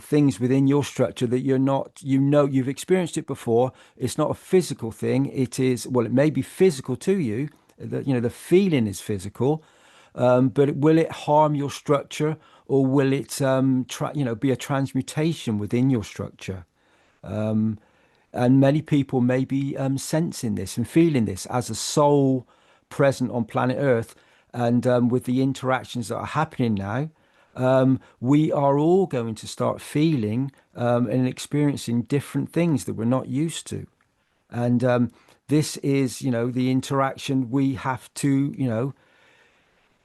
things within your structure that you're not, you've experienced it before. It's not a physical thing. It is, well, it may be physical to you, that the feeling is physical, but will it harm your structure, or will it be a transmutation within your structure? And many people may be sensing this and feeling this as a soul present on planet Earth. And with the interactions that are happening now, we are all going to start feeling and experiencing different things that we're not used to. And this is, the interaction we have to,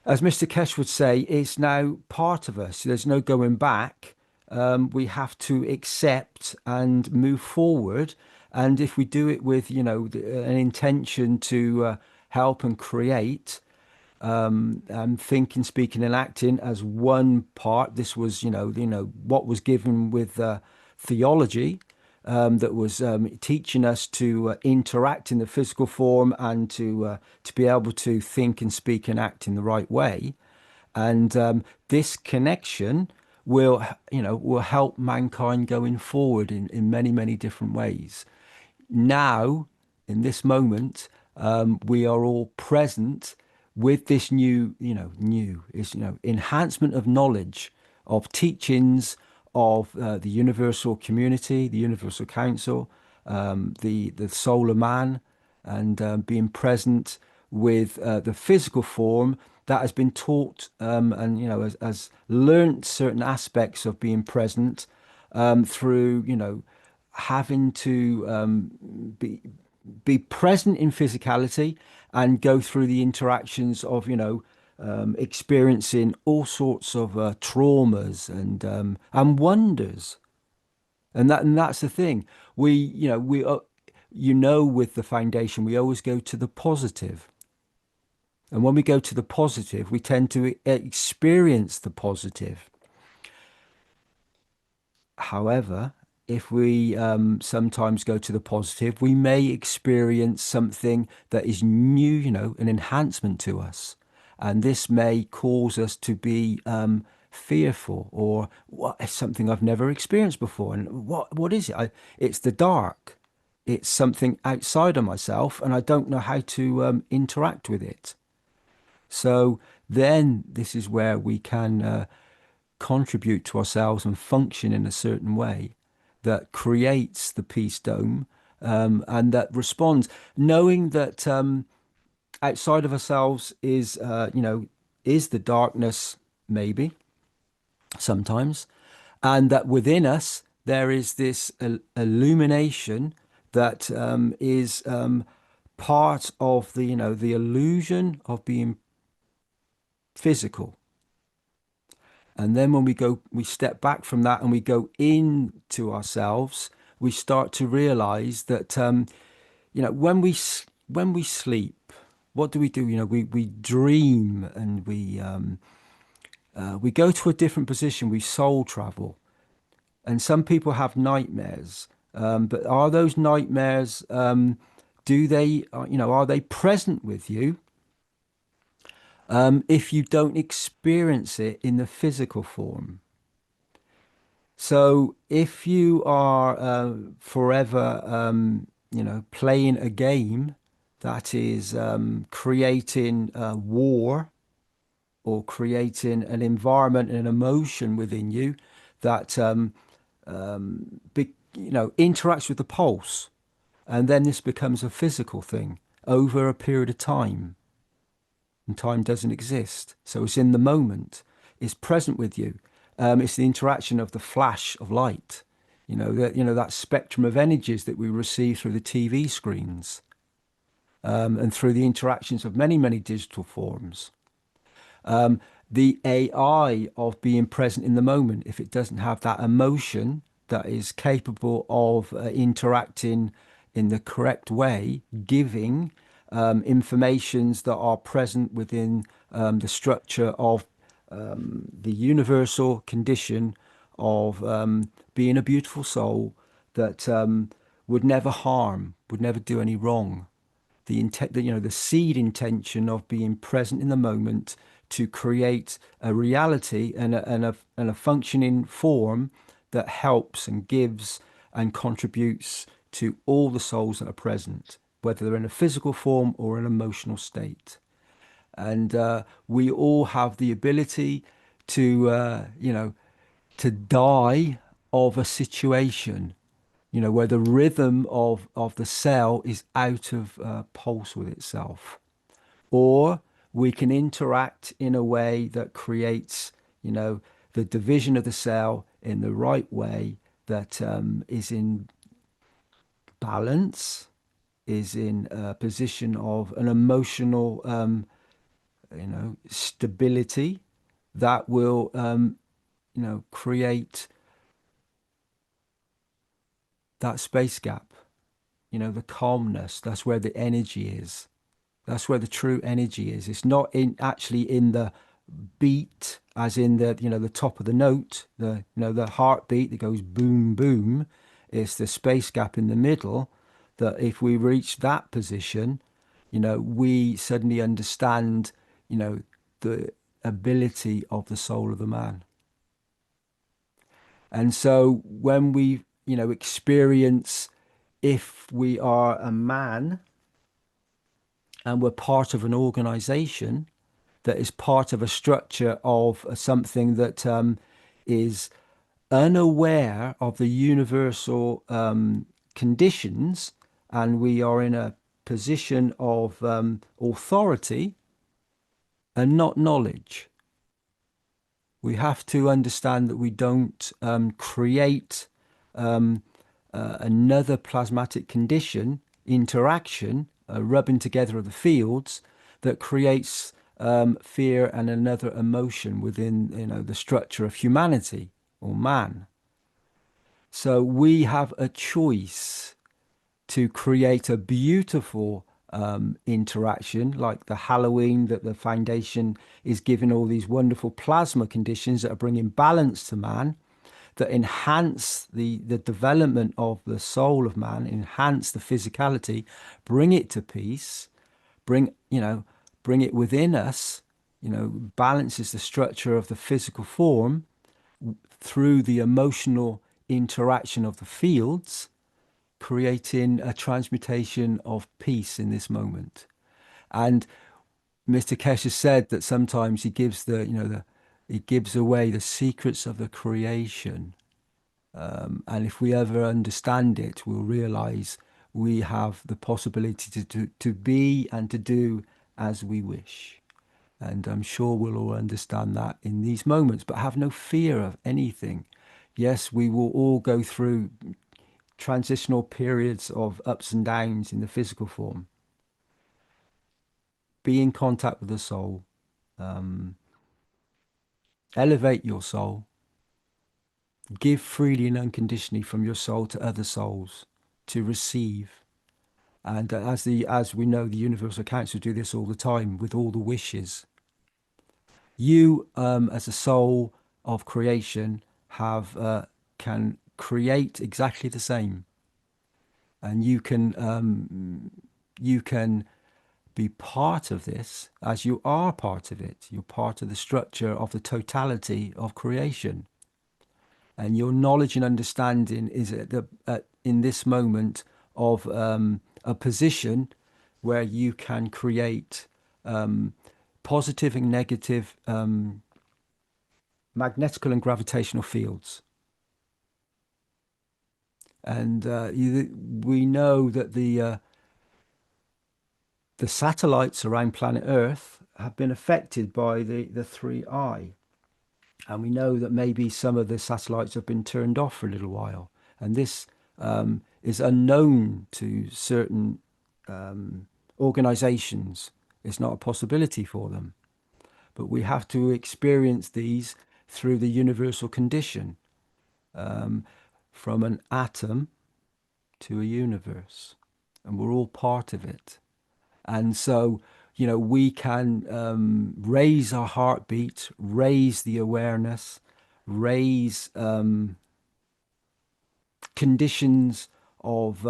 as Mr. Keshe would say, it's now part of us. There's no going back. We have to accept and move forward. And if we do it with, an intention to help and create, and thinking, speaking, and acting as one part. This was, what was given with theology, that was teaching us to interact in the physical form and to be able to think and speak and act in the right way. And this connection will help mankind going forward in many, many different ways. Now, in this moment, we are all present with this new enhancement of knowledge, of teachings of the universal community, the universal council, the solar man, and being present with the physical form that has been taught, and has learnt certain aspects of being present through having to be present in physicality and go through the interactions of experiencing all sorts of traumas and wonders. And that's the thing. With the foundation, we always go to the positive. And when we go to the positive, we tend to experience the positive. However, if we sometimes go to the positive, we may experience something that is new, an enhancement to us. And this may cause us to be fearful, or what is something I've never experienced before. And what is it? It's the dark. It's something outside of myself, and I don't know how to interact with it. So then this is where we can contribute to ourselves and function in a certain way that creates the peace dome, and that responds, knowing that outside of ourselves is the darkness, maybe sometimes, and that within us there is this illumination that is part of the illusion of being physical. And then when we step back from that and we go into ourselves, we start to realize that, when we sleep, what do? We dream, and we go to a different position. We soul travel, and some people have nightmares. But are those nightmares? Are they present with you? If you don't experience it in the physical form. So if you are forever, playing a game that is creating war, or creating an environment and an emotion within you that interacts with the pulse, and then this becomes a physical thing over a period of time. And time doesn't exist. So it's in the moment. It's present with you. It's the interaction of the flash of light, that spectrum of energies that we receive through the TV screens, and through the interactions of many, many digital forms. The AI of being present in the moment, if it doesn't have that emotion that is capable of interacting in the correct way, giving informations that are present within the structure of the universal condition of being a beautiful soul that would never harm, would never do any wrong. The seed intention of being present in the moment to create a reality and a functioning form that helps and gives and contributes to all the souls that are present, whether they're in a physical form or an emotional state. And we all have the ability to die of a situation, where the rhythm of the cell is out of pulse with itself. Or we can interact in a way that creates, the division of the cell in the right way that is in balance, is in a position of an emotional, stability that will, create that space gap, the calmness. That's where the energy is. That's where the true energy is. It's not actually in the beat, as in the top of the note, the heartbeat that goes boom, boom. It's the space gap in the middle that if we reach that position, we suddenly understand, the ability of the soul of the man. And so when we, experience, if we are a man and we're part of an organization that is part of a structure of something that is unaware of the universal conditions, and we are in a position of authority and not knowledge. We have to understand that we don't create another plasmatic condition, interaction, rubbing together of the fields that creates fear and another emotion within the structure of humanity or man. So we have a choice to create a beautiful interaction, like the Halloween, that the foundation is giving all these wonderful plasma conditions that are bringing balance to man, that enhance the development of the soul of man, enhance the physicality, bring it to peace, bring it within us, balances the structure of the physical form through the emotional interaction of the fields, creating a transmutation of peace in this moment. And Mr. Keshe said that sometimes he gives he gives away the secrets of the creation. And if we ever understand it, we'll realize we have the possibility to be and to do as we wish. And I'm sure we'll all understand that in these moments, but have no fear of anything. Yes, we will all go through transitional periods of ups and downs in the physical form. Be in contact with the soul. Elevate your soul. Give freely and unconditionally from your soul to other souls to receive. And as we know, the Universal Council do this all the time with all the wishes. You, as a soul of creation, can create exactly the same, and you can be part of this as you are part of it. You're part of the structure of the totality of creation. And your knowledge and understanding is in this moment of a position where you can create positive and negative magnetical and gravitational fields. And we know that the satellites around planet Earth have been affected by the 3I. And we know that maybe some of the satellites have been turned off for a little while. And this is unknown to certain organizations. It's not a possibility for them. But we have to experience these through the universal condition, from an atom to a universe. And we're all part of it. And so, we can raise our heartbeat, raise the awareness, raise conditions of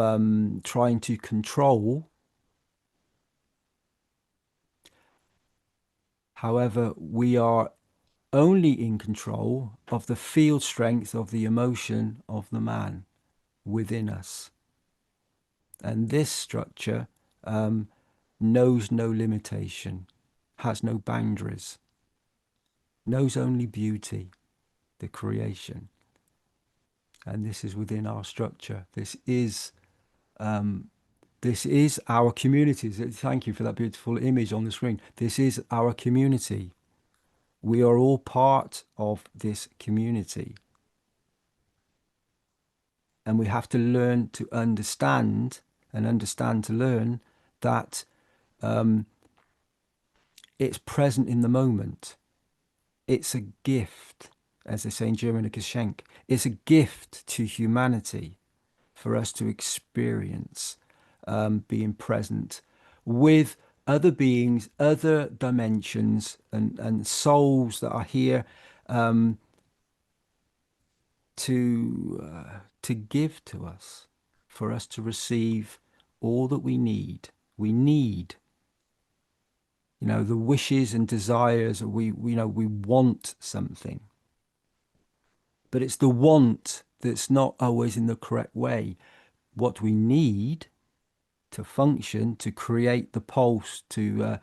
trying to control. However, we are only in control of the field strength of the emotion of the man within us. And this structure knows no limitation, has no boundaries, knows only beauty, the creation. And this is within our structure. This is our community. Thank you for that beautiful image on the screen. This is our community. We are all part of this community. And we have to learn to understand and understand, to learn that it's present in the moment. It's a gift, as they say in German, a Geschenk. It's a gift to humanity for us to experience being present with other beings, other dimensions, and souls that are here to give to us, for us to receive all that we need. We need, the wishes and desires. We want something, but it's the want that's not always in the correct way. What we need to function, to create the pulse, to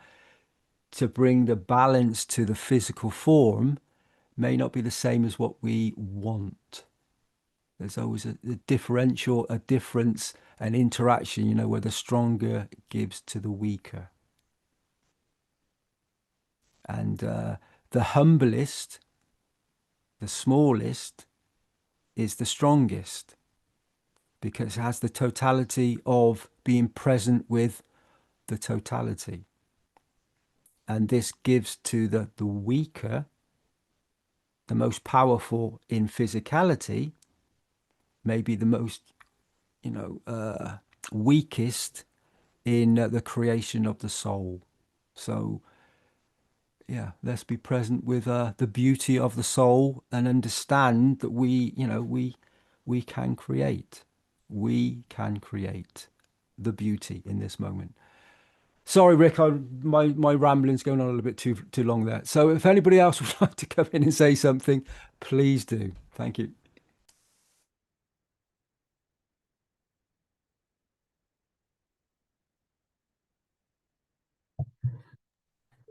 bring the balance to the physical form, may not be the same as what we want. There's always a differential, a difference, an interaction, where the stronger gives to the weaker. And the humblest, the smallest, is the strongest, because it has the totality of being present with the totality. And this gives to the weaker, the most powerful in physicality, maybe the most, weakest in the creation of the soul. So, yeah, let's be present with the beauty of the soul and understand that we can create. We can create the beauty in this moment. Sorry, Rick, my rambling's going on a little bit too long there. So if anybody else would like to come in and say something, please do. Thank you.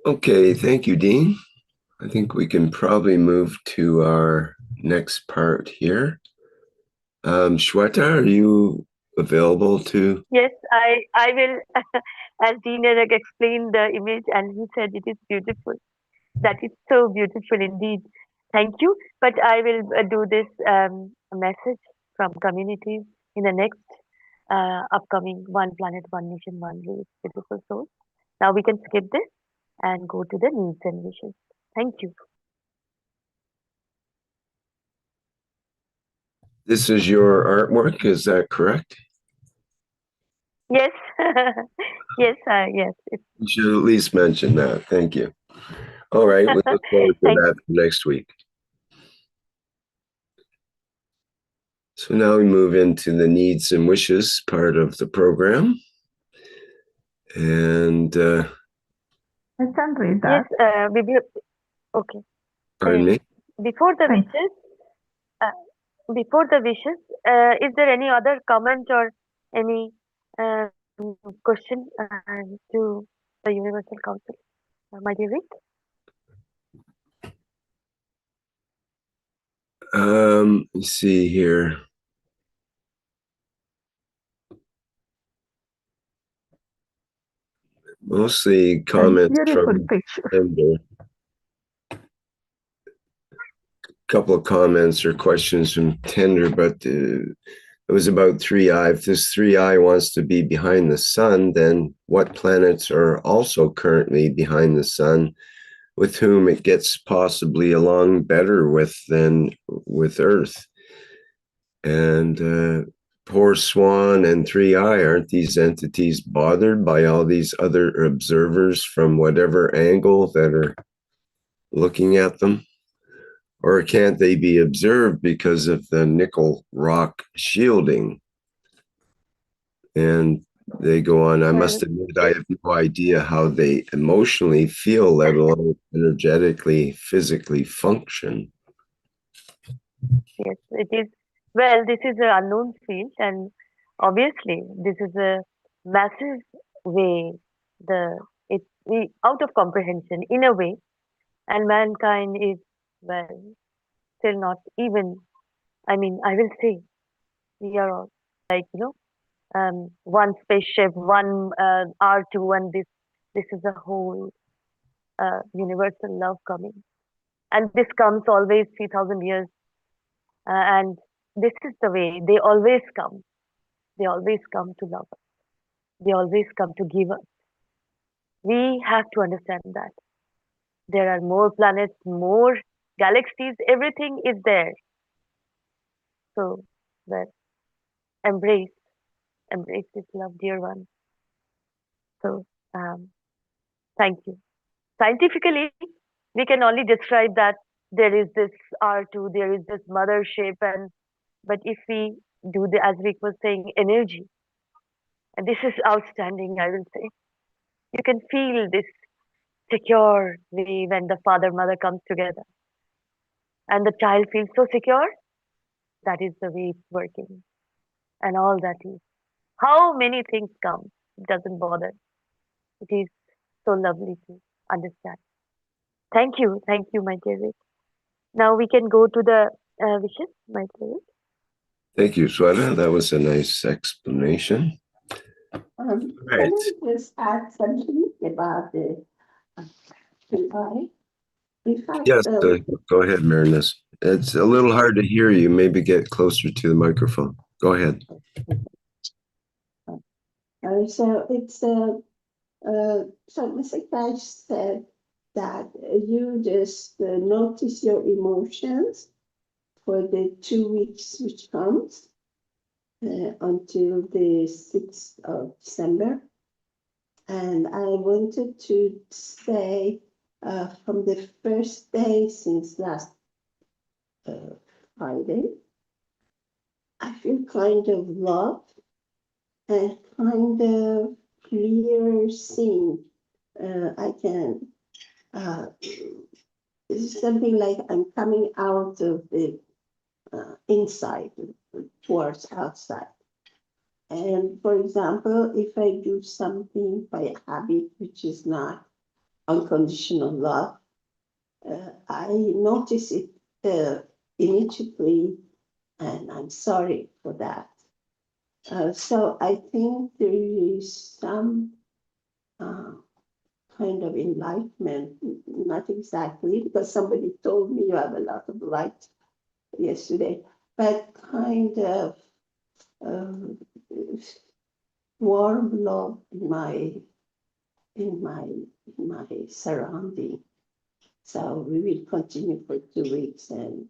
Okay, thank you, Dean. I think we can probably move to our next part here. Shweta, are you available to? Yes, I will, as Dean had explained the image, and he said it is beautiful. That is so beautiful indeed. Thank you. But I will do this message from communities in the next upcoming One Planet, One Nation, One Race, Beautiful Soul. Now we can skip this and go to the needs and wishes. Thank you. This is your artwork, is that correct? Yes, yes, yes. You should at least mention that. Thank you. All right, we look forward to that next week. So now we move into the needs and wishes part of the program. And I can read that. Yes, okay. Pardon me? Before the wishes, is there any other comment or any question to the Universal Council, my dear Rick? Let's see here. Mostly comments from Tender. A couple of comments or questions from Tender, but it was about 3i. If this 3i wants to be behind the sun, then what planets are also currently behind the sun, with whom it gets possibly along better with than with Earth? And poor Swan and 3i, aren't these entities bothered by all these other observers from whatever angle that are looking at them? Or can't they be observed because of the nickel rock shielding? And they go on, I must admit, I have no idea how they emotionally feel, let alone energetically, physically function. Yes, it is. Well, this is an unknown field, and obviously, this is a massive way. It's out of comprehension in a way, and mankind is, well, still not even. I mean, I will say we are all like one spaceship, one R2, and this is a whole universal love coming, and this comes always 3,000 years, and this is the way they always come. They always come to love us. They always come to give us. We have to understand that. There are more planets, more galaxies, everything is there. So, well, embrace, embrace this love, dear one. So, thank you. Scientifically, we can only describe that there is this R2, there is this mothership, and but if we do the, as Rick was saying, energy, and this is outstanding, I will say. You can feel this secure way when the father mother comes together, and the child feels so secure. That is the way it's working, and all that is. How many things come, it doesn't bother. It is so lovely to understand. Thank you, my dear Rick. Now we can go to the wishes, my dear Rick. Thank you, Sweta. That was a nice explanation. Can Right. I just add something about the AI? In fact, Yes, go ahead, Marinus. It's a little hard to hear you. Maybe get closer to the microphone. Go ahead. so it's so Mr. Cash said that you just notice your emotions for the 2 weeks which comes until the 6th of December. And I wanted to say from the first day since last Friday, I feel kind of love and kind of clear seeing. I can, it's something like I'm coming out of the inside towards outside. And for example, if I do something by habit, which is not unconditional love, I notice it immediately, and I'm sorry for that. So I think there is some kind of enlightenment, not exactly, because somebody told me you have a lot of light yesterday, but kind of warm love in my surrounding. So we will continue for 2 weeks, and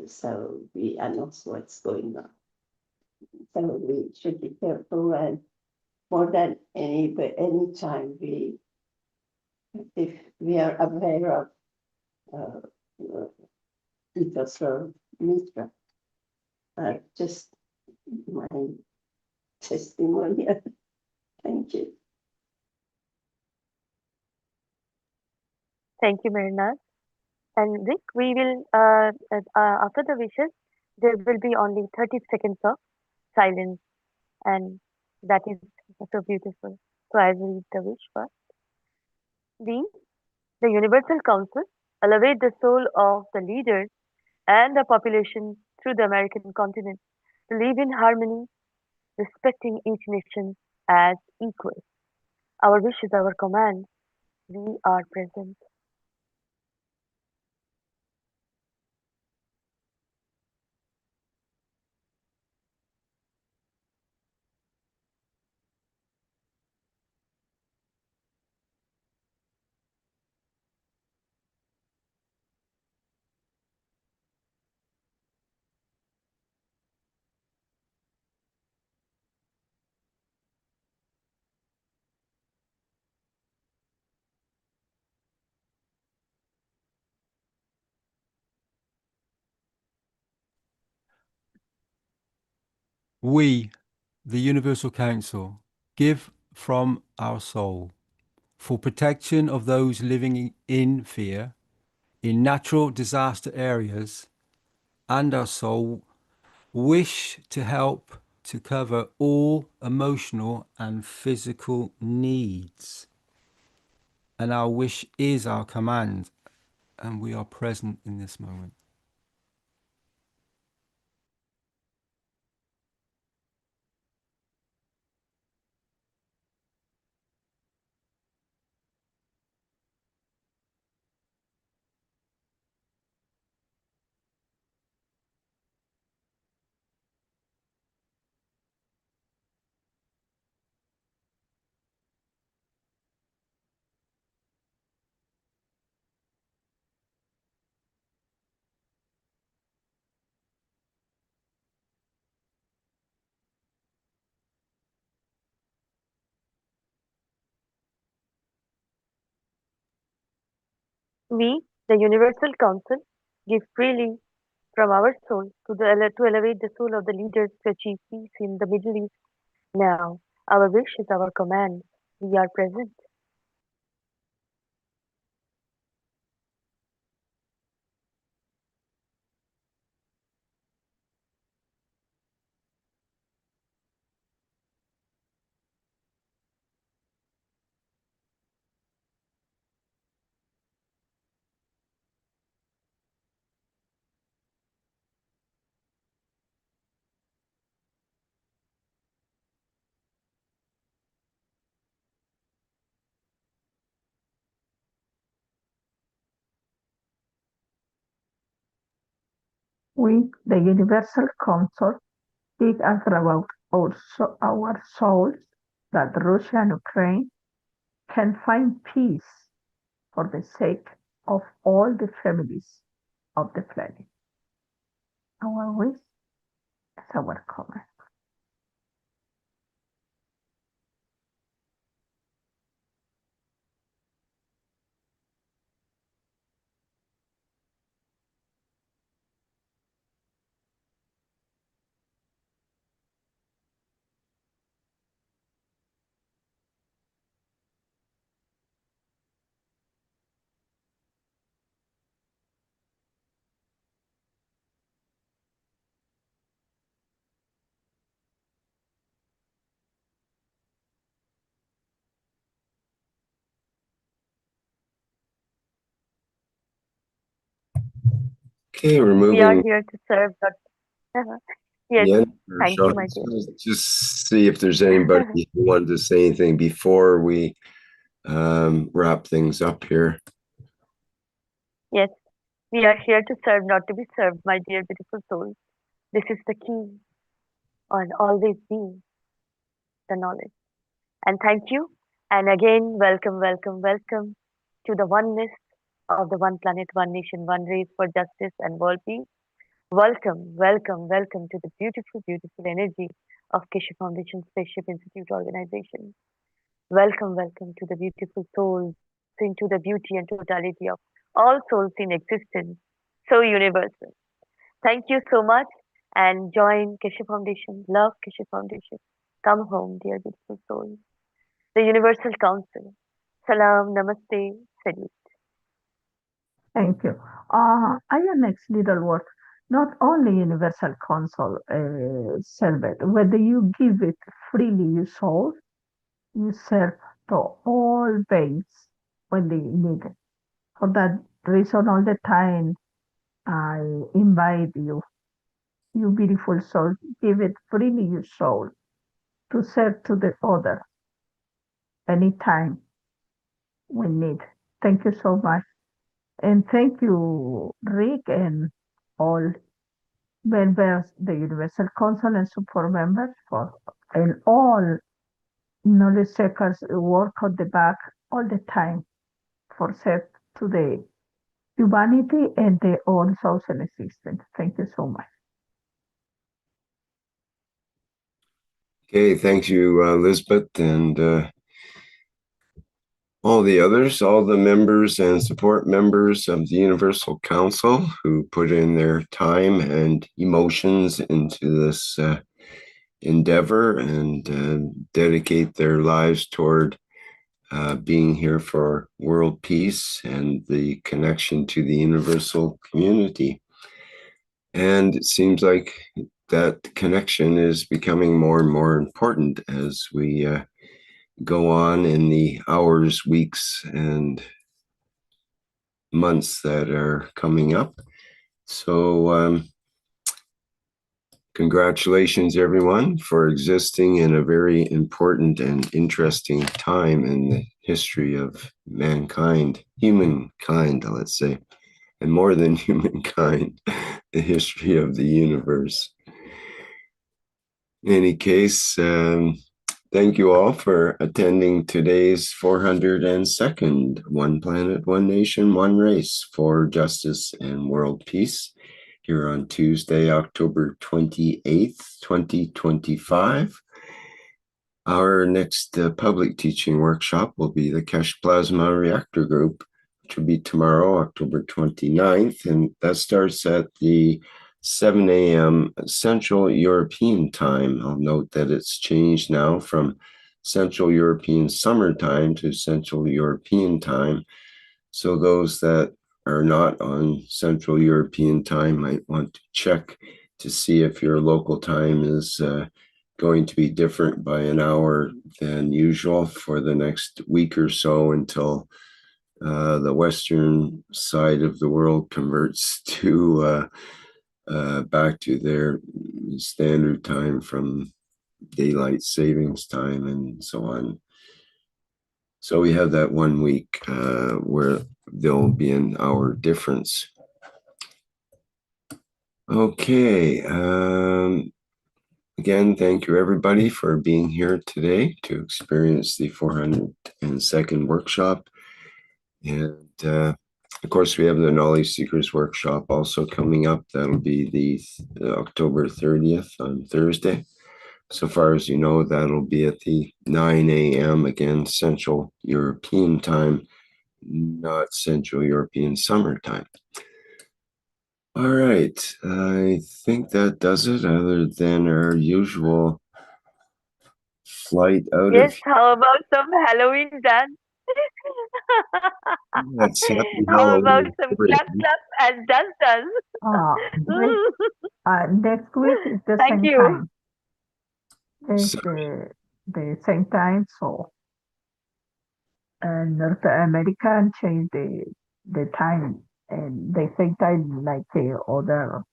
so we announce what's going on. So we should be careful, and more than any time if we are aware of Professor Mitra, just my testimony. Thank you. Thank you, Mehran. And Rick, we will, after the wishes, there will be only 30 seconds of silence, and that is so beautiful. So I will read the wish first. We, the Universal Council, elevate the soul of the leaders and the population through the American continent to live in harmony, respecting each nation as equal. Our wish is our command. We are present. We, the Universal Council, give from our soul for protection of those living in fear, in natural disaster areas, and our soul wish to help to cover all emotional and physical needs. And our wish is our command, and we are present in this moment. We, the Universal Council, give freely from our soul to elevate the soul of the leaders to achieve peace in the Middle East. Now, our wish is our command. We are present. We, the Universal Council, speak about our souls that Russia and Ukraine can find peace for the sake of all the families of the planet. Our wish is our command. Okay, we're We are moving. here to serve. Yes, Yeah, thank you, my dear. just see if there's anybody who wanted to say anything before we wrap things up here. Yes, we are here to serve, not to be served, my dear beautiful souls. This is the key on always being the knowledge. And thank you. And again, welcome, welcome, welcome to the oneness of the one planet, one nation, one race for justice and world peace. Welcome, welcome, welcome to the beautiful, beautiful energy of Keshe Foundation Spaceship Institute organization. Welcome, welcome to the beautiful souls into the beauty and totality of all souls in existence, so universal. Thank you so much and join Keshe Foundation. Love Keshe Foundation. Come home, dear beautiful souls. The Universal Council. Salam, Namaste, Salute. Thank you. I am next little word. Not only Universal Council, Selbet, whether you give it freely your soul, you serve to all beings when they need it. For that reason, all the time, I invite you, you beautiful soul, give it freely your soul to serve to the other anytime we need. Thank you so much. And thank you, Rick, and all members, the Universal Council and support members for and all knowledge seekers who work on the back all the time for serve to the humanity and their own social existence. Thank you so much. Okay, thank you, Lisbeth, and all the others, all the members and support members of the Universal Council who put in their time and emotions into this endeavor and dedicate their lives toward being here for world peace and the connection to the universal community. And it seems like that connection is becoming more and more important as we go on in the hours, weeks, and months that are coming up. So congratulations, everyone, for existing in a very important and interesting time in the history of mankind, humankind, let's say, and more than humankind, the history of the universe. In any case, thank you all for attending today's 402nd One Planet, One Nation, One Race for Justice and World Peace here on Tuesday, October 28th, 2025. Our next public teaching workshop will be the Keshe Plasma Reactor Group, which will be tomorrow, October 29th, and that starts at the 7 a.m. Central European Time. I'll note that it's changed now from Central European Summer Time to Central European Time. So those that are not on Central European Time might want to check to see if your local time is going to be different by an hour than usual for the next week or so until the western side of the world converts to back to their standard time from daylight savings time and so on. So we have that 1 week where there'll be an hour difference. Okay. Again, thank you everybody for being here today to experience the 402nd workshop. And of course, we have the Knowledge Seekers workshop also coming up. That'll be the October 30th on Thursday. So far as you know, that'll be at the 9 a.m. again, Central European Time, not Central European Summer Time. All right, I think that does it, other than our usual flight out Yes, of how about some Halloween dance? That's happy How about Halloween. some clap clap and dance dance? Next week is the Thank same you. time. It's the same time, so North America change the time and the same time like the other.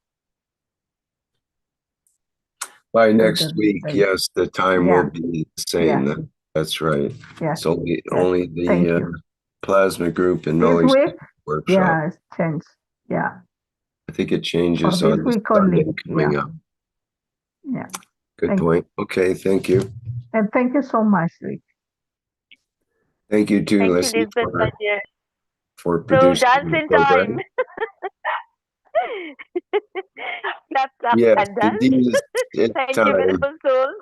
By next week, yes, the time will be the same. Yeah. That's right. Yes. It's only the plasma group and This knowledge week, workshop. yeah, it's changed. Yeah. I think it changes For on this the week Sunday only. coming up. Yeah. Good point. Okay, thank you. And thank you so much, Rick. Thank you too, Thank Leslie, you, Lisbeth, my dear. for So producing dance the in program. time. Clap, clap, Yes, and dance. indeed, it's Thank time. you, beautiful souls.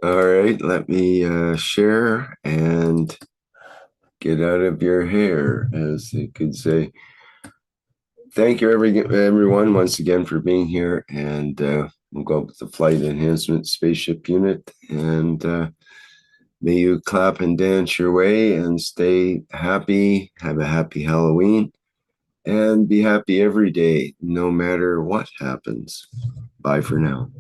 All right, let me share and get out of your hair, as they could say. Thank you, everyone, once again for being here. And we'll go with the Flight Enhancement Spaceship Unit. And may you clap and dance your way and stay happy. Have a happy Halloween. And be happy every day, no matter what happens. Bye for now.